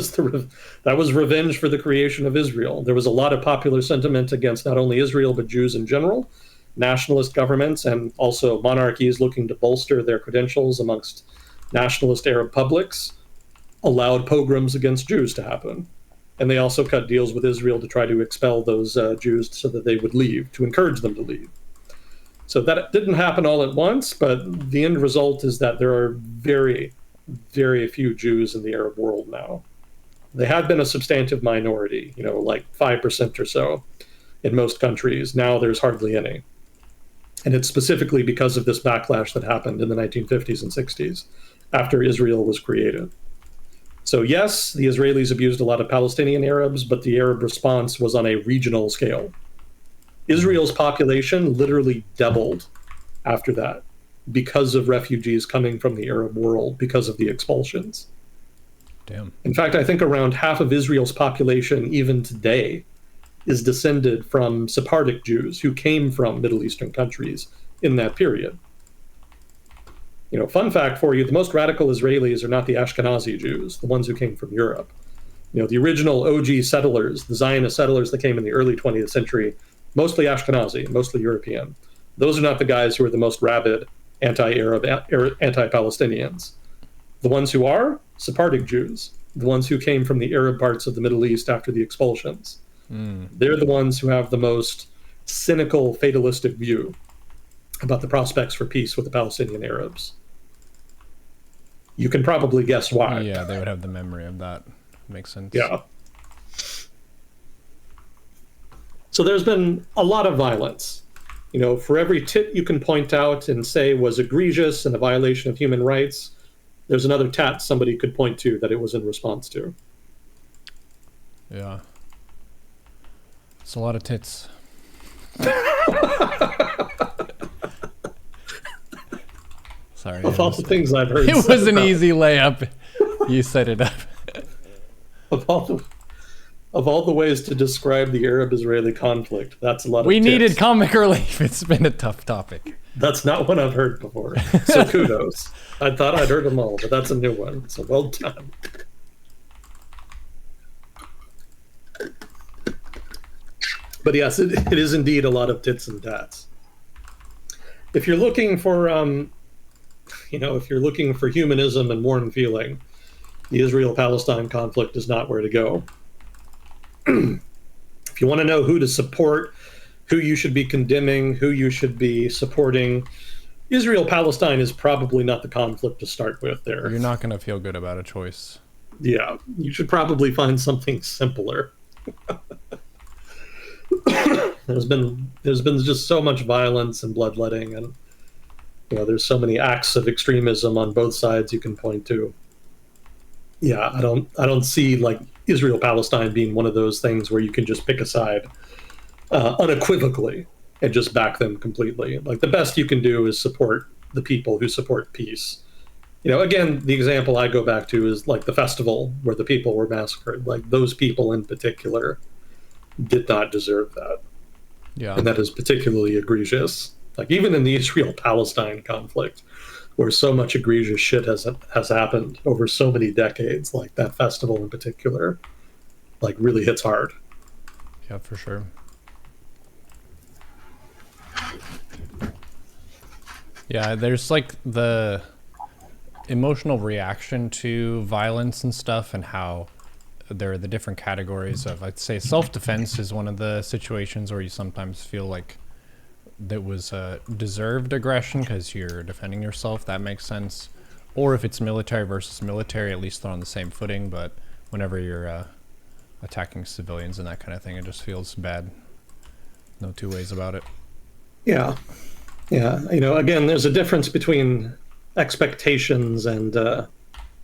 was revenge for the creation of Israel. There was a lot of popular sentiment against not only Israel but Jews in general, nationalist governments, and also monarchies looking to bolster their credentials amongst nationalist Arab publics. allowed pogroms against Jews to happen. And they also cut deals with Israel to try to expel those Jews so that they would leave, to encourage them to leave. So that didn't happen all at once, but the end result is that there are very, very few Jews in the Arab world now. They had been a substantive minority, like 5% or so in most countries. Now there's hardly any. And it's specifically because of this backlash that happened in the 1950s and 60s after Israel was created. So yes, the Israelis abused a lot of Palestinian Arabs, but the Arab response was on a regional scale. Israel's population literally doubled after that because of refugees coming from the Arab world because of the expulsions. Damn. In fact, I think around half of Israel's population, even today, is descended from Sephardic Jews who came from Middle Eastern countries in that period. Fun fact for you, the most radical Israelis are not the Ashkenazi Jews, the ones who came from Europe. The original OG settlers, the Zionist settlers that came in the early 20th century, mostly Ashkenazi, mostly European. Those are not the guys who are the most rabid anti-Arab, anti-Palestinians. The ones who are Sephardic Jews, the ones who came from the Arab parts of the Middle East after the expulsions. They're the ones who have the most cynical, fatalistic view about the prospects for peace with the Palestinian Arabs. You can probably guess why. Yeah, they would have the memory of that. Makes sense. Yeah. So there's been a lot of violence. For every tit you can point out and say was egregious and a violation of human rights, there's another tat somebody could point to that it was in response to. Yeah. It's a lot of tits. Sorry. Of all the things I've heard. It was an easy layup. You set it up. Of all the ways to describe the Arab-Israeli conflict, that's a lot of We tits. needed comic relief. It's been a tough topic. That's not one I've heard before. So kudos. I thought I'd heard them all, but that's a new one. So well done. But yes, it is indeed a lot of tits and tats. If you're looking for, if you're looking for humanism and warm feeling, the Israel-Palestine conflict is not where to go. If you want to know who to support, who you should be condemning, who you should be supporting, Israel-Palestine is probably not the conflict to start with there. You're not going to feel good about a choice. Yeah, you should probably find something simpler. There's been just so much violence and bloodletting, and there's so many acts of extremism on both sides you can point to. Yeah, I don't see like Israel-Palestine being one of those things where you can just pick a side unequivocally and just back them completely. Like the best you can do is support the people who support peace. Again, the example I go back to is like the festival where the people were massacred. Like those people in particular did not deserve that. Yeah. And that is particularly egregious. Like even in the Israel-Palestine conflict, where so much egregious shit has happened over so many decades, like that festival in particular, like really hits hard. Yeah, for sure. Yeah, there's like the emotional reaction to violence and stuff, and how there are the different categories of, I'd say self-defense is one of the situations where you sometimes feel like that was deserved aggression because you're defending yourself. That makes sense. Or if it's military versus military, at least they're on the same footing. But whenever you're attacking civilians and that kind of thing, it just feels bad. No two ways about it. Yeah. Again, there's a difference between expectations and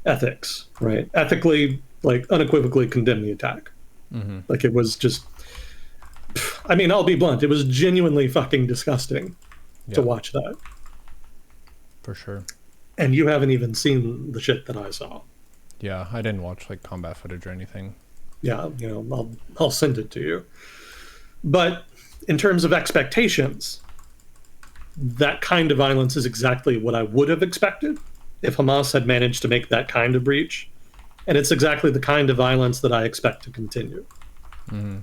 ethics, right? Ethically, like unequivocally condemn the attack. Mm-hmm. Like it was just, I'll be blunt, it was genuinely fucking disgusting to watch that. For sure. And you haven't even seen the shit that I saw. Yeah, I didn't watch like combat footage or anything. Yeah, I'll send it to you. But in terms of expectations, that kind of violence is exactly what I would have expected if Hamas had managed to make that kind of breach. And it's exactly the kind of violence that I expect to continue. Mm-hmm.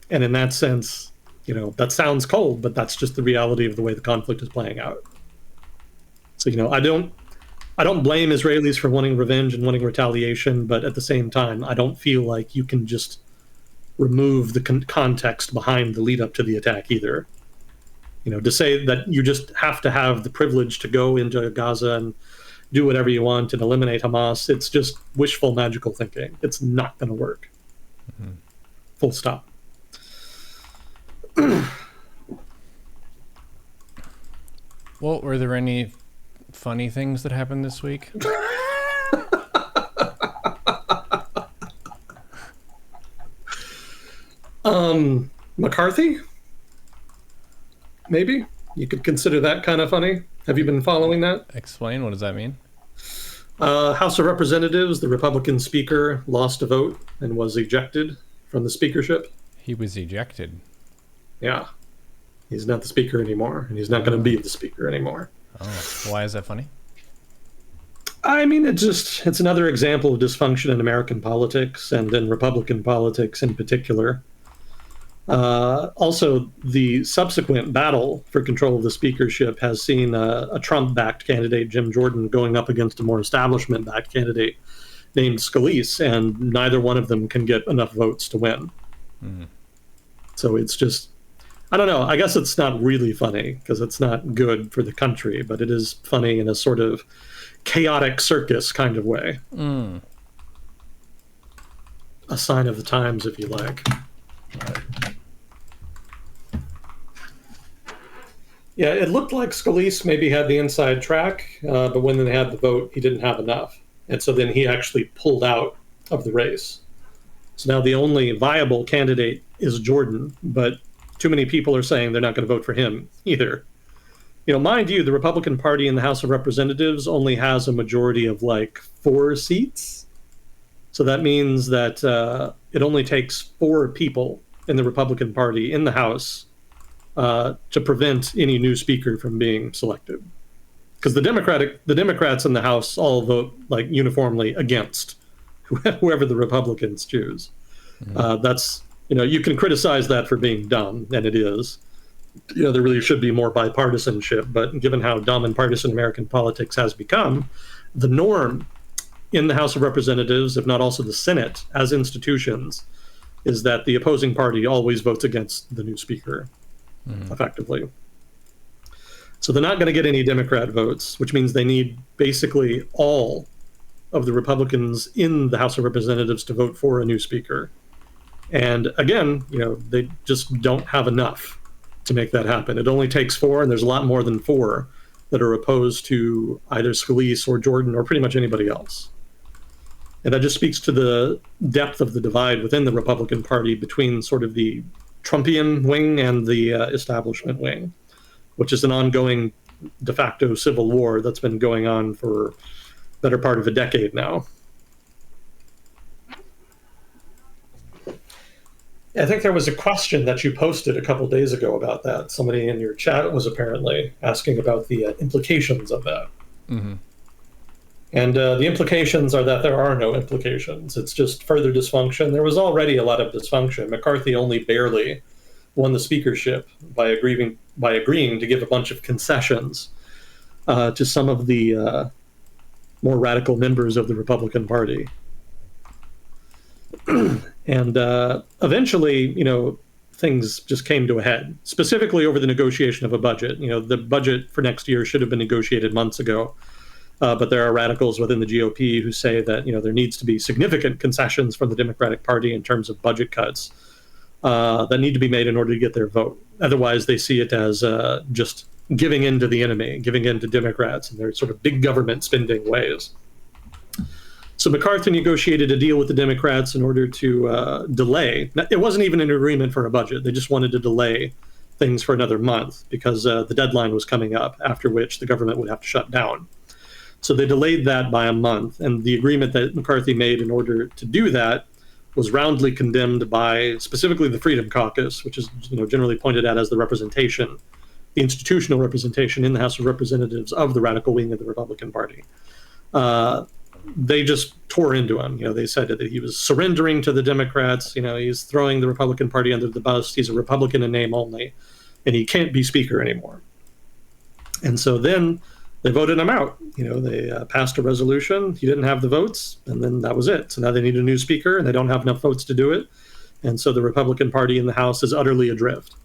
And in that sense, that sounds cold, but that's just the reality of the way the conflict is playing out. So, I don't blame Israelis for wanting revenge and wanting retaliation, but at the same time, I don't feel like you can just remove the context behind the lead up to the attack either. To say that you just have to have the privilege to go into Gaza and do whatever you want and eliminate Hamas, it's just wishful magical thinking. It's not going to work. Mm-hmm. Full stop. Well, were there any funny things that happened this week? McCarthy? Maybe? You could consider that kind of funny. Have you been following that? Explain. What does that mean? House of Representatives, the Republican speaker lost a vote and was ejected from the speakership. He was ejected? Yeah. He's not the speaker anymore, and he's not going to be the speaker anymore. Oh, why is that funny? I mean, it's another example of dysfunction in American politics and in Republican politics in particular. Also, the subsequent battle for control of the speakership has seen a Trump-backed candidate, Jim Jordan, going up against a more establishment-backed candidate named Scalise, and neither one of them can get enough votes to win. Mm-hmm. So it's just, I don't know, I guess it's not really funny because it's not good for the country, but it is funny in a sort of chaotic circus kind of way. Mm. A sign of the times, if you like. Right. Yeah, it looked like Scalise maybe had the inside track, but when they had the vote, he didn't have enough. And so then he actually pulled out of the race. So now the only viable candidate is Jordan, but too many people are saying they're not going to vote for him either. Mind you, the Republican Party in the House of Representatives only has a majority of like 4 seats. So that means that it only takes 4 people in the Republican Party in the House to prevent any new speaker from being selected. Because the Democrats in the House all vote like uniformly against whoever the Republicans choose. Mm-hmm. That's, you can criticize that for being dumb, and it is. There really should be more bipartisanship, but given how dumb and partisan American politics has become, the norm in the House of Representatives, if not also the Senate, as institutions, is that the opposing party always votes against the new speaker, effectively. So they're not going to get any Democrat votes, which means they need basically all of the Republicans in the House of Representatives to vote for a new speaker. And again, they just don't have enough to make that happen. It only takes 4, and there's a lot more than 4 that are opposed to either Scalise or Jordan or pretty much anybody else. And that just speaks to the depth of the divide within the Republican Party between sort of the Trumpian wing and the establishment wing, which is an ongoing de facto civil war that's been going on for better part of a decade now. I think there was a question that you posted a couple days ago about that. Somebody in your chat was apparently asking about the implications of that. Mm-hmm. And the implications are that there are no implications. It's just further dysfunction. There was already a lot of dysfunction. McCarthy only barely won the speakership by agreeing to give a bunch of concessions to some of the more radical members of the Republican Party. And eventually, things just came to a head, specifically over the negotiation of a budget. The budget for next year should have been negotiated months ago. But there are radicals within the GOP who say that, there needs to be significant concessions from the Democratic Party in terms of budget cuts that need to be made in order to get their vote. Otherwise, they see it as just giving in to the enemy, giving in to Democrats and their sort of big government spending ways. So McCarthy negotiated a deal with the Democrats in order to delay. It wasn't even an agreement for a budget. They just wanted to delay things for another month because the deadline was coming up, after which the government would have to shut down. So they delayed that by a month. And the agreement that McCarthy made in order to do that was roundly condemned by specifically the Freedom Caucus, which is generally pointed at as the representation, the institutional representation in the House of Representatives of the radical wing of the Republican Party. They just tore into him. They said that he was surrendering to the Democrats. He's throwing the Republican Party under the bus. He's a Republican in name only, and he can't be speaker anymore. And so then they voted him out. They passed a resolution. He didn't have the votes, and then that was it. So now they need a new speaker, and they don't have enough votes to do it. And so the Republican Party in the House is utterly adrift.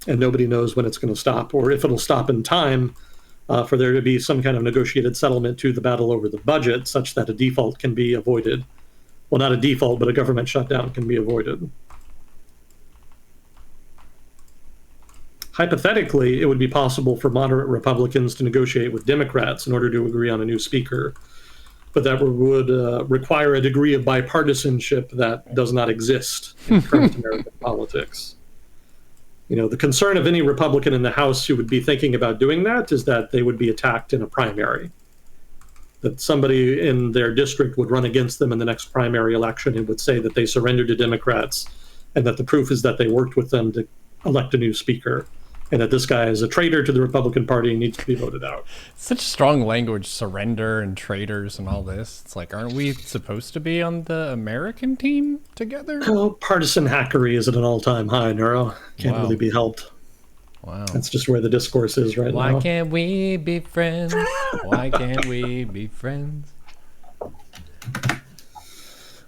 And nobody knows when it's going to stop, or if it'll stop in time for there to be some kind of negotiated settlement to the battle over the budget, such that a default can be avoided. Well, not a default, but a government shutdown can be avoided. Hypothetically, it would be possible for moderate Republicans to negotiate with Democrats in order to agree on a new speaker. But that would require a degree of bipartisanship that does not exist in current American politics. The concern of any Republican in the House who would be thinking about doing that is that they would be attacked in a primary. That somebody in their district would run against them in the next primary election and would say that they surrendered to Democrats and that the proof is that they worked with them to elect a new speaker, and that this guy is a traitor to the Republican Party and needs to be voted out. Such strong language, surrender and traitors and all this. It's like, aren't we supposed to be on the American team together? Oh, partisan hackery is at an all-time high, Neuro. Can't really be helped. Wow. That's just where the discourse is right now. Why can't we be friends? Why can't we be friends?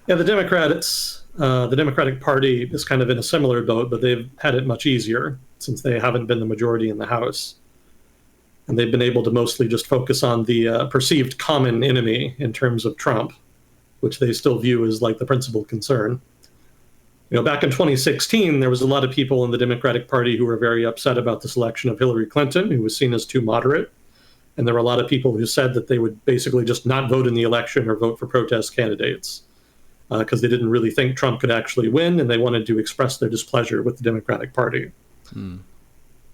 Yeah, the Democratic Party is kind of in a similar boat, but they've had it much easier since they haven't been the majority in the House. And they've been able to mostly just focus on the perceived common enemy in terms of Trump, which they still view as like the principal concern. Back in 2016, there was a lot of people in the Democratic Party who were very upset about the selection of Hillary Clinton, who was seen as too moderate. And there were a lot of people who said that they would basically just not vote in the election or vote for protest candidates because they didn't really think Trump could actually win, and they wanted to express their displeasure with the Democratic Party.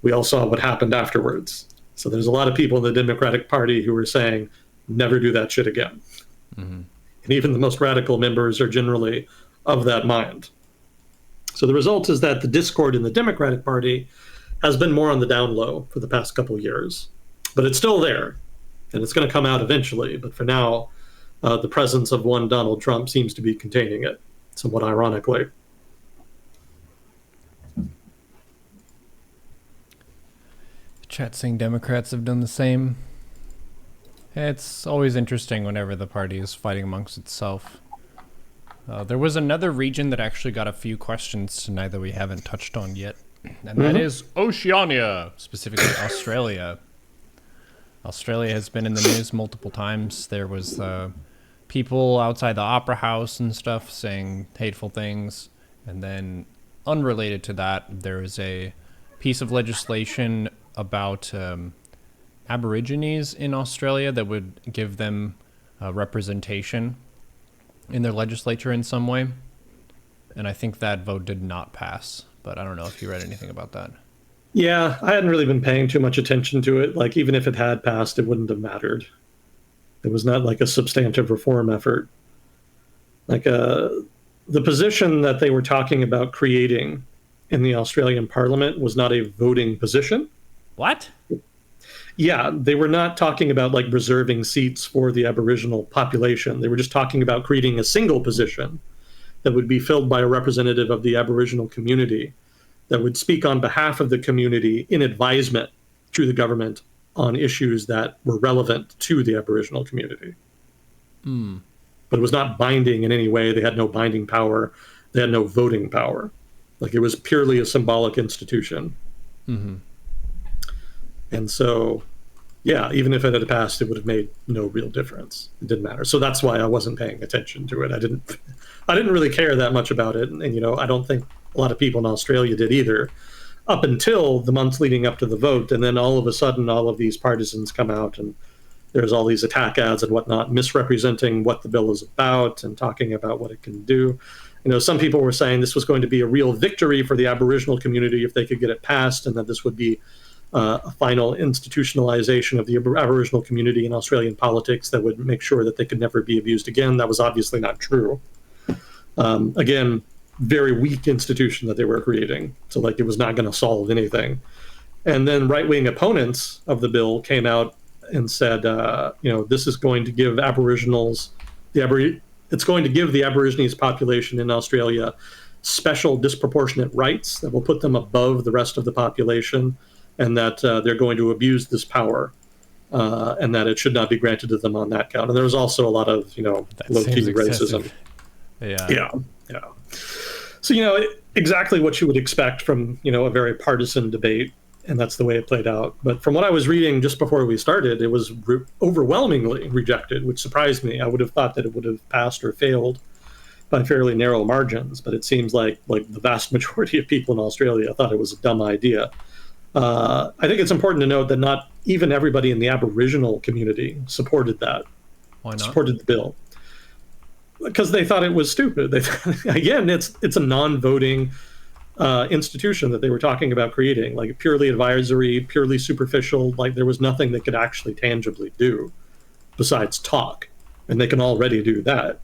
We all saw what happened afterwards. So there's a lot of people in the Democratic Party who are saying, never do that shit again. And even the most radical members are generally of that mind. So the result is that the discord in the Democratic Party has been more on the down low for the past couple years. But it's still there, and it's going to come out eventually. But for now, the presence of one Donald Trump seems to be containing it, somewhat ironically. Chat saying Democrats have done the same. It's always interesting whenever the party is fighting amongst itself. There was another region that actually got a few questions tonight that we haven't touched on yet, and that is Oceania, specifically Australia. Australia has been in the news multiple times. There was people outside the Opera House and stuff saying hateful things, and then unrelated to that, there is a piece of legislation about Aborigines in Australia that would give them representation in their legislature in some way. And I think that vote did not pass, but I don't know if you read anything about that. Yeah, I hadn't really been paying too much attention to it. Like, even if it had passed, it wouldn't have mattered. It was not like a substantive reform effort. Like, the position that they were talking about creating in the Australian Parliament was not a voting position. What? Yeah, they were not talking about like reserving seats for the Aboriginal population. They were just talking about creating a single position that would be filled by a representative of the Aboriginal community that would speak on behalf of the community in advisement to the government on issues that were relevant to the Aboriginal community. But it was not binding in any way. They had no binding power. They had no voting power. Like, it was purely a symbolic institution. And so, yeah, even if it had passed, it would have made no real difference. It didn't matter. So that's why I wasn't paying attention to it. I didn't really care that much about it. And I don't think a lot of people in Australia did either, up until the months leading up to the vote. And then all of a sudden, all of these partisans come out, and there's all these attack ads and whatnot, misrepresenting what the bill is about and talking about what it can do. Some people were saying this was going to be a real victory for the Aboriginal community if they could get it passed, and that this would be a final institutionalization of the Aboriginal community in Australian politics that would make sure that they could never be abused again. That was obviously not true. Again, very weak institution that they were creating. So like, it was not going to solve anything. And then right-wing opponents of the bill came out and said, this is going to give Aboriginals, it's going to give the Aborigines population in Australia special disproportionate rights that will put them above the rest of the population and that they're going to abuse this power, and that it should not be granted to them on that count. And there was also a lot of, That low-key seems racism. excessive. Yeah. Yeah. So, exactly what you would expect from, a very partisan debate, and that's the way it played out. But from what I was reading just before we started, it was overwhelmingly rejected, which surprised me. I would have thought that it would have passed or failed by fairly narrow margins, but it seems like the vast majority of people in Australia thought it was a dumb idea. I think it's important to note that not even everybody in the Aboriginal community supported that. Why not? Supported the bill. Because they thought it was stupid. Again, it's a non-voting institution that they were talking about creating, like purely advisory, purely superficial. Like there was nothing they could actually tangibly do besides talk, and they can already do that.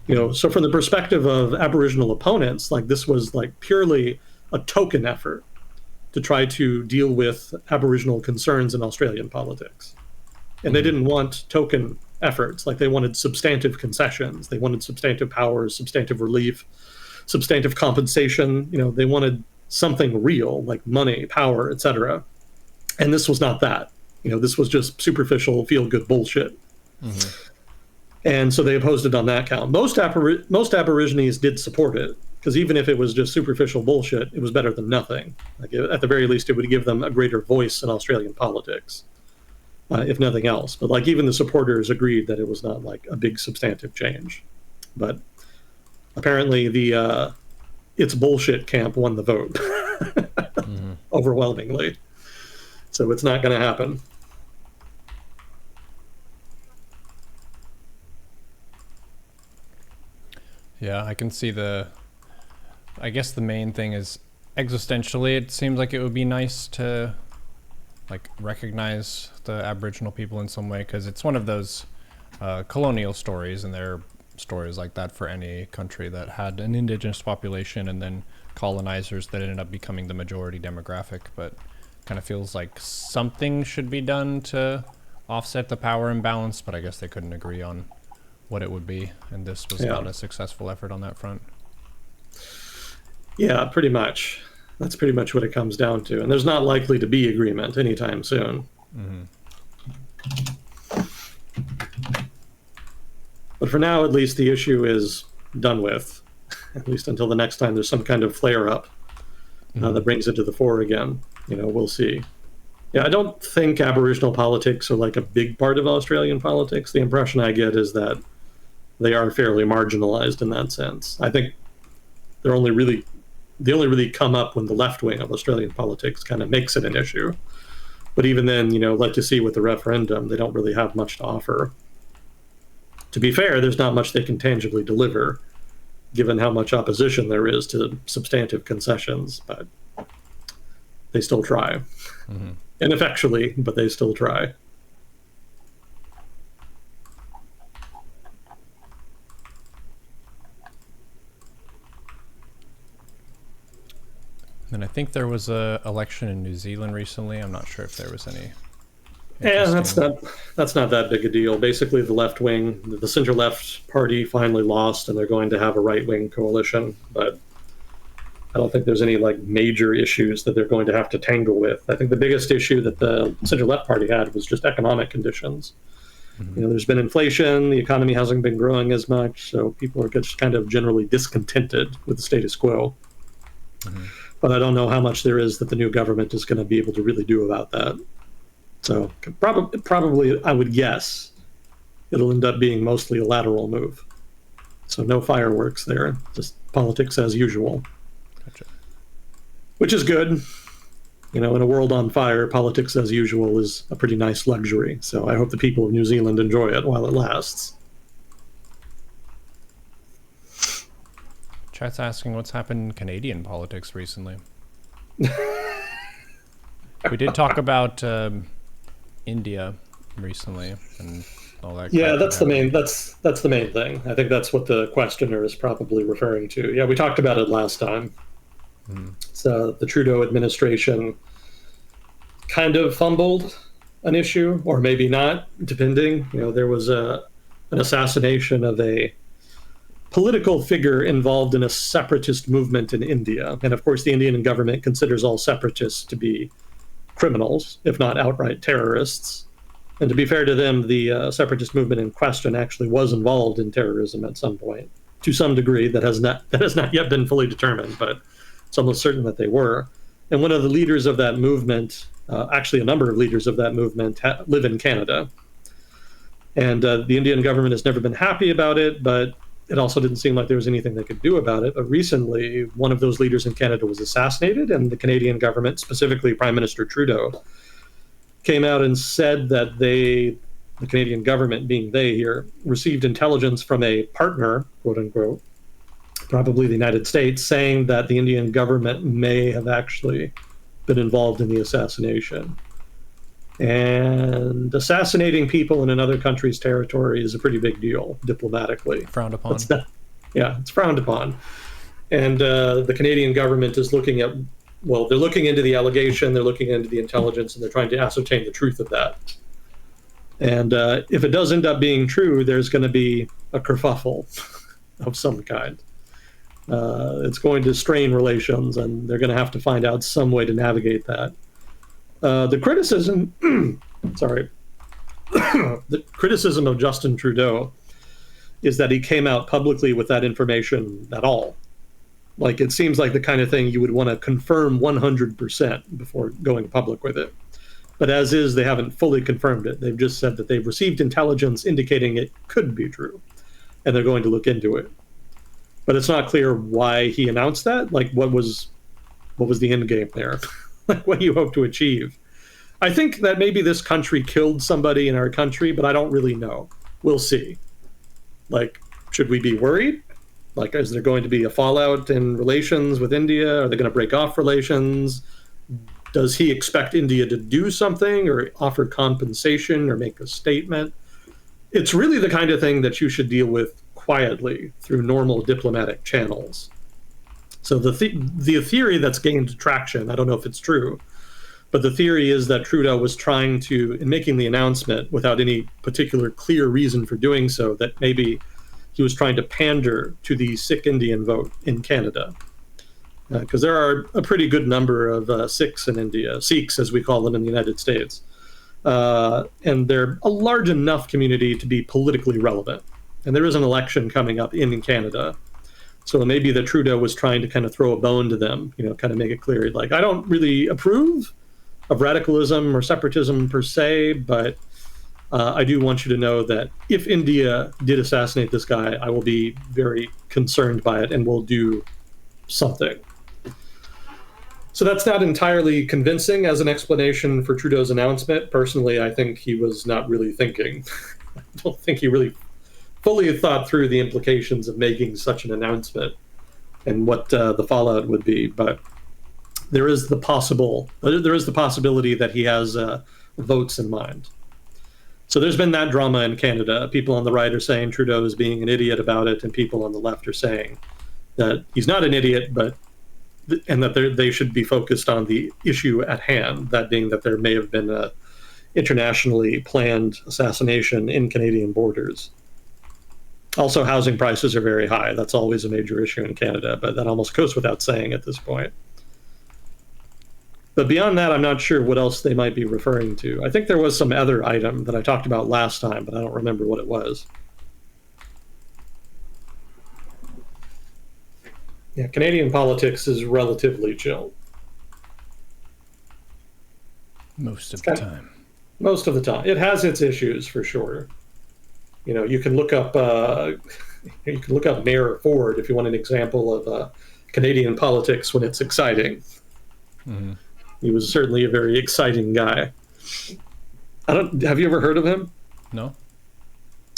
So from the perspective of Aboriginal opponents, like this was like purely a token effort to try to deal with Aboriginal concerns in Australian politics, and they didn't want token efforts. Like they wanted substantive concessions, they wanted substantive powers, substantive relief, substantive compensation. They wanted something real, like money, power, etc. And this was not that. This was just superficial, feel-good bullshit. And so they opposed it on that count. Most Aborigines did support it, because even if it was just superficial bullshit, it was better than nothing. Like at the very least, it would give them a greater voice in Australian politics, if nothing else. But like even the supporters agreed that it was not like a big substantive change. But apparently the it's bullshit camp won the vote overwhelmingly. So it's not going to happen. Yeah, I can see I guess the main thing is existentially, it seems like it would be nice to like recognize the Aboriginal people in some way, because it's one of those colonial stories, and there are stories like that for any country that had an indigenous population and then colonizers that ended up becoming the majority demographic. But kind of feels like something should be done to offset the power imbalance, but I guess they couldn't agree on what it would be, and this was not a successful effort on that front. Yeah, pretty much. That's pretty much what it comes down to. And there's not likely to be agreement anytime soon. But for now, at least, the issue is done with, at least until the next time there's some kind of flare-up that brings it to the fore again. We'll see. Yeah, I don't think Aboriginal politics are like a big part of Australian politics. The impression I get is that they are fairly marginalized in that sense. I think they only really come up when the left wing of Australian politics kind of makes it an issue. But even then, like you see with the referendum, they don't really have much to offer. To be fair, there's not much they can tangibly deliver, given how much opposition there is to substantive concessions, but they still try. Ineffectually, but they still try. And I think there was a election in New Zealand recently. I'm not sure if there was any. Yeah, that's not that big a deal. Basically, the left wing, the center left party finally lost, and they're going to have a right wing coalition. But I don't think there's any like major issues that they're going to have to tangle with. I think the biggest issue that the center left party had was just economic conditions. There's been inflation, the economy hasn't been growing as much, so people are just kind of generally discontented with the status quo. But I don't know how much there is that the new government is going to be able to really do about that. So probably, I would guess, it'll end up being mostly a lateral move. So no fireworks there, just politics as usual. Gotcha. Which is good. In a world on fire, politics as usual is a pretty nice luxury. So I hope the people of New Zealand enjoy it while it lasts. Chat's asking what's happened in Canadian politics recently. We did talk about India recently and all that. Yeah, that's the main thing. I think that's what the questioner is probably referring to. Yeah, we talked about it last time. So the Trudeau administration kind of fumbled an issue, or maybe not, depending. There was an assassination of a political figure involved in a separatist movement in India. And of course, the Indian government considers all separatists to be criminals, if not outright terrorists. And to be fair to them, the separatist movement in question actually was involved in terrorism at some point, to some degree that has not yet been fully determined, but it's almost certain that they were. And one of the leaders of that movement, actually a number of leaders of that movement, live in Canada. And the Indian government has never been happy about it, but it also didn't seem like there was anything they could do about it. But recently, one of those leaders in Canada was assassinated, and the Canadian government, specifically Prime Minister Trudeau, came out and said that the Canadian government, being they here, received intelligence from a partner, quote unquote, probably the United States, saying that the Indian government may have actually been involved in the assassination. And assassinating people in another country's territory is a pretty big deal diplomatically. Frowned upon. It's frowned upon. And the Canadian government is looking at, well, they're looking into the allegation, they're looking into the intelligence, and they're trying to ascertain the truth of that. And if it does end up being true, there's going to be a kerfuffle of some kind. It's going to strain relations, and they're going to have to find out some way to navigate that. The criticism, the criticism of Justin Trudeau is that he came out publicly with that information at all. Like, it seems like the kind of thing you would want to confirm 100% before going public with it. But as is, they haven't fully confirmed it. They've just said that they've received intelligence indicating it could be true, and they're going to look into it. But it's not clear why he announced that. Like, what was the end game there? Like, what do you hope to achieve? I think that maybe this country killed somebody in our country, but I don't really know. We'll see. Like, should we be worried? Like, is there going to be a fallout in relations with India? Are they going to break off relations? Does he expect India to do something or offer compensation or make a statement? It's really the kind of thing that you should deal with quietly through normal diplomatic channels. So the theory that's gained traction, I don't know if it's true, but the theory is that Trudeau was trying to, in making the announcement without any particular clear reason for doing so, that maybe he was trying to pander to the Sikh Indian vote in Canada. Because there are a pretty good number of Sikhs in India, Sikhs as we call them in the United States. And they're a large enough community to be politically relevant. And there is an election coming up in Canada. So maybe that Trudeau was trying to kind of throw a bone to them, kind of make it clear, like, I don't really approve of radicalism or separatism per se, but I do want you to know that if India did assassinate this guy, I will be very concerned by it and will do something. So that's not entirely convincing as an explanation for Trudeau's announcement. Personally, I think he was not really thinking. I don't think he really fully thought through the implications of making such an announcement and what the fallout would be. But there is the possibility that he has votes in mind. So there's been that drama in Canada. People on the right are saying Trudeau is being an idiot about it, and people on the left are saying that he's not an idiot, and that they should be focused on the issue at hand, that being that there may have been a internationally planned assassination in Canadian borders. Also, housing prices are very high. That's always a major issue in Canada, but that almost goes without saying at this point. But beyond that, I'm not sure what else they might be referring to. I think there was some other item that I talked about last time, but I don't remember what it was. Yeah, Canadian politics is relatively chill. Most of the time. Most of the time. It has its issues, for sure. You can look up Mayor Ford if you want an example of Canadian politics when it's exciting. Mm-hmm. He was certainly a very exciting guy. Have you ever heard of him? No.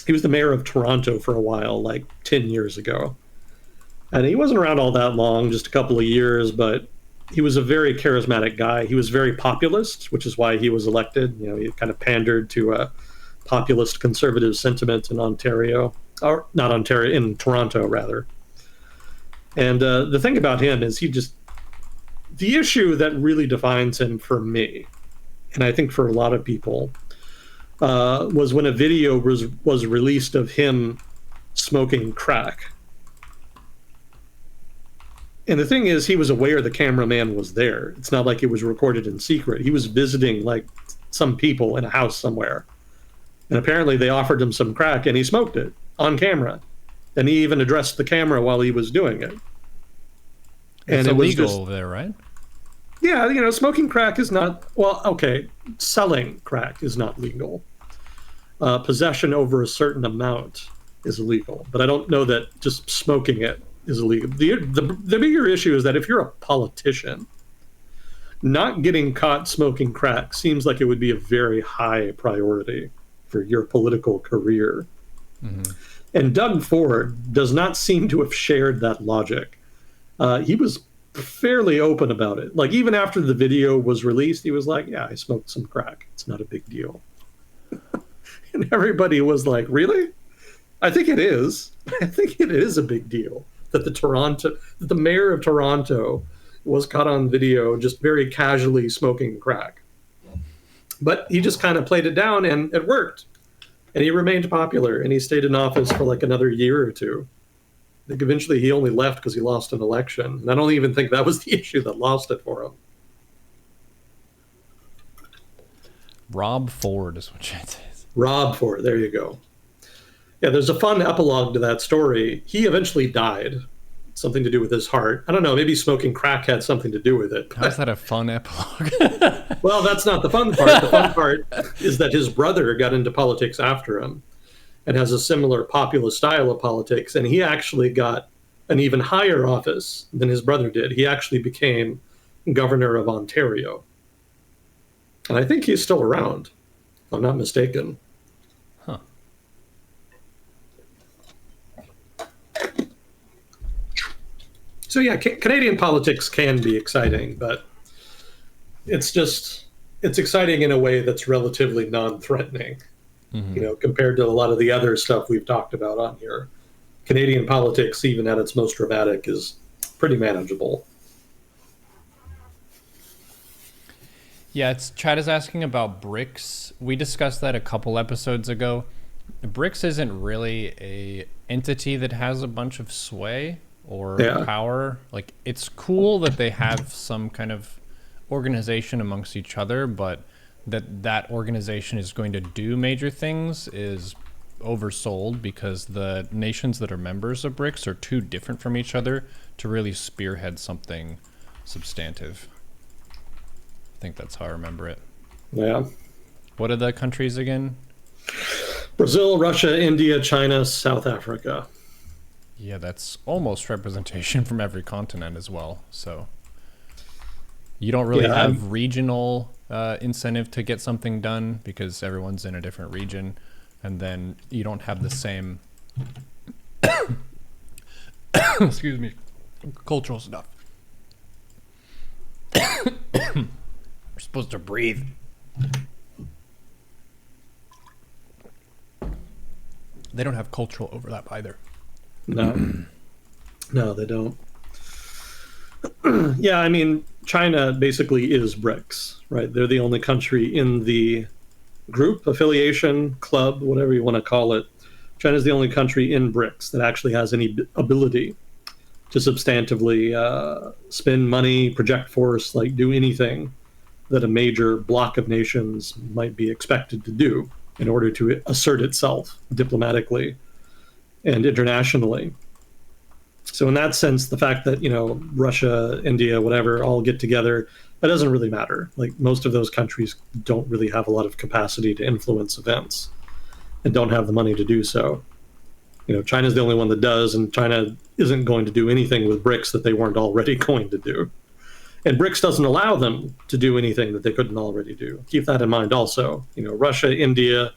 He was the mayor of Toronto for a while, like 10 years ago. And he wasn't around all that long, just a couple of years, but he was a very charismatic guy. He was very populist, which is why he was elected. He kind of pandered to a populist conservative sentiment in Ontario, or not Ontario, in Toronto, rather. And the thing about him is the issue that really defines him for me, and I think for a lot of people, was when a video was released of him smoking crack. And the thing is, he was aware the cameraman was there. It's not like it was recorded in secret. He was visiting like some people in a house somewhere. And apparently they offered him some crack and he smoked it on camera. And he even addressed the camera while he was doing it. It's illegal over there, right? Yeah, smoking crack is not, well, okay, selling crack is not legal. Possession over a certain amount is illegal. But I don't know that just smoking it is illegal. The bigger issue is that if you're a politician, not getting caught smoking crack seems like it would be a very high priority for your political career. Mm-hmm. And Doug Ford does not seem to have shared that logic. He was fairly open about it. Like, even after the video was released, he was like, yeah, I smoked some crack. It's not a big deal. And everybody was like, really? I think it is. I think it is a big deal that the mayor of Toronto was caught on video just very casually smoking crack. But he just kind of played it down, and it worked. And he remained popular, and he stayed in office for like another year or two. I think eventually he only left because he lost an election. And I don't even think that was the issue that lost it for him. Rob Ford is what Chad says. Rob Ford, there you go. Yeah, there's a fun epilogue to that story. He eventually died. Something to do with his heart. I don't know, maybe smoking crack had something to do with it. How's that a fun epilogue? Well, that's not the fun part. The fun part is that his brother got into politics after him and has a similar populist style of politics. And he actually got an even higher office than his brother did. He actually became governor of Ontario. And I think he's still around, if I'm not mistaken. Huh. So yeah, Canadian politics can be exciting, but it's exciting in a way that's relatively non-threatening, compared to a lot of the other stuff we've talked about on here. Canadian politics, even at its most dramatic, is pretty manageable. Yeah, Chad is asking about BRICS. We discussed that a couple episodes ago. BRICS isn't really a entity that has a bunch of sway or power. Like, it's cool that they have some kind of organization amongst each other, but that organization is going to do major things is oversold because the nations that are members of BRICS are too different from each other to really spearhead something substantive. I think that's how I remember it. Yeah. What are the countries again? Brazil, Russia, India, China, South Africa. Yeah, that's almost representation from every continent as well. So you don't really have regional incentive to get something done because everyone's in a different region. And then you don't have the same excuse me, cultural stuff. We're supposed to breathe. They don't have cultural overlap either. No. No, they don't. Yeah, I mean, China basically is BRICS, right? They're the only country in the group, affiliation, club, whatever you want to call it. China's the only country in BRICS that actually has any ability to substantively spend money, project force, like do anything that a major bloc of nations might be expected to do in order to assert itself diplomatically and internationally. So in that sense, the fact that, Russia, India, whatever, all get together, that doesn't really matter. Like, most of those countries don't really have a lot of capacity to influence events and don't have the money to do so. China's the only one that does, and China isn't going to do anything with BRICS that they weren't already going to do. And BRICS doesn't allow them to do anything that they couldn't already do. Keep that in mind also. Russia, India,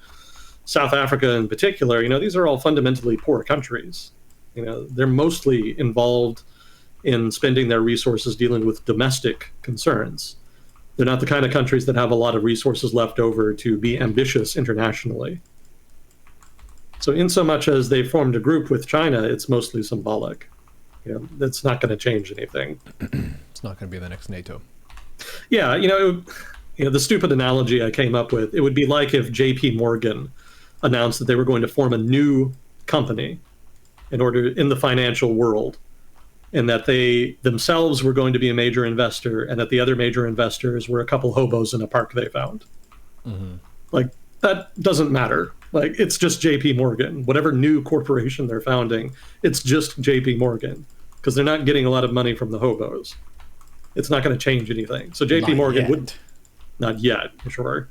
South Africa in particular, these are all fundamentally poor countries. They're mostly involved in spending their resources dealing with domestic concerns. They're not the kind of countries that have a lot of resources left over to be ambitious internationally. So in so much as they formed a group with China, it's mostly symbolic. That's not going to change anything. It's not going to be the next NATO. Yeah, the stupid analogy I came up with, it would be like if JP Morgan announced that they were going to form a new company in the financial world, and that they themselves were going to be a major investor, and that the other major investors were a couple hobos in a park they found. Like, that doesn't matter. Like, it's just JP Morgan. Whatever new corporation they're founding, it's just JP Morgan, because they're not getting a lot of money from the hobos. It's not going to change anything. So JP Morgan wouldn't, not yet, sure.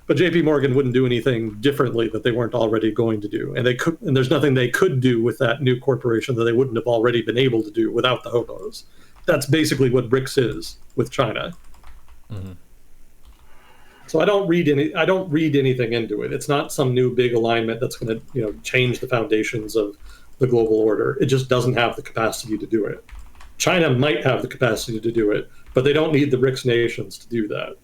But JP Morgan wouldn't do anything differently that they weren't already going to do. And they could, and there's nothing they could do with that new corporation that they wouldn't have already been able to do without the hobos. That's basically what BRICS is with China. So I don't read anything into it. It's not some new big alignment that's going to, change the foundations of the global order. It just doesn't have the capacity to do it. China might have the capacity to do it, but they don't need the BRICS nations to do that.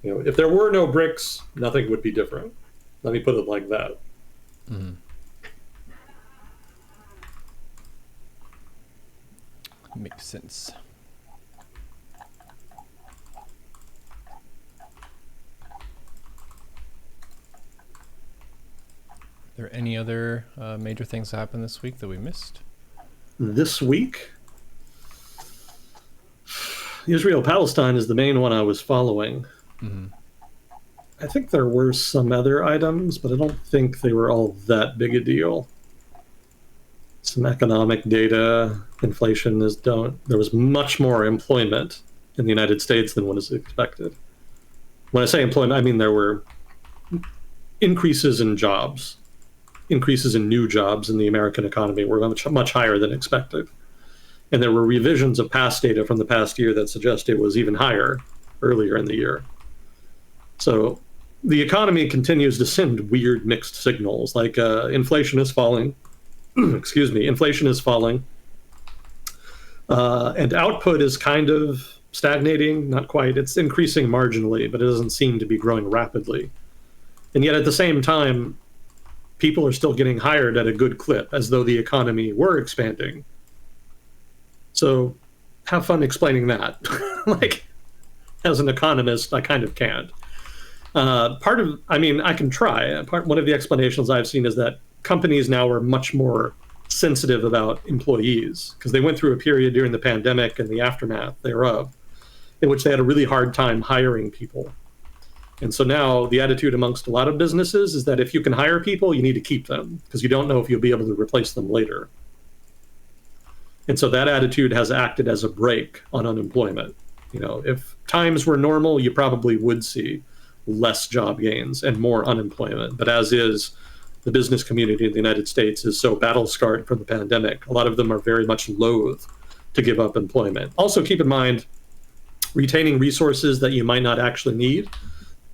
If there were no BRICS, nothing would be different. Let me put it like that. Makes sense. Are there any other major things that happened this week that we missed? This week? Israel-Palestine is the main one I was following. I think there were some other items, but I don't think they were all that big a deal. Some economic data, inflation there was much more employment in the United States than what is expected. When I say employment, I mean there were increases in jobs. Increases in new jobs in the American economy were much higher than expected. And there were revisions of past data from the past year that suggest it was even higher earlier in the year. So the economy continues to send weird mixed signals, like inflation is falling. Excuse me, inflation is falling. And output is kind of stagnating, not quite. It's increasing marginally, but it doesn't seem to be growing rapidly. And yet at the same time, people are still getting hired at a good clip, as though the economy were expanding. So have fun explaining that. Like, as an economist, I kind of can't. I can try. One of the explanations I've seen is that companies now are much more sensitive about employees, because they went through a period during the pandemic and the aftermath thereof in which they had a really hard time hiring people. And so now the attitude amongst a lot of businesses is that if you can hire people, you need to keep them, because you don't know if you'll be able to replace them later. And so that attitude has acted as a brake on unemployment. If times were normal, you probably would see less job gains and more unemployment. But as is, the business community in the United States is so battle-scarred from the pandemic, a lot of them are very much loath to give up employment. Also, keep in mind, retaining resources that you might not actually need,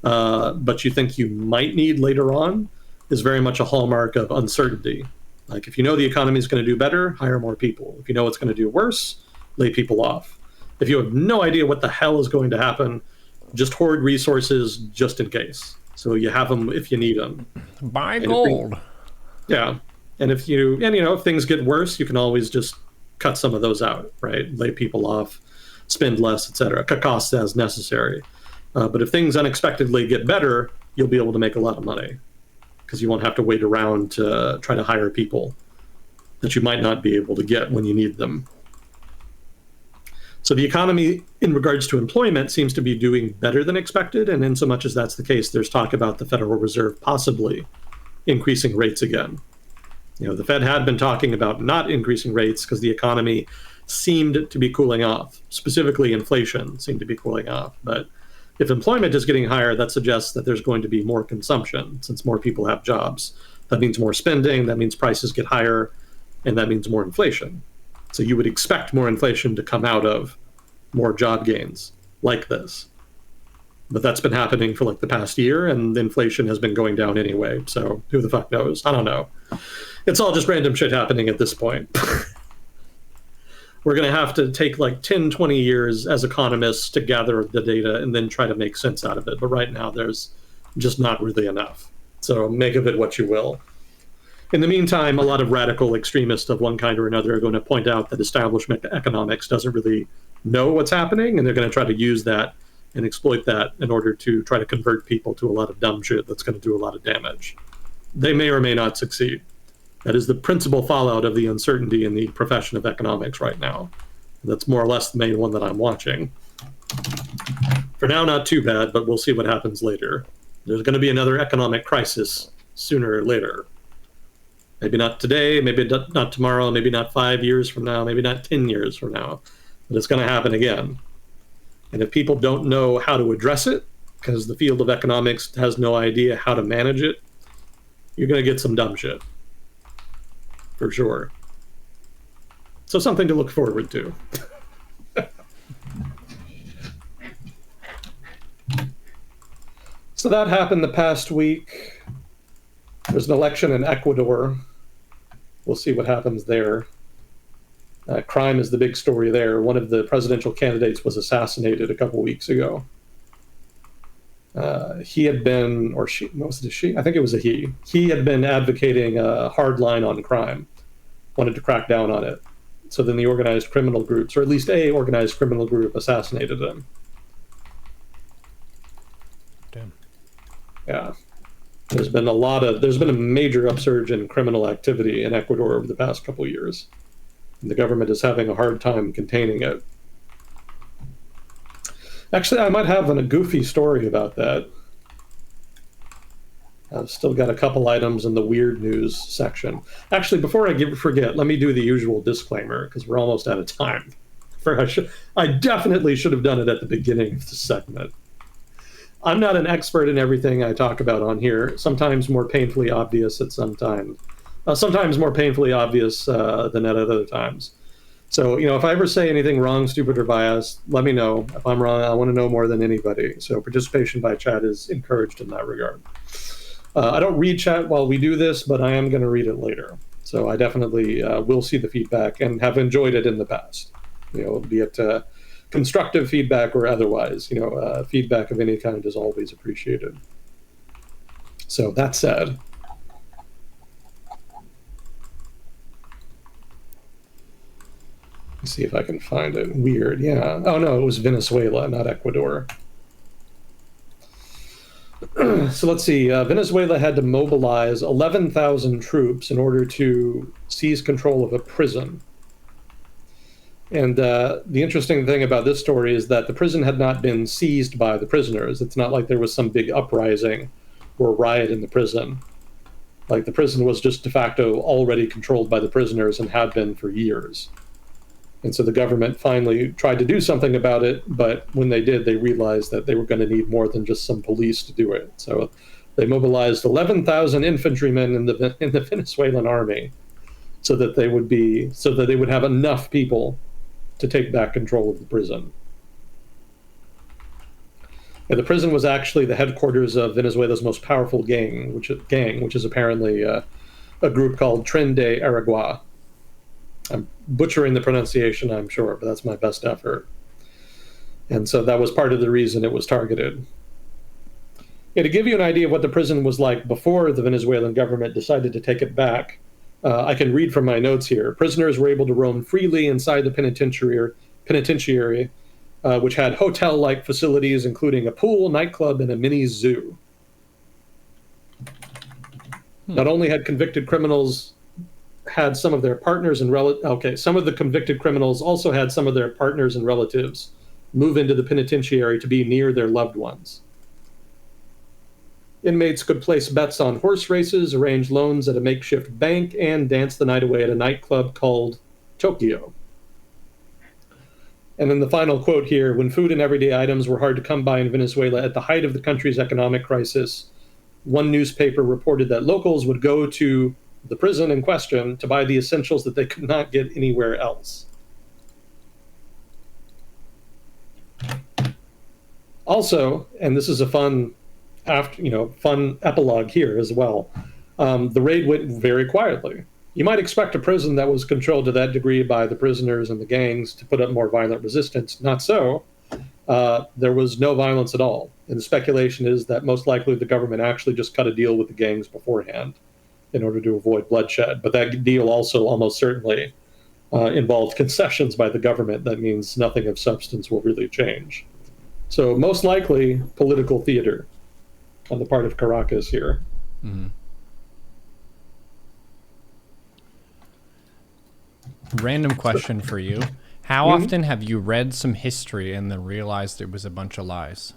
but you think you might need later on, is very much a hallmark of uncertainty. Like, if you know the economy is going to do better, hire more people. If you know it's going to do worse, lay people off. If you have no idea what the hell is going to happen, just hoard resources just in case. So you have them if you need them. Buy gold. And if things get worse, you can always just cut some of those out, right? Lay people off, spend less, etc. Cut costs as necessary. But if things unexpectedly get better, you'll be able to make a lot of money, because you won't have to wait around to try to hire people that you might not be able to get when you need them. So the economy, in regards to employment, seems to be doing better than expected. And in so much as that's the case, there's talk about the Federal Reserve possibly increasing rates again. The Fed had been talking about not increasing rates because the economy seemed to be cooling off. Specifically, inflation seemed to be cooling off. But if employment is getting higher, that suggests that there's going to be more consumption, since more people have jobs. That means more spending, that means prices get higher, and that means more inflation. So you would expect more inflation to come out of more job gains like this. But that's been happening for like the past year, and inflation has been going down anyway. So who the fuck knows? I don't know. It's all just random shit happening at this point. We're going to have to take like 10, 20 years as economists to gather the data and then try to make sense out of it. But right now, there's just not really enough. So make of it what you will. In the meantime, a lot of radical extremists of one kind or another are going to point out that establishment economics doesn't really know what's happening, and they're going to try to use that and exploit that in order to try to convert people to a lot of dumb shit that's going to do a lot of damage. They may or may not succeed. That is the principal fallout of the uncertainty in the profession of economics right now. That's more or less the main one that I'm watching. For now, not too bad, but we'll see what happens later. There's going to be another economic crisis sooner or later. Maybe not today, maybe not tomorrow, maybe not 5 years from now, maybe not 10 years from now, but it's going to happen again. And if people don't know how to address it, because the field of economics has no idea how to manage it, you're going to get some dumb shit. For sure. So something to look forward to. So that happened the past week. There's an election in Ecuador. We'll see what happens there. Crime is the big story there. One of the presidential candidates was assassinated a couple weeks ago. He had been, or she, was it a she? I think it was a he. He had been advocating a hard line on crime, wanted to crack down on it. So then the organized criminal groups, or at least a organized criminal group, assassinated him. Damn. Yeah. There's been a major upsurge in criminal activity in Ecuador over the past couple of years. And the government is having a hard time containing it. Actually, I might have a goofy story about that. I've still got a couple items in the weird news section. Actually, before I forget, let me do the usual disclaimer, because we're almost out of time. I definitely should have done it at the beginning of the segment. I'm not an expert in everything I talk about on here. Sometimes more painfully obvious at sometimes more painfully obvious than at other times. So, if I ever say anything wrong, stupid, or biased, let me know. If I'm wrong, I want to know more than anybody. So participation by chat is encouraged in that regard. I don't read chat while we do this, but I am going to read it later. So I definitely will see the feedback and have enjoyed it in the past. Be it constructive feedback or otherwise. Feedback of any kind is always appreciated. So that said, let's see if I can find it. Weird, yeah. Oh no, it was Venezuela, not Ecuador. So let's see. Venezuela had to mobilize 11,000 troops in order to seize control of a prison. And the interesting thing about this story is that the prison had not been seized by the prisoners. It's not like there was some big uprising or riot in the prison. Like, the prison was just de facto already controlled by the prisoners and had been for years. And so the government finally tried to do something about it, but when they did, they realized that they were going to need more than just some police to do it. So they mobilized 11,000 infantrymen in the Venezuelan army so that they would have enough people to take back control of the prison. And the prison was actually the headquarters of Venezuela's most powerful gang, which is apparently a group called Tren de Aragua. I'm butchering the pronunciation, I'm sure, but that's my best effort. And so that was part of the reason it was targeted. Yeah, to give you an idea of what the prison was like before the Venezuelan government decided to take it back, I can read from my notes here. Prisoners were able to roam freely inside the penitentiary, which had hotel-like facilities, including a pool, nightclub, and a mini zoo. Not only had convicted criminals had some of their partners and some of the convicted criminals also had some of their partners and relatives move into the penitentiary to be near their loved ones. Inmates could place bets on horse races, arrange loans at a makeshift bank, and dance the night away at a nightclub called Tokyo. And then the final quote here: when food and everyday items were hard to come by in Venezuela at the height of the country's economic crisis, one newspaper reported that locals would go to the prison in question to buy the essentials that they could not get anywhere else. Also, and this is a fun epilogue here as well, the raid went very quietly. You might expect a prison that was controlled to that degree by the prisoners and the gangs to put up more violent resistance. Not so. There was no violence at all. And the speculation is that most likely the government actually just cut a deal with the gangs beforehand in order to avoid bloodshed. But that deal also almost certainly involved concessions by the government. That means nothing of substance will really change. So most likely political theater on the part of Caracas here. Mm-hmm. Random question for you. How often have you read some history and then realized it was a bunch of lies?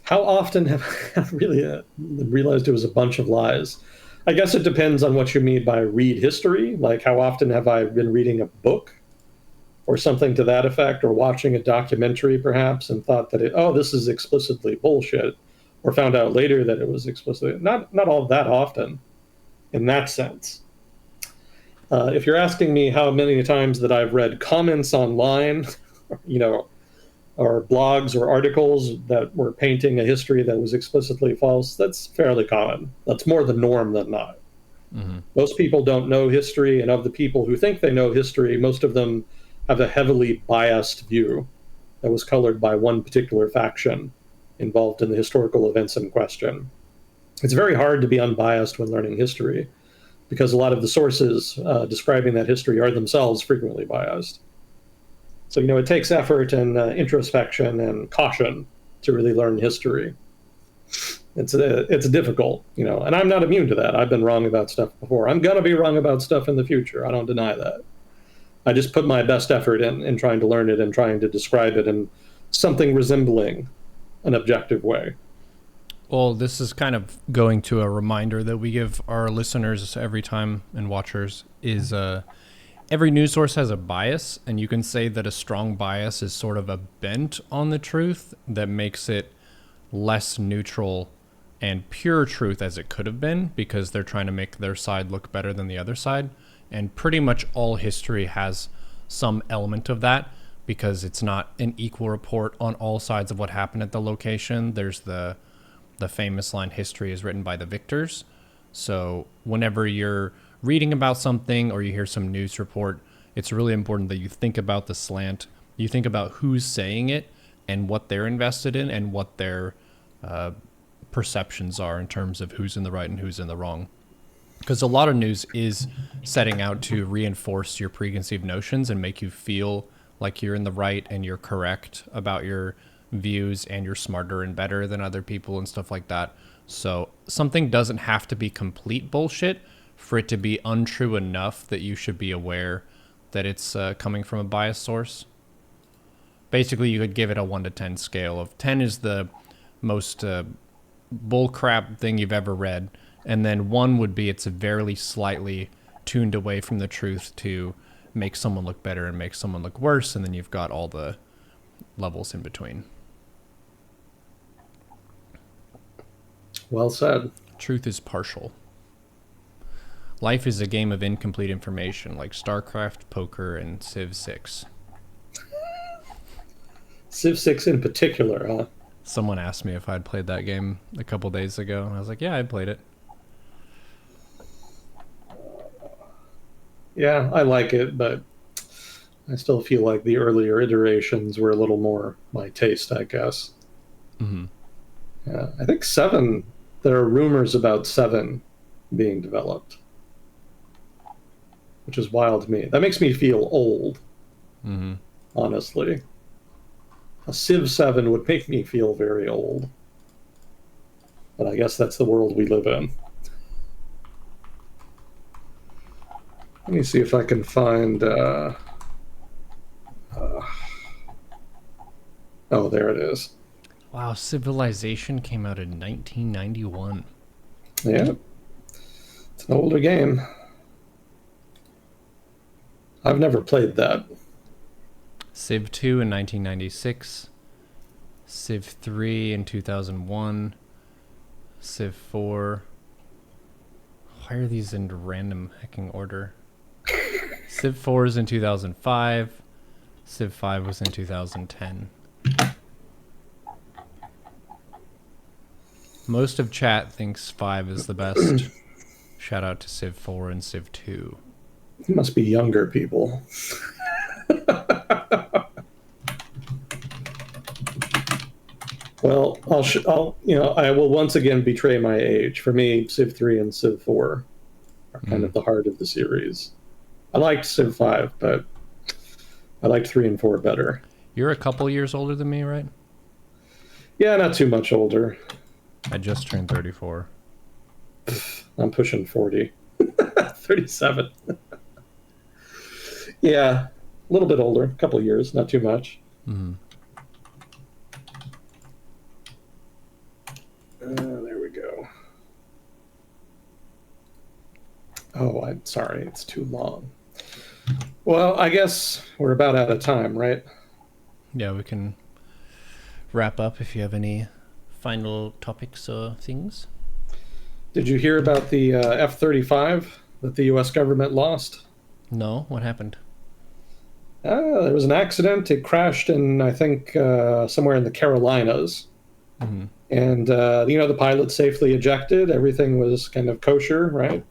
How often have I really realized it was a bunch of lies? I guess it depends on what you mean by read history. Like, how often have I been reading a book or something to that effect, or watching a documentary perhaps and thought that oh, this is explicitly bullshit, or found out later that it was explicitly not all that often in that sense. If you're asking me how many times that I've read comments online, you know, or blogs or articles that were painting a history that was explicitly false, that's fairly common. That's more the norm than not. Most people don't know history, and of the people who think they know history, most of them have a heavily biased view that was colored by one particular faction involved in the historical events in question. It's very hard to be unbiased when learning history, because a lot of the sources describing that history are themselves frequently biased. So, you know, it takes effort and introspection and caution to really learn history. It's difficult, you know, and I'm not immune to that. I've been wrong about stuff before. I'm going to be wrong about stuff in the future. I don't deny that. I just put my best effort in trying to learn it and trying to describe it in something resembling an objective way. Well, this is kind of going to a reminder that we give our listeners every time and watchers is every news source has a bias, and you can say that a strong bias is sort of a bent on the truth that makes it less neutral and pure truth as it could have been, because they're trying to make their side look better than the other side. And pretty much all history has some element of that, because it's not an equal report on all sides of what happened at the location. There's the famous line, history is written by the victors. So whenever you're reading about something or you hear some news report, it's really important that you think about the slant. You think about who's saying it and what they're invested in and what their perceptions are in terms of who's in the right and who's in the wrong. Because a lot of news is setting out to reinforce your preconceived notions and make you feel like you're in the right and you're correct about your views and you're smarter and better than other people and stuff like that. So something doesn't have to be complete bullshit for it to be untrue enough that you should be aware that it's coming from a biased source. Basically, you could give it a 1 to 10 scale of 10 is the most bullcrap thing you've ever read, and then 1 would be it's very slightly tuned away from the truth to make someone look better and make someone look worse, and then you've got all the levels in between. Well said. Truth is partial. Life is a game of incomplete information, like StarCraft, poker, and Civ 6. Civ 6 in particular, huh? Someone asked me if I'd played that game a couple days ago, and I was like, yeah, I played it. Yeah, I like it, but I still feel like the earlier iterations were a little more my taste, I guess. Mm-hmm. Yeah, I think 7, there are rumors about 7 being developed, which is wild to me. That makes me feel old, honestly. A Civ 7 would make me feel very old. But I guess that's the world we live in. Let me see if I can find... oh, there it is. Wow, Civilization came out in 1991. Yeah. It's an older game. I've never played that. Civ 2 in 1996. Civ 3 in 2001. Civ 4. Why are these in random hecking order? Civ 4 is in 2005. Civ 5 was in 2010. Most of chat thinks 5 is the best. Shout out to Civ 4 and Civ 2. It must be younger people. Well, I will once again betray my age. For me, Civ 3 and Civ 4 are kind of the heart of the series. I liked Civ 5, but I liked 3 and 4 better. You're a couple years older than me, right? Yeah, not too much older. I just turned 34. I'm pushing 40. 37. Yeah, a little bit older, a couple of years, not too much. There we go. Oh, I'm sorry, it's too long. Well, I guess we're about out of time, right? Yeah, we can wrap up if you have any final topics or things. Did you hear about the F-35 that the U.S. government lost? No, what happened? There was an accident. It crashed in, I think, somewhere in the Carolinas. And, the pilot safely ejected. Everything was kind of kosher, right?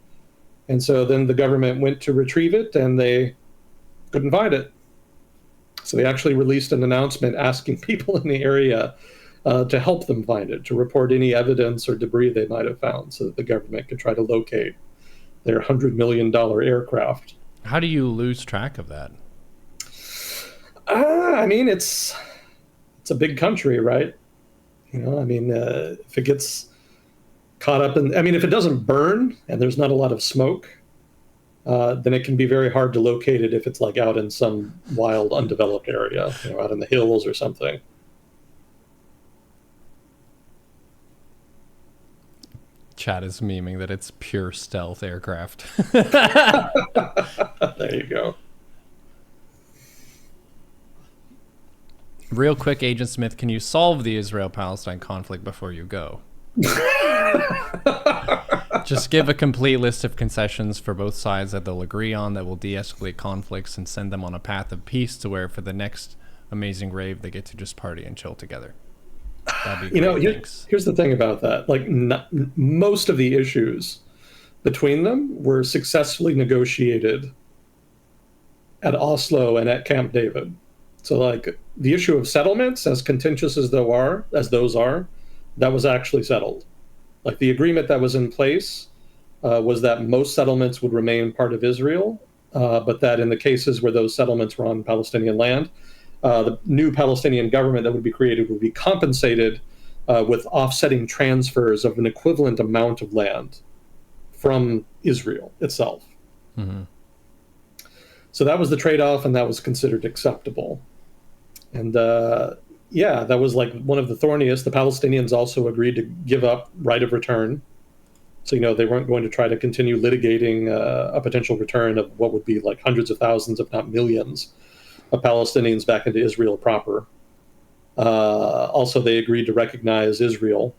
And so then the government went to retrieve it, and they couldn't find it. So they actually released an announcement asking people in the area to help them find it, to report any evidence or debris they might have found so that the government could try to locate their $100 million aircraft. How do you lose track of that? I mean, it's a big country, right? If it gets caught up in, if it doesn't burn and there's not a lot of smoke, then it can be very hard to locate it if it's like out in some wild, undeveloped area, out in the hills or something. Chat is memeing that it's pure stealth aircraft. There you go. Real quick, Agent Smith, can you solve the Israel-Palestine conflict before you go? Just give a complete list of concessions for both sides that they'll agree on that will de-escalate conflicts and send them on a path of peace to where for the next amazing rave they get to just party and chill together. That'd be great. Here's the thing about that. Like, most of the issues between them were successfully negotiated at Oslo and at Camp David. So, like, the issue of settlements, as contentious as those are, that was actually settled. Like, the agreement that was in place was that most settlements would remain part of Israel, but that in the cases where those settlements were on Palestinian land, the new Palestinian government that would be created would be compensated with offsetting transfers of an equivalent amount of land from Israel itself. So that was the trade-off, and that was considered acceptable. And that was like one of the thorniest. The Palestinians also agreed to give up right of return. So, they weren't going to try to continue litigating a potential return of what would be like hundreds of thousands, if not millions, of Palestinians back into Israel proper. Also, they agreed to recognize Israel.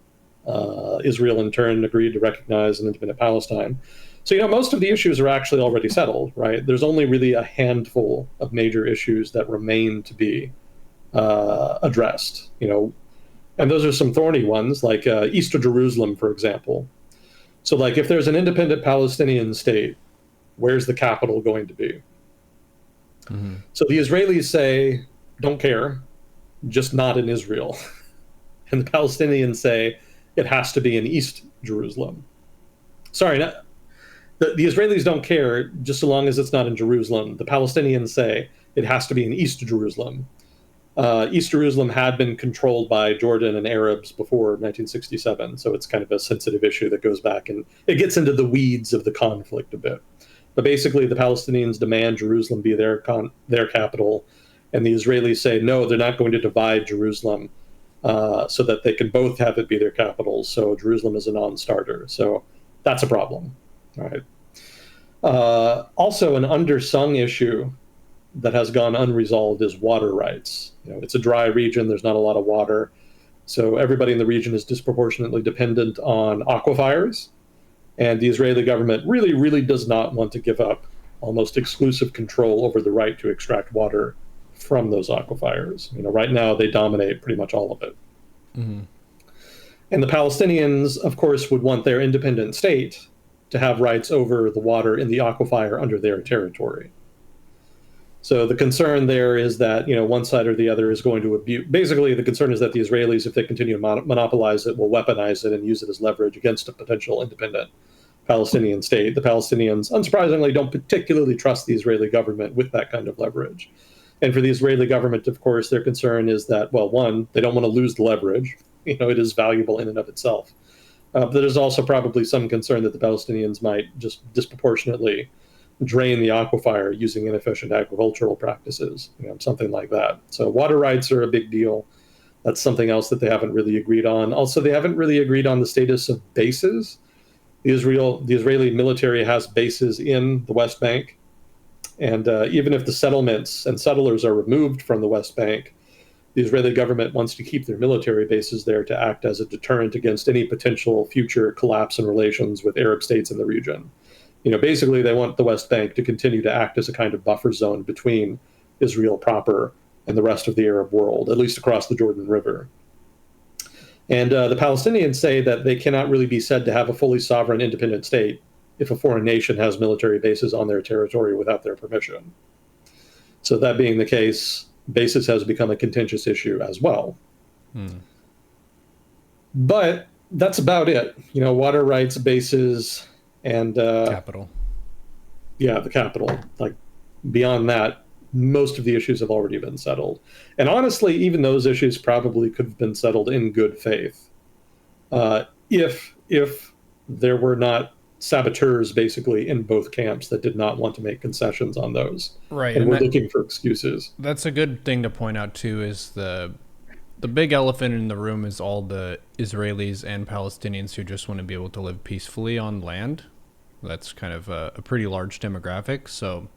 Israel, in turn, agreed to recognize an independent Palestine. So, most of the issues are actually already settled, right? There's only really a handful of major issues that remain to be addressed, and those are some thorny ones, like East of Jerusalem, for example. So, like, if there's an independent Palestinian state, where's the capital going to be? So the Israelis say, don't care, just not in Israel. And the Palestinians say, it has to be in East Jerusalem. Sorry, the Israelis don't care just so long as it's not in Jerusalem. The Palestinians say it has to be in East Jerusalem. East Jerusalem had been controlled by Jordan and Arabs before 1967, so it's kind of a sensitive issue that goes back, and it gets into the weeds of the conflict a bit. But basically, the Palestinians demand Jerusalem be their capital, and the Israelis say, no, they're not going to divide Jerusalem so that they can both have it be their capital, so Jerusalem is a non-starter. So that's a problem. All right. Also, an undersung issue that has gone unresolved is water rights. It's a dry region. There's not a lot of water. So everybody in the region is disproportionately dependent on aquifers. And the Israeli government really, really does not want to give up almost exclusive control over the right to extract water from those aquifers. Right now they dominate pretty much all of it. And the Palestinians, of course, would want their independent state to have rights over the water in the aquifer under their territory. So the concern there is that, one side or the other is going to abuse. Basically, the concern is that the Israelis, if they continue to monopolize it, will weaponize it and use it as leverage against a potential independent Palestinian state. The Palestinians, unsurprisingly, don't particularly trust the Israeli government with that kind of leverage. And for the Israeli government, of course, their concern is that, well, one, they don't want to lose the leverage. It is valuable in and of itself. But there's also probably some concern that the Palestinians might just disproportionately drain the aquifer using inefficient agricultural practices, something like that. So water rights are a big deal. That's something else that they haven't really agreed on. Also, they haven't really agreed on the status of bases. The Israeli military has bases in the West Bank. And even if the settlements and settlers are removed from the West Bank, the Israeli government wants to keep their military bases there to act as a deterrent against any potential future collapse in relations with Arab states in the region. Basically, they want the West Bank to continue to act as a kind of buffer zone between Israel proper and the rest of the Arab world, at least across the Jordan River. And the Palestinians say that they cannot really be said to have a fully sovereign, independent state if a foreign nation has military bases on their territory without their permission. So that being the case, bases has become a contentious issue as well. But that's about it. Water rights, bases, and Capital. Yeah, the capital. Like, beyond that, most of the issues have already been settled. And honestly, even those issues probably could have been settled in good faith, if there were not saboteurs basically in both camps that did not want to make concessions on those. Right. And were looking for excuses. That's a good thing to point out too, is the big elephant in the room is all the Israelis and Palestinians who just want to be able to live peacefully on land. That's kind of a pretty large demographic. So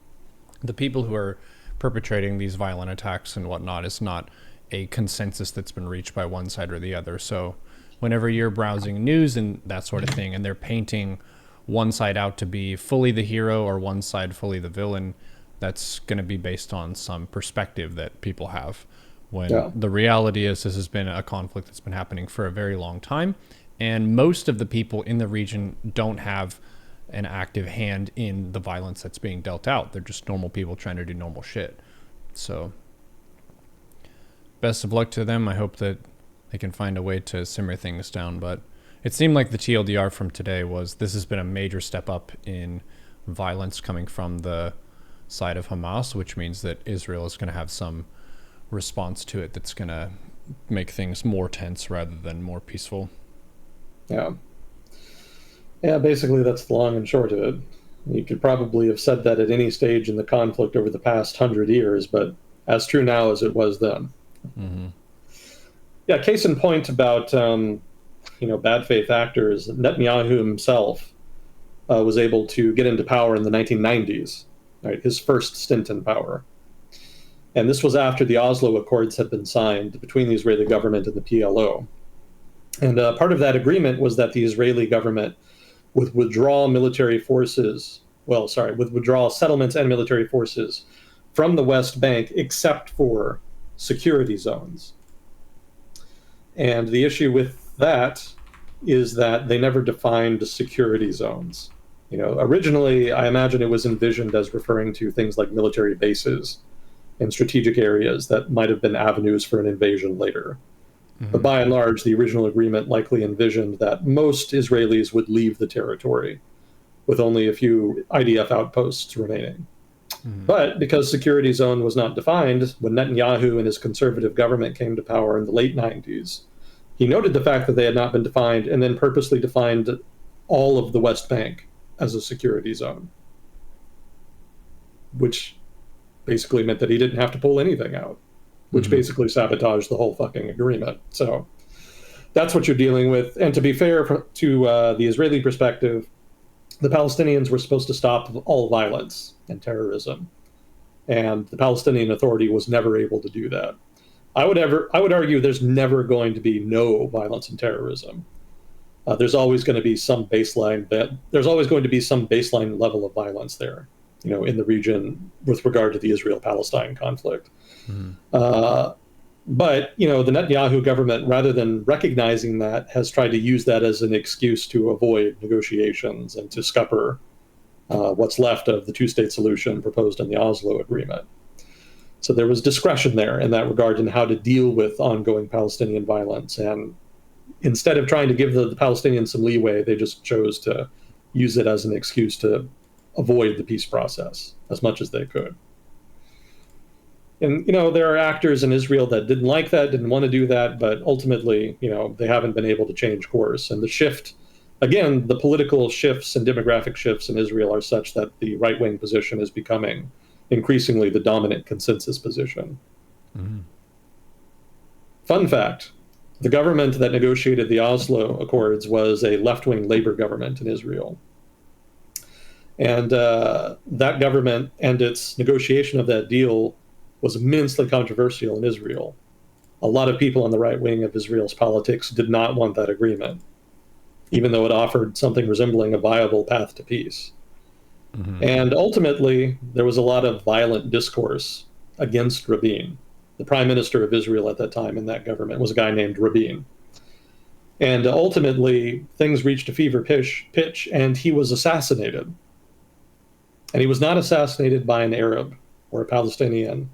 the people who are perpetrating these violent attacks and whatnot is not a consensus that's been reached by one side or the other. So whenever you're browsing news and that sort of thing, and they're painting one side out to be fully the hero or one side fully the villain, that's going to be based on some perspective that people have. When the reality is, this has been a conflict that's been happening for a very long time, and most of the people in the region don't have an active hand in the violence that's being dealt out. They're just normal people trying to do normal shit. So best of luck to them. I hope that they can find a way to simmer things down. But it seemed like the TLDR from today was, this has been a major step up in violence coming from the side of Hamas, which means that Israel is going to have some response to it that's going to make things more tense rather than more peaceful. Yeah, basically that's the long and short of it. You could probably have said that at any stage in the conflict over the past 100 years, but as true now as it was then. Yeah, case in point about bad faith actors, Netanyahu himself was able to get into power in the 1990s, right? His first stint in power. And this was after the Oslo Accords had been signed between the Israeli government and the PLO. And part of that agreement was that the Israeli government would withdraw settlements and military forces from the West Bank, except for security zones. And the issue with that is that they never defined security zones. Originally, I imagine it was envisioned as referring to things like military bases and strategic areas that might have been avenues for an invasion later. But by and large, the original agreement likely envisioned that most Israelis would leave the territory, with only a few IDF outposts remaining. But because security zone was not defined, when Netanyahu and his conservative government came to power in the late 90s, he noted the fact that they had not been defined and then purposely defined all of the West Bank as a security zone, which basically meant that he didn't have to pull anything out, which basically sabotaged the whole fucking agreement. So that's what you're dealing with. And to be fair to the Israeli perspective, the Palestinians were supposed to stop all violence and terrorism. And the Palestinian Authority was never able to do that. I would argue there's never going to be no violence and terrorism. There's always going to be some baseline level of violence there, in the region with regard to the Israel-Palestine conflict. But, the Netanyahu government, rather than recognizing that, has tried to use that as an excuse to avoid negotiations and to scupper what's left of the two-state solution proposed in the Oslo Agreement. So there was discretion there in that regard in how to deal with ongoing Palestinian violence. And instead of trying to give the Palestinians some leeway, they just chose to use it as an excuse to avoid the peace process as much as they could. And, there are actors in Israel that didn't like that, didn't want to do that, but ultimately, they haven't been able to change course. And the shift again, the political shifts and demographic shifts in Israel are such that the right-wing position is becoming increasingly the dominant consensus position. Mm-hmm. Fun fact, the government that negotiated the Oslo Accords was a left-wing labor government in Israel. And that government and its negotiation of that deal was immensely controversial in Israel. A lot of people on the right wing of Israel's politics did not want that agreement, even though it offered something resembling a viable path to peace. Mm-hmm. And ultimately, there was a lot of violent discourse against Rabin. The prime minister of Israel at that time in that government was a guy named Rabin. And ultimately, things reached a fever pitch, and he was assassinated. And he was not assassinated by an Arab or a Palestinian.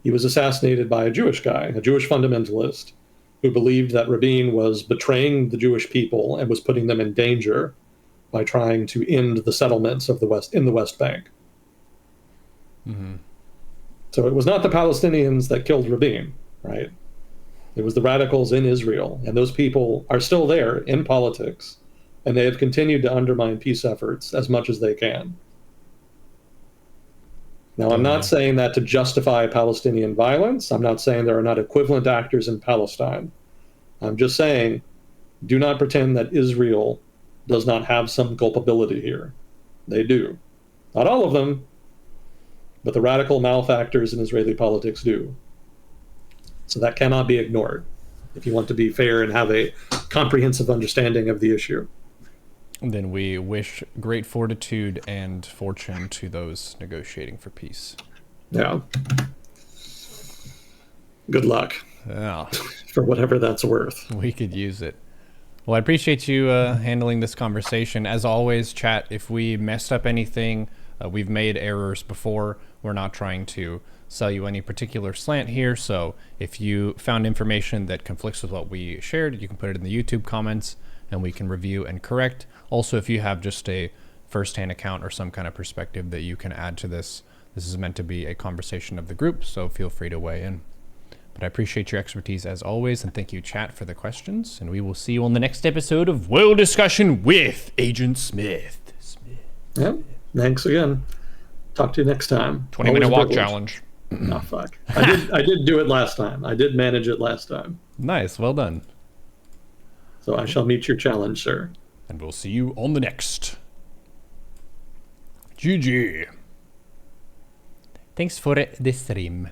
He was assassinated by a Jewish guy, a Jewish fundamentalist, who believed that Rabin was betraying the Jewish people and was putting them in danger by trying to end the settlements of the West Bank. Mm-hmm. So it was not the Palestinians that killed Rabin, right? It was the radicals in Israel, and those people are still there in politics, and they have continued to undermine peace efforts as much as they can. Now, I'm not saying that to justify Palestinian violence. I'm not saying there are not equivalent actors in Palestine. I'm just saying, do not pretend that Israel does not have some culpability here. They do. Not all of them, but the radical malefactors in Israeli politics do. So that cannot be ignored if you want to be fair and have a comprehensive understanding of the issue. Then we wish great fortitude and fortune to those negotiating for peace. Yeah. Good luck. Yeah. For whatever that's worth. We could use it. Well, I appreciate you handling this conversation. As always, chat, if we messed up anything, we've made errors before. We're not trying to sell you any particular slant here. So if you found information that conflicts with what we shared, you can put it in the YouTube comments and we can review and correct. Also, if you have just a first-hand account or some kind of perspective that you can add to this, this is meant to be a conversation of the group, so feel free to weigh in. But I appreciate your expertise as always, and thank you, chat, for the questions. And we will see you on the next episode of World Discussion with Agent Smith. Yep. Thanks again. Talk to you next time. 20-minute walk challenge. Oh, fuck. I did do it last time. I did manage it last time. Nice. Well done. So I shall meet your challenge, sir. And we'll see you on the next. GG. Thanks for the stream.